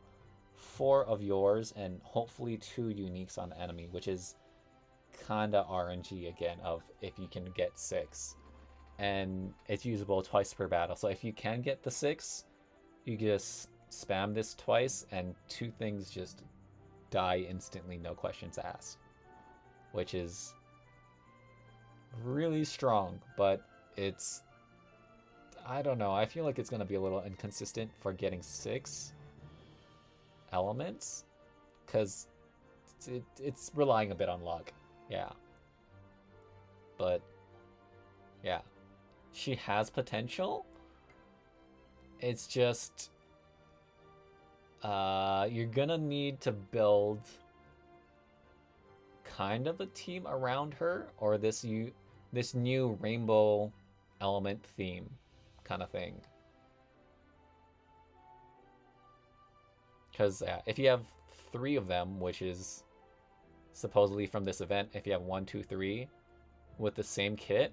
4 of yours and hopefully 2 uniques on the enemy, which is kinda RNG again of if you can get 6. And it's usable twice per battle. So if you can get the 6, you just spam this twice and 2 things just die instantly, no questions asked. Which is really strong, but it's, I don't know, I feel like it's going to be a little inconsistent for getting 6 elements, because it's relying a bit on luck. Yeah. But, yeah. She has potential. It's just, you're gonna need to build kind of a team around her, or this new rainbow element theme kind of thing. Because if you have 3 of them, which is supposedly from this event, if you have 1, 2, 3 with the same kit,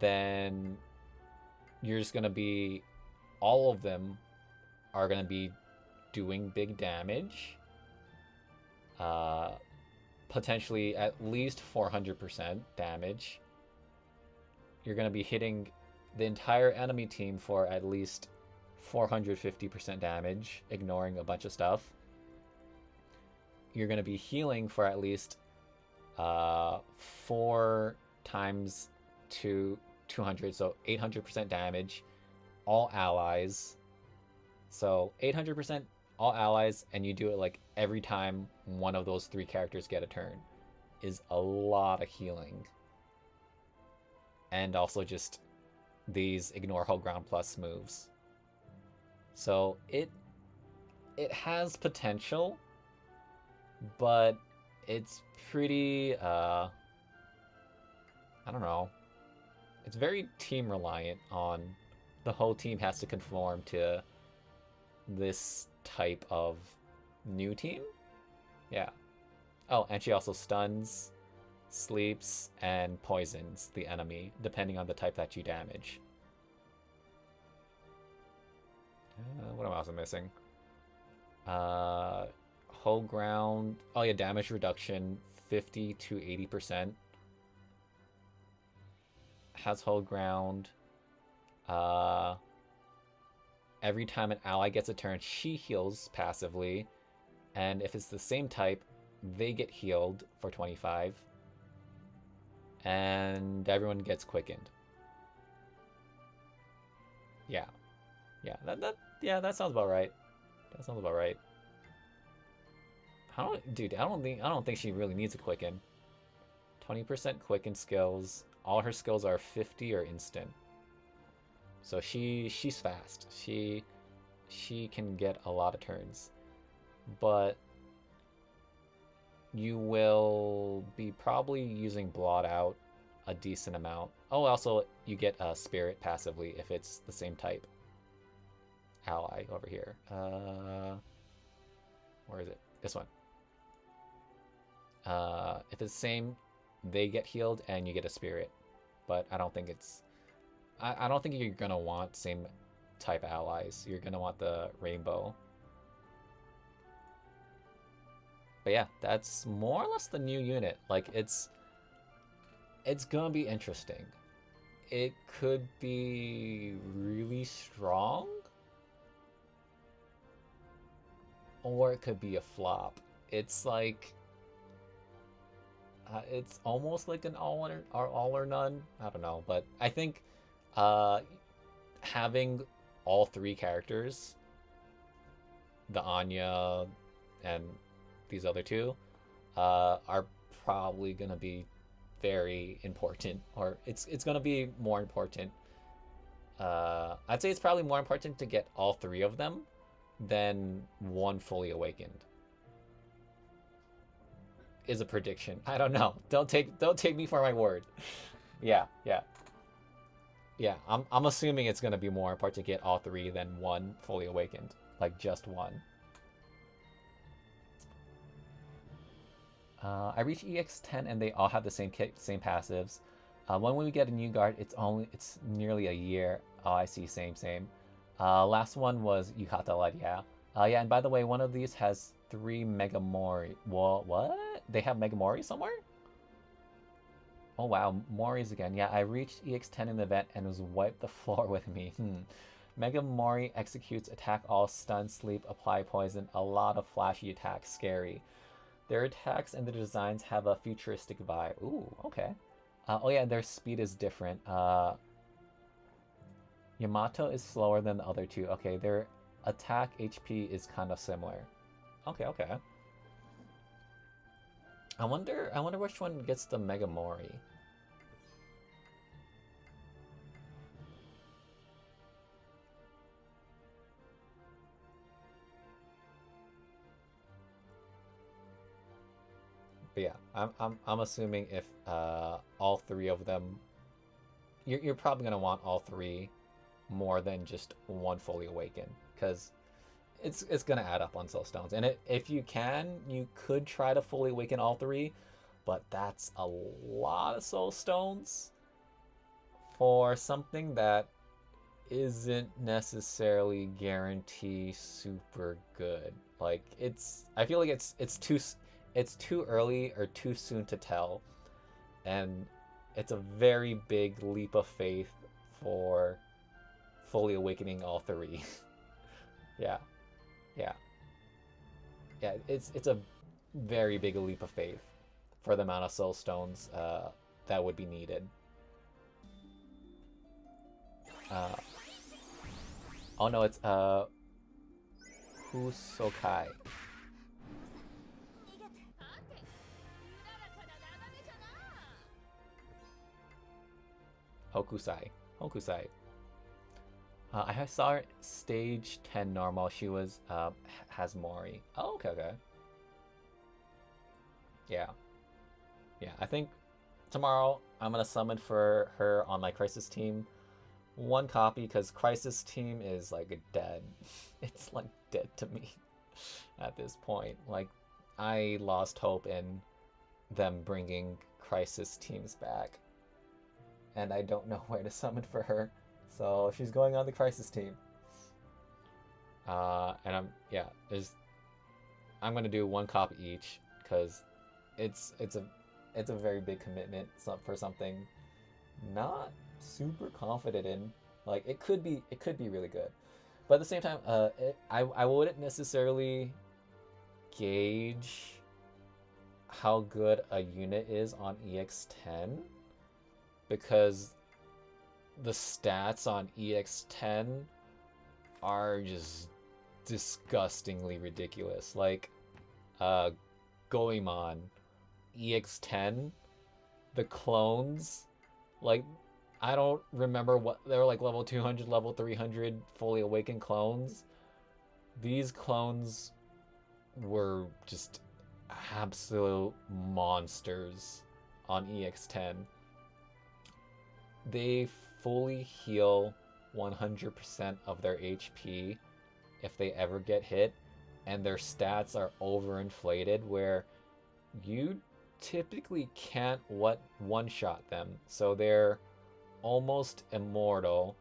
then you're just gonna be, all of them are gonna be doing big damage, potentially at least 400% damage, you're going to be hitting the entire enemy team for at least 450% damage, ignoring a bunch of stuff. You're going to be healing for at least 4 times 200, so 800% damage, all allies. So 800% all allies, and you do it like every time one of those 3 characters get a turn, is a lot of healing. And also just these ignore whole ground plus moves. So it has potential, but it's pretty I don't know. It's very team reliant on the whole team has to conform to this type of new team. Yeah. Oh, and she also stuns, sleeps, and poisons the enemy, depending on the type that you damage. What am I also missing? Whole ground. Oh yeah, damage reduction 50 to 80%. Has whole ground. Every time an ally gets a turn, she heals passively. And if it's the same type, they get healed for 25. And everyone gets quickened. Yeah. Yeah, that sounds about right. That sounds about right. I don't think she really needs a quicken. 20% quicken skills. All her skills are 50 or instant. So she's fast. She can get a lot of turns. But you will be probably using blot out a decent amount. Oh, also you get a spirit passively if it's the same type ally over here. Where is it? This one. If it's the same, they get healed and you get a spirit. But I don't think it's... I don't think you're gonna want same type allies. You're gonna want the rainbow. But yeah, that's more or less the new unit. Like, it's gonna be interesting. It could be really strong, or it could be a flop. It's like it's almost like an all or none. I don't know, but I think having all 3 characters, the Anya and these other 2, are probably gonna be very important, or it's gonna be more important. I'd say it's probably more important to get all 3 of them than one fully awakened. Is a prediction. I don't know. Don't take me for my word. Yeah. I'm assuming it's gonna be more important to get all 3 than one fully awakened, like just one. I reach EX10 and they all have the same passives. When we get a new guard, it's nearly a year. Oh, I see. Same. Last one was Yukata Light. Yeah. Yeah. And by the way, one of these has 3 Mega Mori. Well, what? They have Mega Mori somewhere? Oh wow, Mori's again. Yeah, I reached EX10 in the event and was wiped the floor with me. Mega Mori executes attack all, stun, sleep, apply poison. A lot of flashy attacks. Scary. Their attacks and the designs have a futuristic vibe. Ooh, okay. Oh yeah, their speed is different. Yamato is slower than the other 2. Okay, their attack HP is kind of similar. Okay. I wonder which one gets the Mega Mori. But yeah, I'm assuming if all 3 of them, you're probably gonna want all 3 more than just one fully awakened, because it's gonna add up on soul stones. And if you can, you could try to fully awaken all 3, but that's a lot of soul stones for something that isn't necessarily guarantee super good. Like, I feel like it's too early or too soon to tell. And it's a very big leap of faith for fully awakening all three. Yeah, yeah, yeah. It's a very big leap of faith for the amount of soul stones that would be needed. Uh, oh no, it's Husokai. Hokusai. Hokusai. I saw her stage 10 normal. She was Hasmori. Oh, okay, okay. Yeah. Yeah, I think tomorrow I'm gonna summon for her on my Crisis team. One copy, because Crisis team is like dead. It's like dead to me at this point. Like, I lost hope in them bringing Crisis teams back. And I don't know where to summon for her. So she's going on the Crisis team. And I'm gonna do one copy each, because it's a very big commitment for something not super confident in. Like, it could be really good, but at the same time, I wouldn't necessarily gauge how good a unit is on EX10, because the stats on EX10 are just disgustingly ridiculous. Like, Goemon, EX10, the clones, like, I don't remember what they were, like level 200, level 300 fully awakened clones. These clones were just absolute monsters on EX10. They fully heal 100% of their HP if they ever get hit, and their stats are overinflated where you typically can't one-shot them. So they're almost immortal,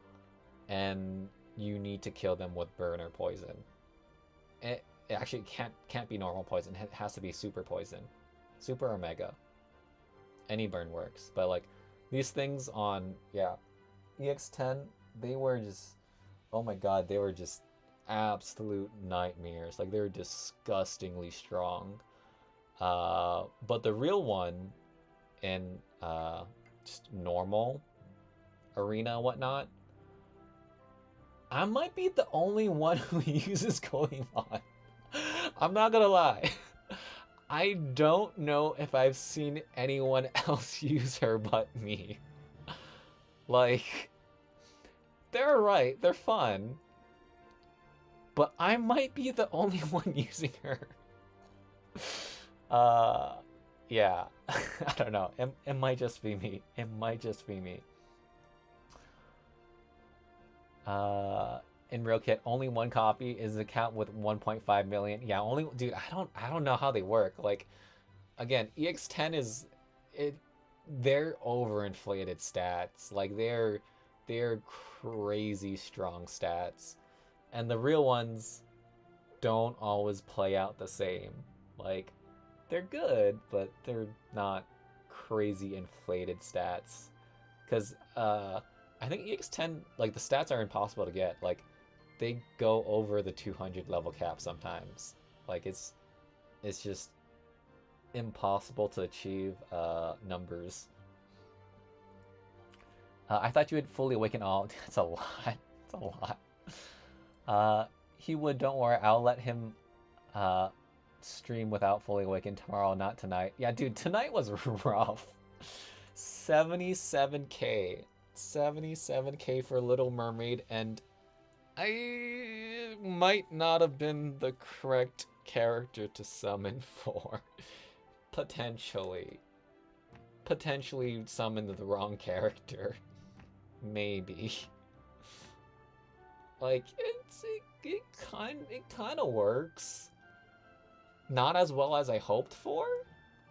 and you need to kill them with burner poison. It actually can't be normal poison. It has to be super poison, super or mega. Any burn works, but like these things on EX10, they were just, oh my god, they were just absolute nightmares. Like, they were disgustingly strong. But the real one in just normal arena and whatnot, I might be the only one who uses Goemon. I'm not gonna lie. I don't know if I've seen anyone else use her but me. Like, they're right, they're fun, but I might be the only one using her. Yeah. I don't know. It might just be me. It might just be me. In Real Kit, only one copy is a count with 1.5 million. Yeah, only, dude, I don't know how they work. Like, again, EX10 is they're overinflated stats. Like, they're crazy strong stats. And the real ones don't always play out the same. Like, they're good, but they're not crazy inflated stats. Because I think EX10, like, the stats are impossible to get. Like, they go over the 200 level cap sometimes. Like, it's just impossible to achieve numbers. I thought you would fully awaken all. That's a lot. It's a lot. He would, don't worry. I'll let him stream without fully awakened tomorrow, not tonight. Yeah, dude, tonight was rough. 77k. 77k for Little Mermaid, and I might not have been the correct character to summon for. Potentially summoned the wrong character. Maybe. Like, it kind of works. Not as well as I hoped for,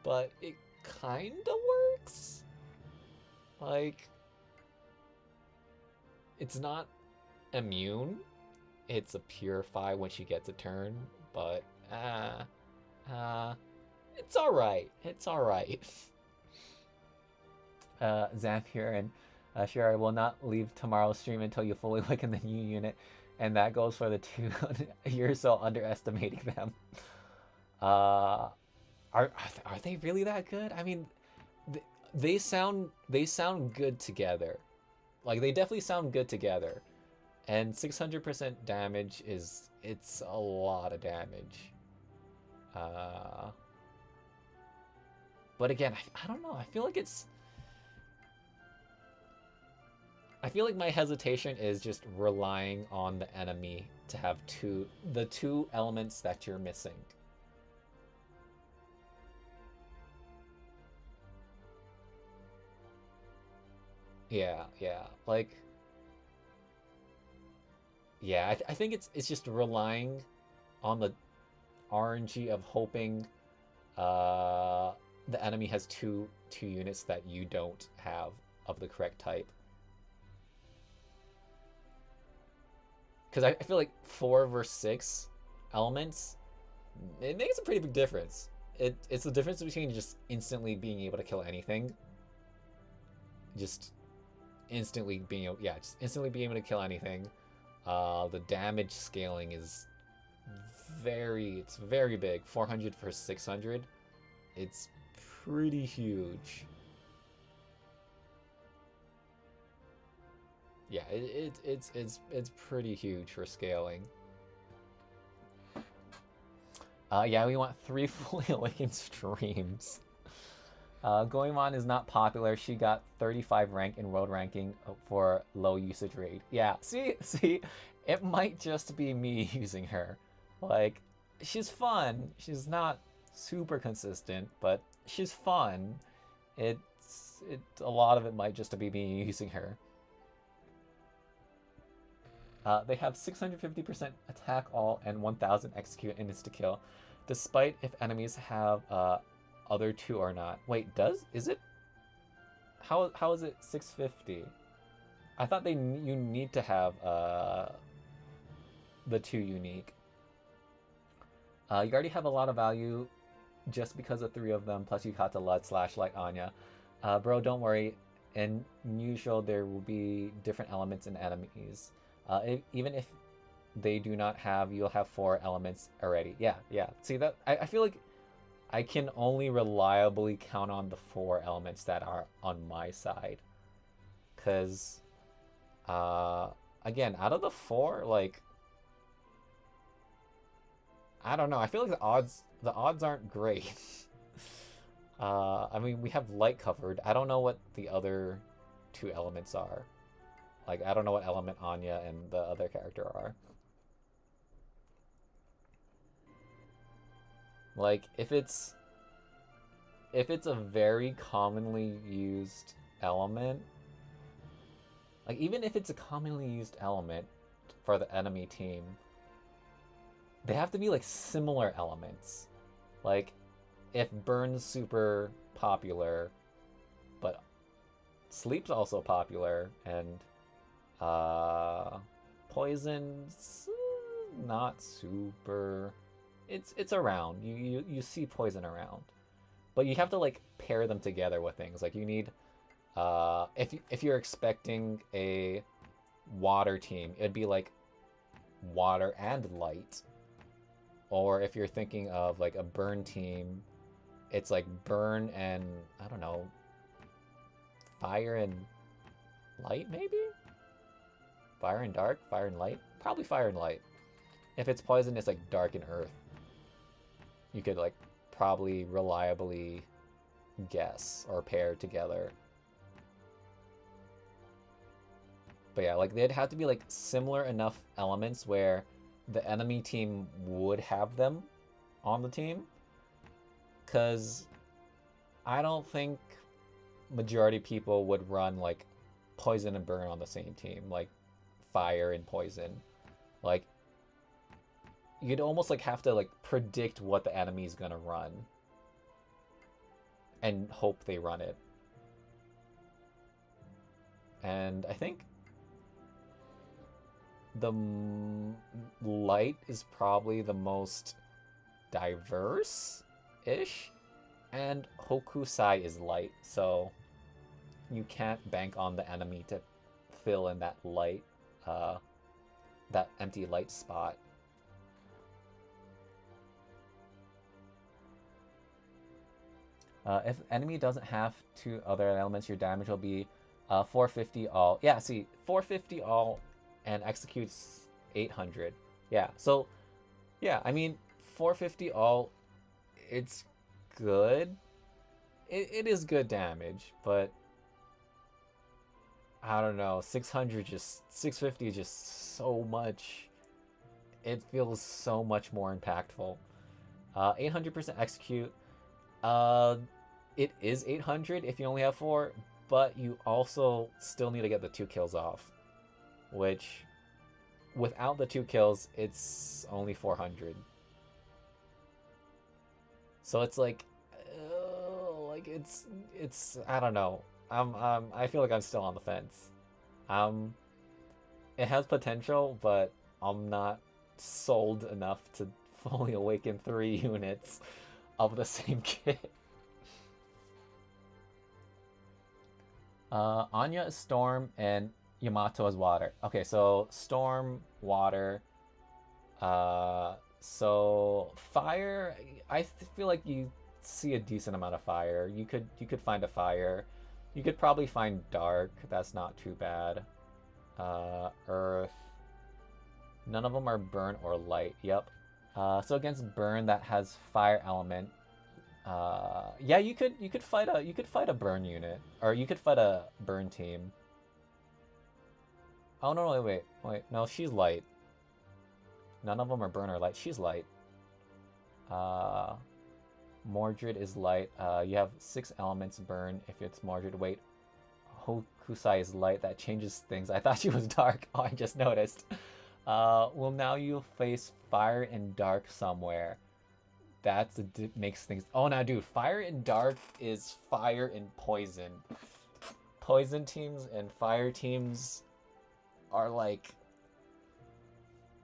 but it kind of works. Like, it's not immune. It's a purify when she gets a turn, but it's alright. It's alright. Zampier and sure, I will not leave tomorrow's stream until you fully awaken the new unit, and that goes for the two. You're so underestimating them. Uh, are they really that good? I mean, they sound good together. Like they definitely sound good together. And 600% damage it's a lot of damage. But again, I don't know. I feel like my hesitation is just relying on the enemy to have the two elements that you're missing. Yeah, yeah. Like, yeah, I think it's just relying on the RNG of hoping the enemy has two units that you don't have of the correct type. Because I feel like 4 versus 6 elements, it makes a pretty big difference. It's the difference between just instantly being able to kill anything. Just instantly being able, yeah, just instantly being able to kill anything. The damage scaling is it's very big. 400 for 600. It's pretty huge. Yeah, it's pretty huge for scaling. Yeah, we want 3 fully awakened streams. Goemon is not popular. She got 35 rank in world ranking for low usage rate. Yeah, see, it might just be me using her. Like, she's fun. She's not super consistent, but she's fun. A lot of it might just be me using her. They have 650% attack all and 1000 execute and insta-kill, despite if enemies have other two or not. Wait, is it? How is it 650? I thought you need to have the 2 unique. You already have a lot of value just because of 3 of them, plus you got the Lud / like Anya. Bro, don't worry. In usual, there will be different elements in enemies. Even if they do not have, you'll have 4 elements already. Yeah. See that? I feel like I can only reliably count on the 4 elements that are on my side. Because, again, out of the 4, like, I don't know. I feel like the odds aren't great. I mean, we have light covered. I don't know what the other 2 elements are. Like, I don't know what element Anya and the other character are. Like, if it's a very commonly used element, like, even if it's a commonly used element for the enemy team, they have to be, like, similar elements. Like, if Burn's super popular, but Sleep's also popular, and Poison's not super. It's around. You see Poison around, but you have to like pair them together with things. Like you need if you're expecting a water team, it'd be like water and light. Or if you're thinking of like a burn team, it's like burn and I don't know, fire and light maybe? Fire and dark? Fire and light? Probably fire and light. If it's poison, it's like dark and earth. You could like probably reliably guess or pair together. But yeah, like they'd have to be like similar enough elements where the enemy team would have them on the team. Because I don't think majority people would run like poison and burn on the same team. Like fire and poison. Like you'd almost like have to like predict what the enemy's gonna run and hope they run it. And I think the light is probably the most diverse-ish, and Hokusai is light, so you can't bank on the enemy to fill in that light, that empty light spot. If enemy doesn't have two other elements, your damage will be 450 all. Yeah, see, 450 all and executes 800. Yeah, so, yeah, I mean, 450 all, it's good. It is good damage, but I don't know, 650 is just so much. It feels so much more impactful. 800% execute. It is 800 if you only have 4, but you also still need to get the 2 kills off, which without the 2 kills, it's only 400. So it's like it's I don't know. I feel like I'm still on the fence. It has potential, but I'm not sold enough to fully awaken 3 units of the same kit. Anya is Storm and Yamato is Water. Okay, so Storm, Water. So Fire. I feel like you see a decent amount of Fire. You could find a Fire. You could probably find Dark. That's not too bad. Earth. None of them are Burn or Light. Yep. So against Burn that has Fire element. Yeah, you could fight a Burn unit, or you could fight a Burn team. Oh no, wait, no, she's Light. None of them are Burn or Light. She's Light. Mordred is Light. You have 6 elements Burn if it's Mordred. Wait, Hokusai is Light. That changes things. I thought she was Dark. Oh, I just noticed. Well, now you'll face Fire and Dark somewhere. That's makes things. Oh, now, dude, Fire and Dark is Fire and Poison. Poison teams and Fire teams are like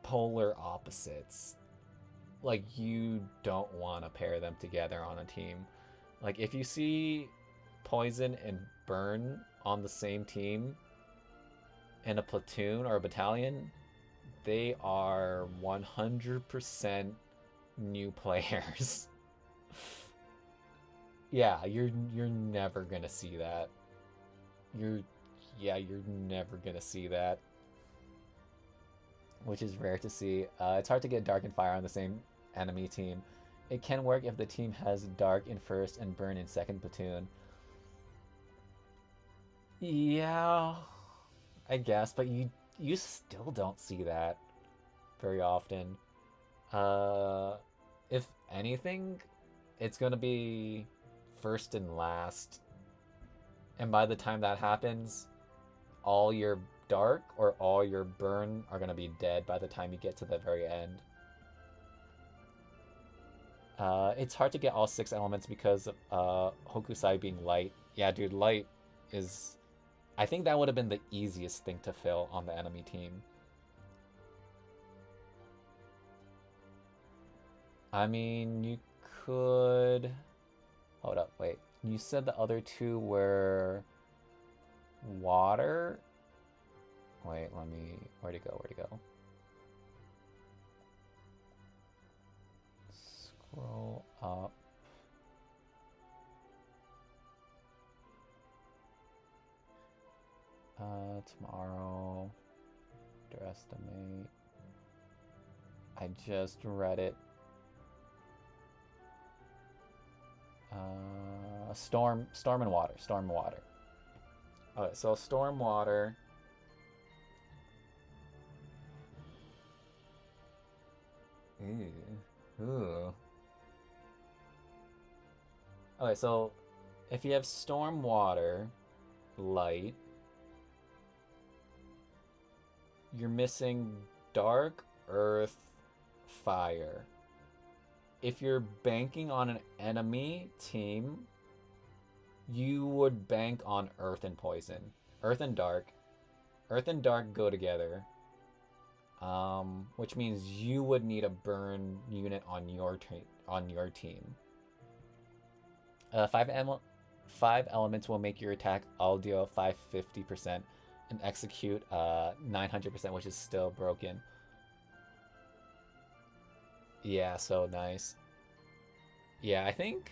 polar opposites. Like, you don't want to pair them together on a team. Like, if you see Poison and Burn on the same team in a platoon or a battalion, they are 100% new players. Yeah, you're never gonna see that. You're never gonna see that, which is rare to see. It's hard to get Dark and Fire on the same enemy team. It can work if the team has Dark in first and Burn in second platoon. Yeah, I guess, but you still don't see that very often. If anything, it's gonna be first and last. And by the time that happens, all your Dark or all your Burn are gonna be dead by the time you get to the very end. It's hard to get all 6 elements because of Hokusai being Light. Yeah, dude, Light is... I think that would have been the easiest thing to fill on the enemy team. I mean, you could... Hold up, wait. You said the other 2 were... Water? Wait, let me... Where'd it go? Scroll up. Tomorrow. Underestimate. I just read it. Storm and Water. Okay, so Storm, Water. Ooh. Okay, so if you have Storm, Water, Light, you're missing Dark, Earth, Fire. If you're banking on an enemy team, you would bank on Earth and Poison. Earth and Dark. Earth and Dark go together. Which means you would need a Burn unit on your team. 5 5 elements will make your attack all deal 550% and execute 900%, which is still broken. Yeah, so nice. Yeah, I think...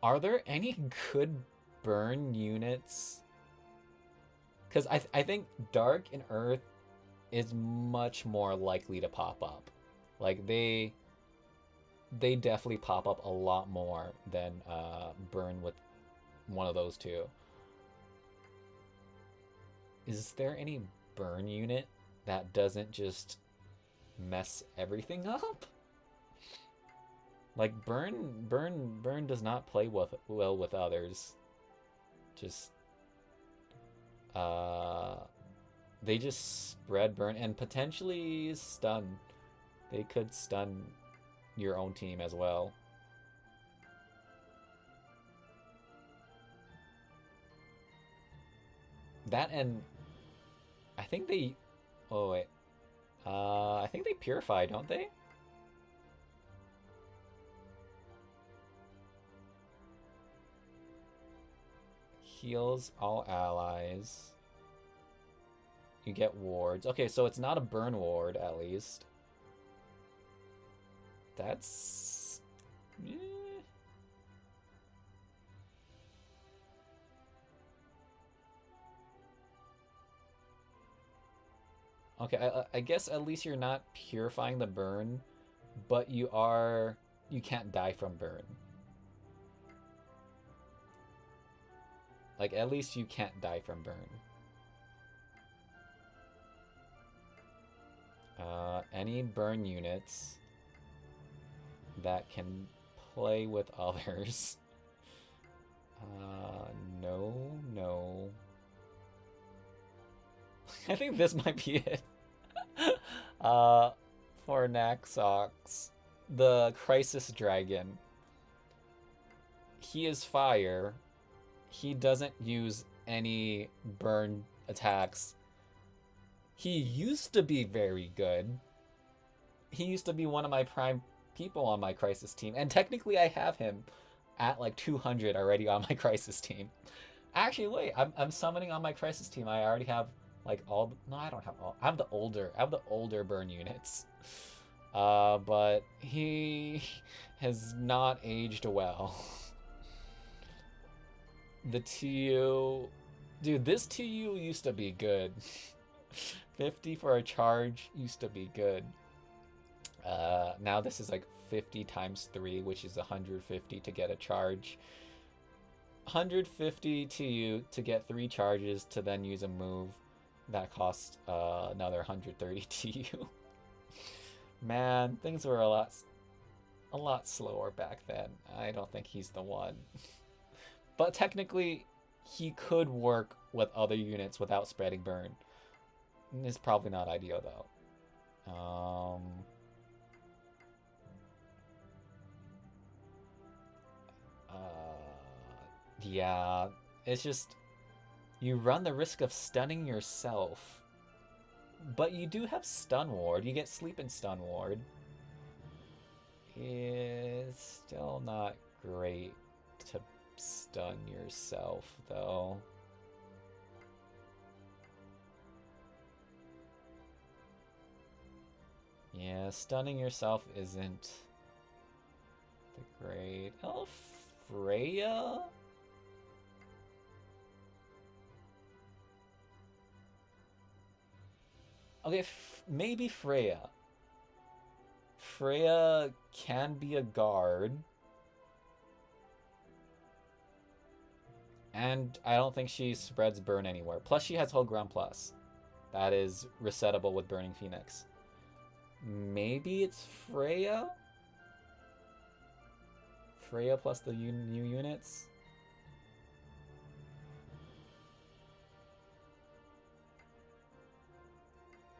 Are there any good burn units? Because I think Dark and Earth is much more likely to pop up. Like, they definitely pop up a lot more than Burn with one of those two. Is there any Burn unit that doesn't just mess everything up? Like, Burn does not play well with others. Just, they just spread Burn and potentially stun. They could stun your own team as well. That and I think they... Oh, wait. I think they purify, don't they? Heals all allies. You get wards. Okay, so it's not a burn ward, at least. That's... Eh. Okay, I guess at least you're not purifying the burn, but you are... You can't die from burn. Like, at least you can't die from burn. Any burn units that can play with others. No. I think this might be it. For Naxox, the Crisis Dragon. He is fire. He doesn't use any burn attacks. He used to be very good. He used to be one of my prime people on my Crisis team. And technically I have him at like 200 already on my Crisis team. Actually, wait, I'm summoning on my Crisis team. I already have like all... No, I don't have all... I have the older burn units. But he has not aged well. The TU... Dude, this TU used to be good. 50 for a charge used to be good. Now this is like 50 times 3, which is 150 to get a charge. 150 TU to get 3 charges to then use a move that costs another 130 TU. Man, things were a lot slower back then. I don't think he's the one. But technically, he could work with other units without spreading burn. It's probably not ideal, though. Yeah, it's just... You run the risk of stunning yourself. But you do have Stun Ward. You get Sleep and Stun Ward. It's still not great to stun yourself, though. Yeah, stunning yourself isn't the great... Oh, Freya? Okay, maybe Freya. Freya can be a guard. And I don't think she spreads burn anywhere. Plus, she has Whole Ground Plus. That is resettable with Burning Phoenix. Maybe it's Freya? Freya plus the new units?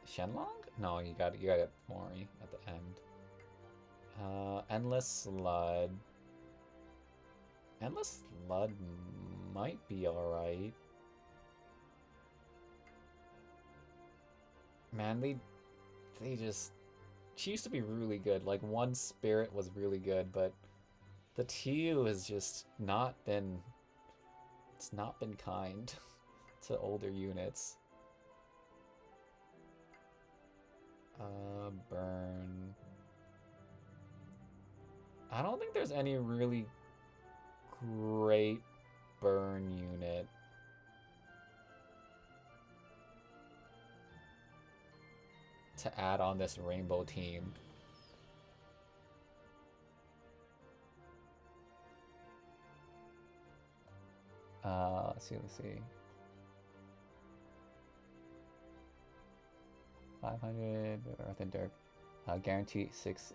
Shenlong? No, you got Mori at the end. Endless Flood. Endless Flood might be alright. Man, they just... She used to be really good. Like, one Spirit was really good, but The TU has just not been, it's not been kind to older units. Burn. I don't think there's any really great burn unit. To add on this rainbow team. Let's see. 500 Earth and Dirt. Guarantee 6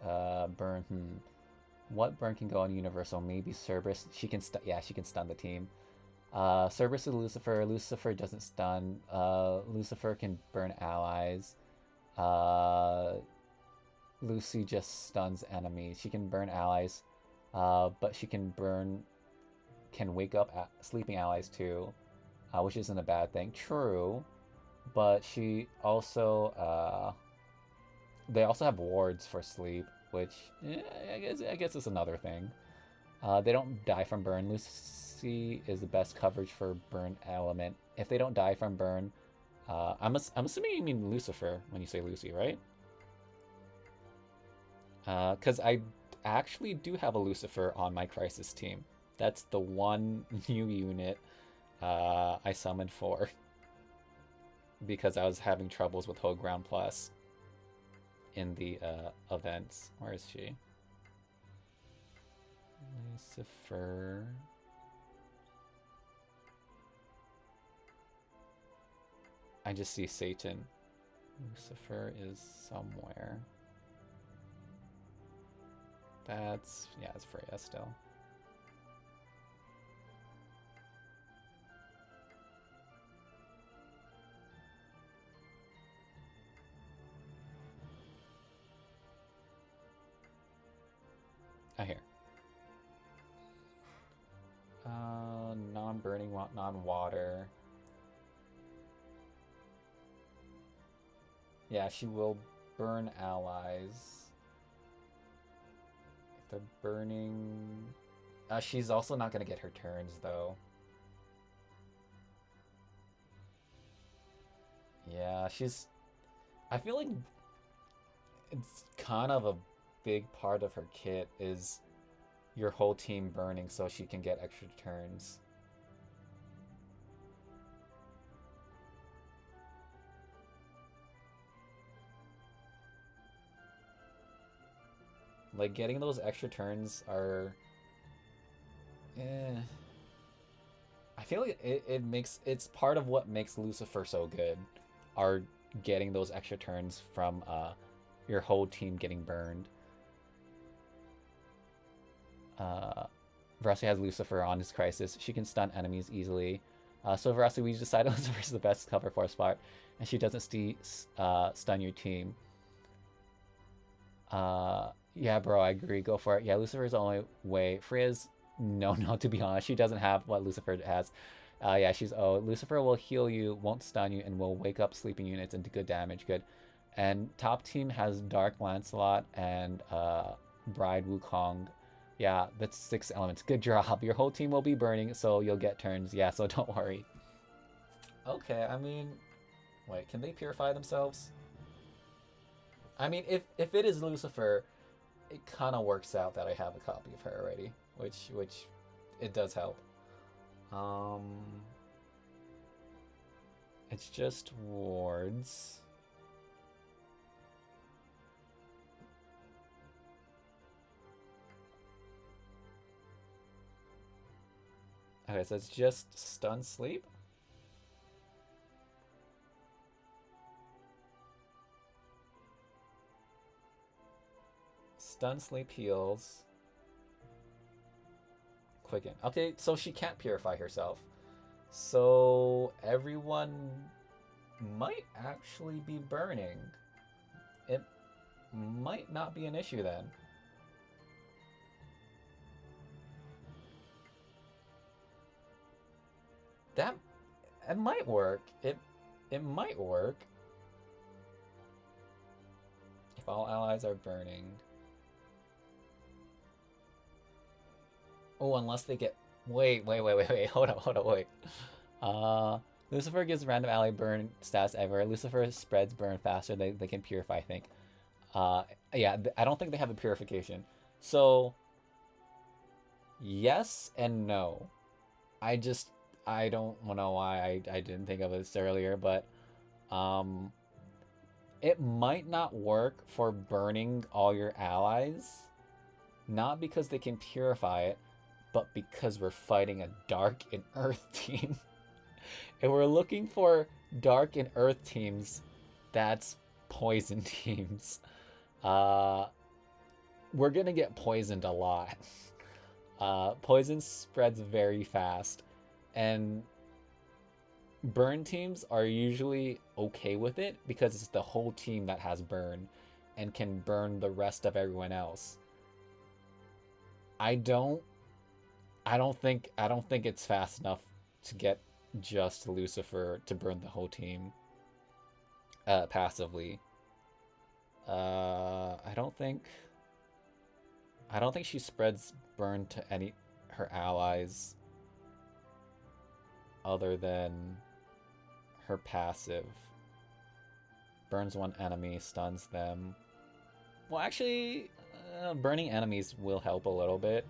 burn. What burn can go on Universal? Maybe Cerberus. She can she can stun the team. Cerberus is Lucifer. Lucifer doesn't stun. Lucifer can burn allies. Lucy just stuns enemies. She can burn allies, but she can wake up sleeping allies too, which isn't a bad thing. True, but she also they also have wards for sleep, which I guess is another thing. They don't die from burn. Lucy is the best coverage for burn element. If they don't die from burn, I'm assuming you mean Lucifer when you say Lucy, right? Because I actually do have a Lucifer on my Crisis team. That's the one new unit I summoned for because I was having troubles with Hold Ground Plus in the events. Where is she? Lucifer. I just see Satan. Lucifer is somewhere. That's, yeah, it's Freya still. I hear. Non-burning, non-water. Yeah, she will burn allies. If they're burning... she's also not going to get her turns, though. Yeah, she's... I feel like it's kind of a big part of her kit is your whole team burning so she can get extra turns. Like, getting those extra turns are... I feel like it's part of what makes Lucifer so good, are getting those extra turns from your whole team getting burned. Voracity has Lucifer on his Crisis. She can stun enemies easily. So Voracity, we decided Lucifer is the best cover for a spot, and she doesn't stun your team. Yeah, bro, I agree. Go for it. Yeah, Lucifer is the only way. Freya's no, to be honest. She doesn't have what Lucifer has. Yeah, she's Lucifer will heal you, won't stun you, and will wake up sleeping units into good damage. Good. And top team has Dark Lancelot and Bride Wukong. Yeah, that's 6 elements. Good job. Your whole team will be burning, so you'll get turns. Yeah, so don't worry. Okay, I mean... Wait, can they purify themselves? I mean, if it is Lucifer, it kind of works out that I have a copy of her already, which it does help. It's just wards. Okay, so it's just stun sleep. Stun sleep heals. Quicken. Okay, so she can't purify herself. So everyone might actually be burning. It might not be an issue then. It might work. It might work. If all allies are burning. Oh, unless they get... Wait. Hold on, wait. Uh, Lucifer gives random ally burn stats ever. Lucifer spreads burn faster. They can purify, I think. Uh, yeah, I don't think they have a purification. So, yes and no. I just... I don't know why I didn't think of this earlier, but... Um, it might not work for burning all your allies. Not because they can purify it, but because we're fighting a Dark and Earth team. And we're looking for Dark and Earth teams, that's poison teams. Uh, we're gonna get poisoned a lot. Poison spreads very fast, and burn teams are usually okay with it because it's the whole team that has burn and can burn the rest of everyone else. I don't I don't think it's fast enough to get just Lucifer to burn the whole team passively. I don't think she spreads burn to any her allies other than her passive. Burns one enemy, stuns them. Well, actually, burning enemies will help a little bit.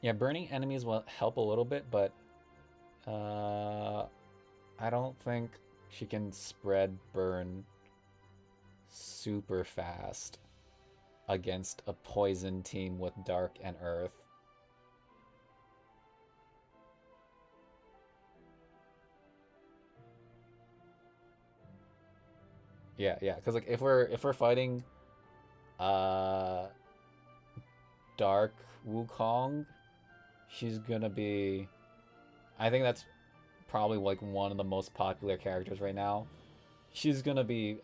Yeah, burning enemies will help a little bit, but uh, I don't think she can spread burn super fast against a poison team with Dark and Earth. Yeah, because like if we're fighting uh Dark Wukong, she's gonna be, I think that's probably like one of the most popular characters right now. She's gonna be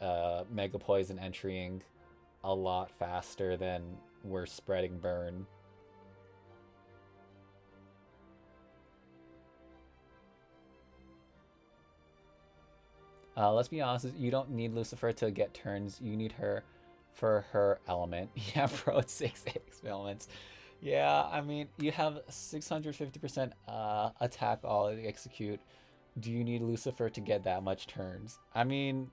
Mega Poison entering a lot faster than we're spreading burn. Let's be honest, you don't need Lucifer to get turns. You need her for her element. Yeah, bro, it's 6 elements. Yeah, I mean, you have 650% attack all execute. Do you need Lucifer to get that much turns? I mean,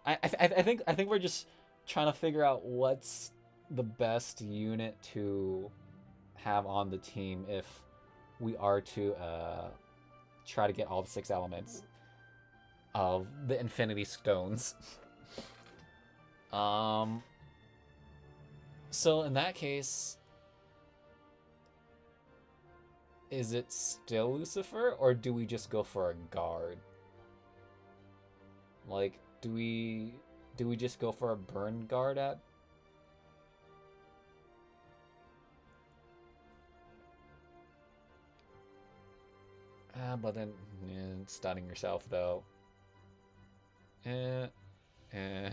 I think we're just trying to figure out what's the best unit to have on the team if we are to try to get all the 6 elements of the Infinity Stones. um. So in that case, is it still Lucifer, or do we just go for a guard? Like, do we just go for a burn guard at? But then stunning yourself though. Eh, eh.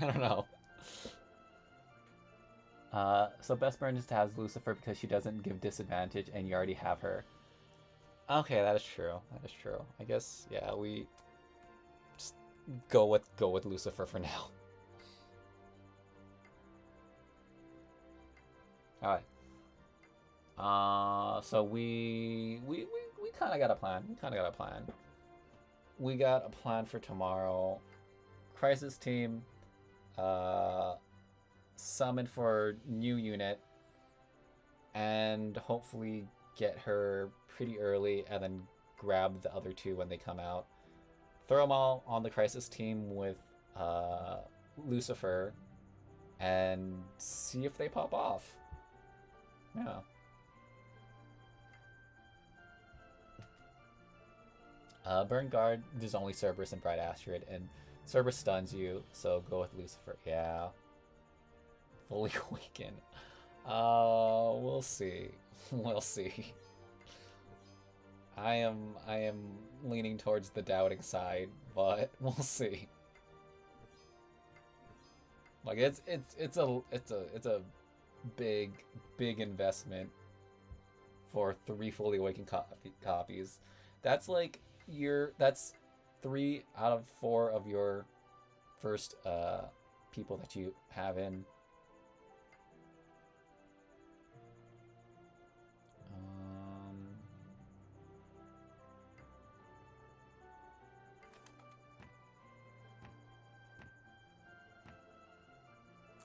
I don't know. So best burn just has Lucifer because she doesn't give disadvantage, and you already have her. Okay, that is true. That is true. I guess yeah, we just go with Lucifer for now. All right. So we kind of got a plan. We kind of got a plan. We got a plan for tomorrow. Crisis team, uh, summon for new unit, and hopefully get her pretty early, and then grab the other two when they come out. Throw them all on the Crisis team with Lucifer, and see if they pop off. Yeah. Burn Guard, there's only Cerberus and Bright Asteroid, and Cerberus stuns you, so go with Lucifer. Yeah. fully awaken. We'll see. We'll see. I am leaning towards the doubting side, but we'll see. Like it's a big investment for 3 fully awakened copies. That's like that's 3 out of 4 of your first people that you have in.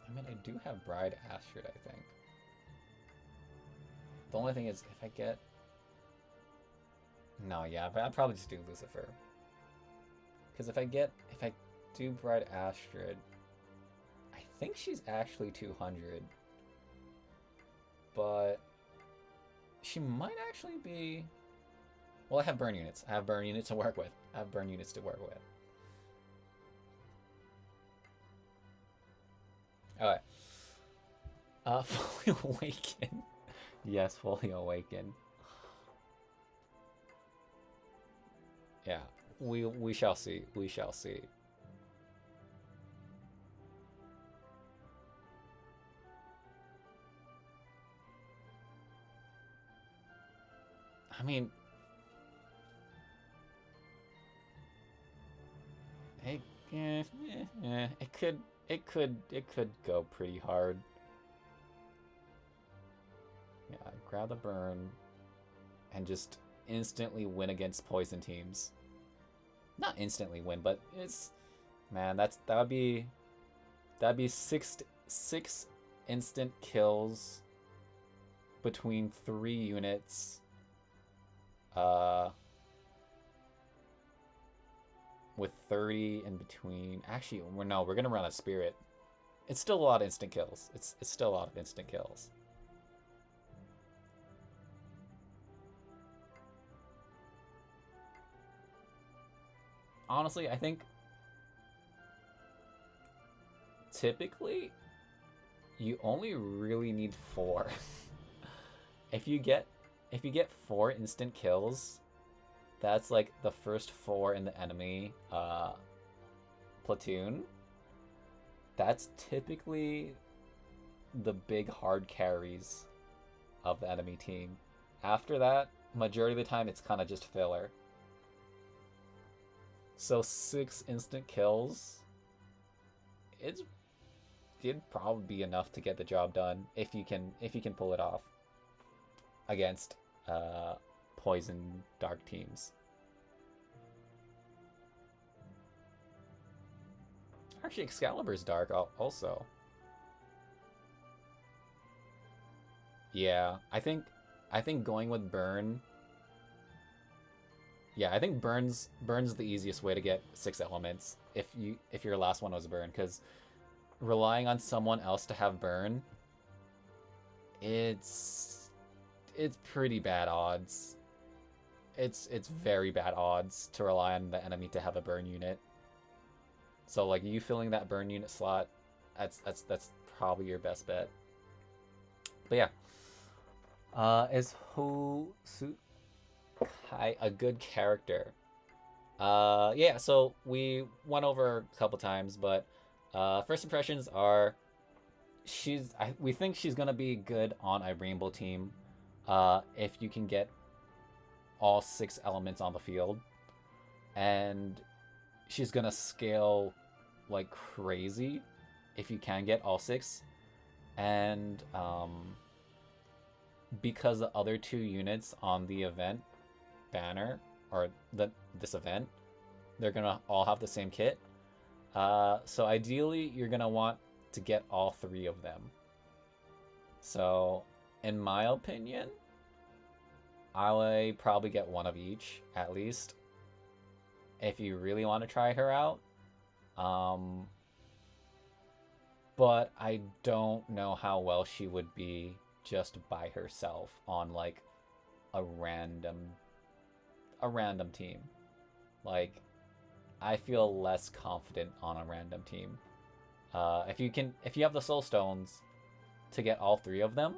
I mean, I do have Bride Astrid, I think. The only thing is, if I get... No, yeah, but I'd probably just do Lucifer. Because if I do Bride Astrid, I think she's actually 200. But she might actually be... Well, I have burn units. I have burn units to work with. Alright. Fully awaken. Yes, fully awaken. Yeah, we shall see. We shall see. I mean, it could go pretty hard. Yeah, grab the burn and just instantly win against poison teams. Not instantly win, but it's man, that'd be 6 instant kills between 3 units. With 30 in between. Actually, we're gonna run a spirit. It's still a lot of instant kills. It's still a lot of instant kills. Honestly, I think typically you only really need 4. if you get 4 instant kills, that's like the first 4 in the enemy platoon. That's typically the big hard carries of the enemy team. After that, majority of the time it's kind of just filler. So 6 instant kills, it'd probably be enough to get the job done if you can pull it off against poison dark teams. Actually, Excalibur's dark also. Yeah, I think going with burn. Yeah, I think burn's the easiest way to get 6 elements if your last one was burn, because relying on someone else to have burn, it's pretty bad odds. It's very bad odds to rely on the enemy to have a burn unit. So like you filling that burn unit slot, that's probably your best bet. But yeah, is a good character? Yeah. So we went over a couple times, but first impressions are we think she's gonna be good on a rainbow team. If you can get all 6 elements on the field, and she's gonna scale like crazy if you can get all 6. And because the other 2 units on the event banner, or this event, they're gonna all have the same kit. So ideally you're gonna want to get all 3 of them. So in my opinion, I would probably get 1 of each at least if you really want to try her out. But I don't know how well she would be just by herself on like a random team. Like, I feel less confident on a random team. If you have the soul stones, to get all 3 of them,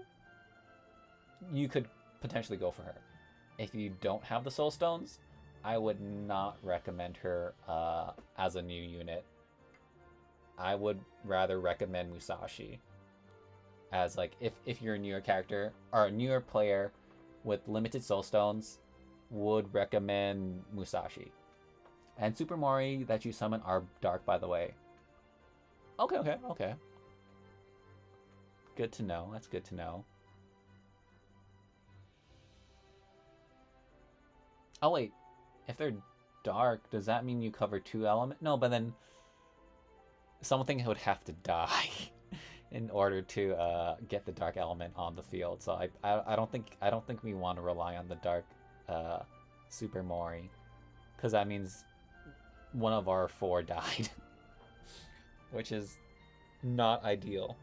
you could potentially go for her. If you don't have the Soul Stones, I would not recommend her as a new unit. I would rather recommend Musashi as like if you're a newer character or a newer player with limited Soul Stones, would recommend Musashi. And Super Mori that you summon are dark, by the way. Okay. Good to know. That's good to know. Oh wait, if they're dark, does that mean you cover 2 elements? No, but then something would have to die in order to get the dark element on the field. So I don't think we want to rely on the dark Super Mori, because that means one of our 4 died, which is not ideal.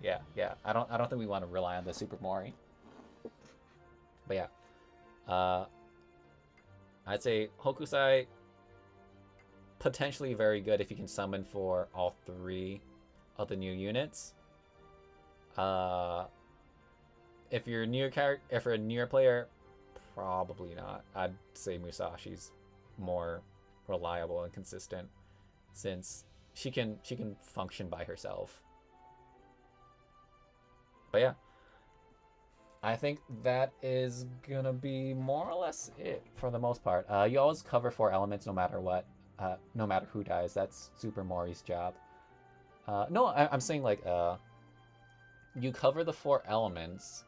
Yeah. I don't think we want to rely on the Super Mori. But yeah, I'd say Hokusai potentially very good if you can summon for all 3 of the new units. If you're a newer player, probably not. I'd say Musashi's more reliable and consistent, since she can function by herself. But yeah, I think that is gonna be more or less it for the most part. You always cover 4 elements no matter what, no matter who dies. That's Super Mori's job. No, I'm saying like you cover the 4 elements,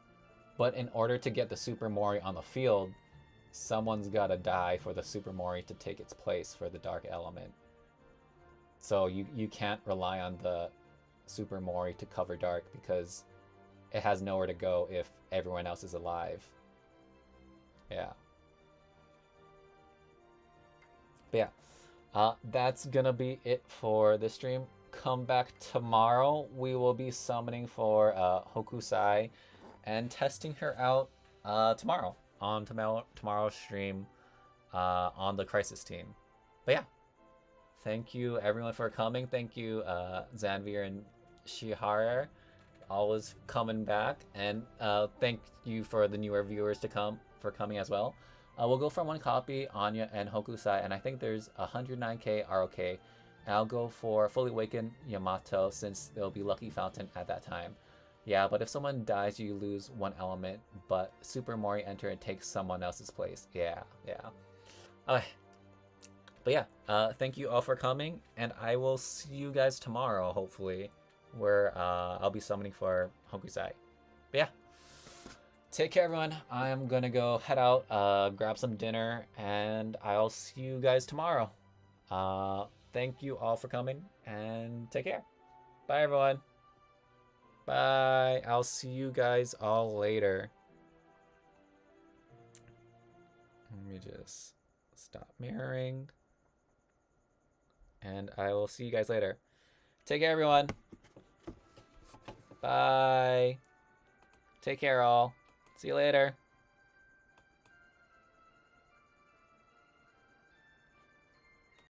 but in order to get the Super Mori on the field, someone's gotta die for the Super Mori to take its place for the dark element. So you can't rely on the Super Mori to cover dark, because it has nowhere to go if everyone else is alive. Yeah. But yeah, that's gonna be it for this stream. Come back tomorrow. We will be summoning for Hokusai and testing her out tomorrow on tomorrow's stream on the Crisis team. But yeah, thank you everyone for coming. Thank you Zanvir and Shihara, always coming back, and thank you for the newer viewers for coming as well. We'll go for 1 copy, Anya and Hokusai, and I think there's 109k ROK. And I'll go for Fully Awakened Yamato, since there'll be Lucky Fountain at that time. Yeah, but if someone dies, you lose 1 element, but Super Mori enter and takes someone else's place. Yeah. Okay. But yeah, thank you all for coming, and I will see you guys tomorrow, hopefully, where I'll be summoning for Hokusai. But yeah, take care everyone. I'm gonna go head out, grab some dinner, and I'll see you guys tomorrow. Thank you all for coming, and take care. Bye everyone. Bye. I'll see you guys all later. Let me just stop mirroring, and I will see you guys later. Take care everyone. Bye. Take care all. See you later.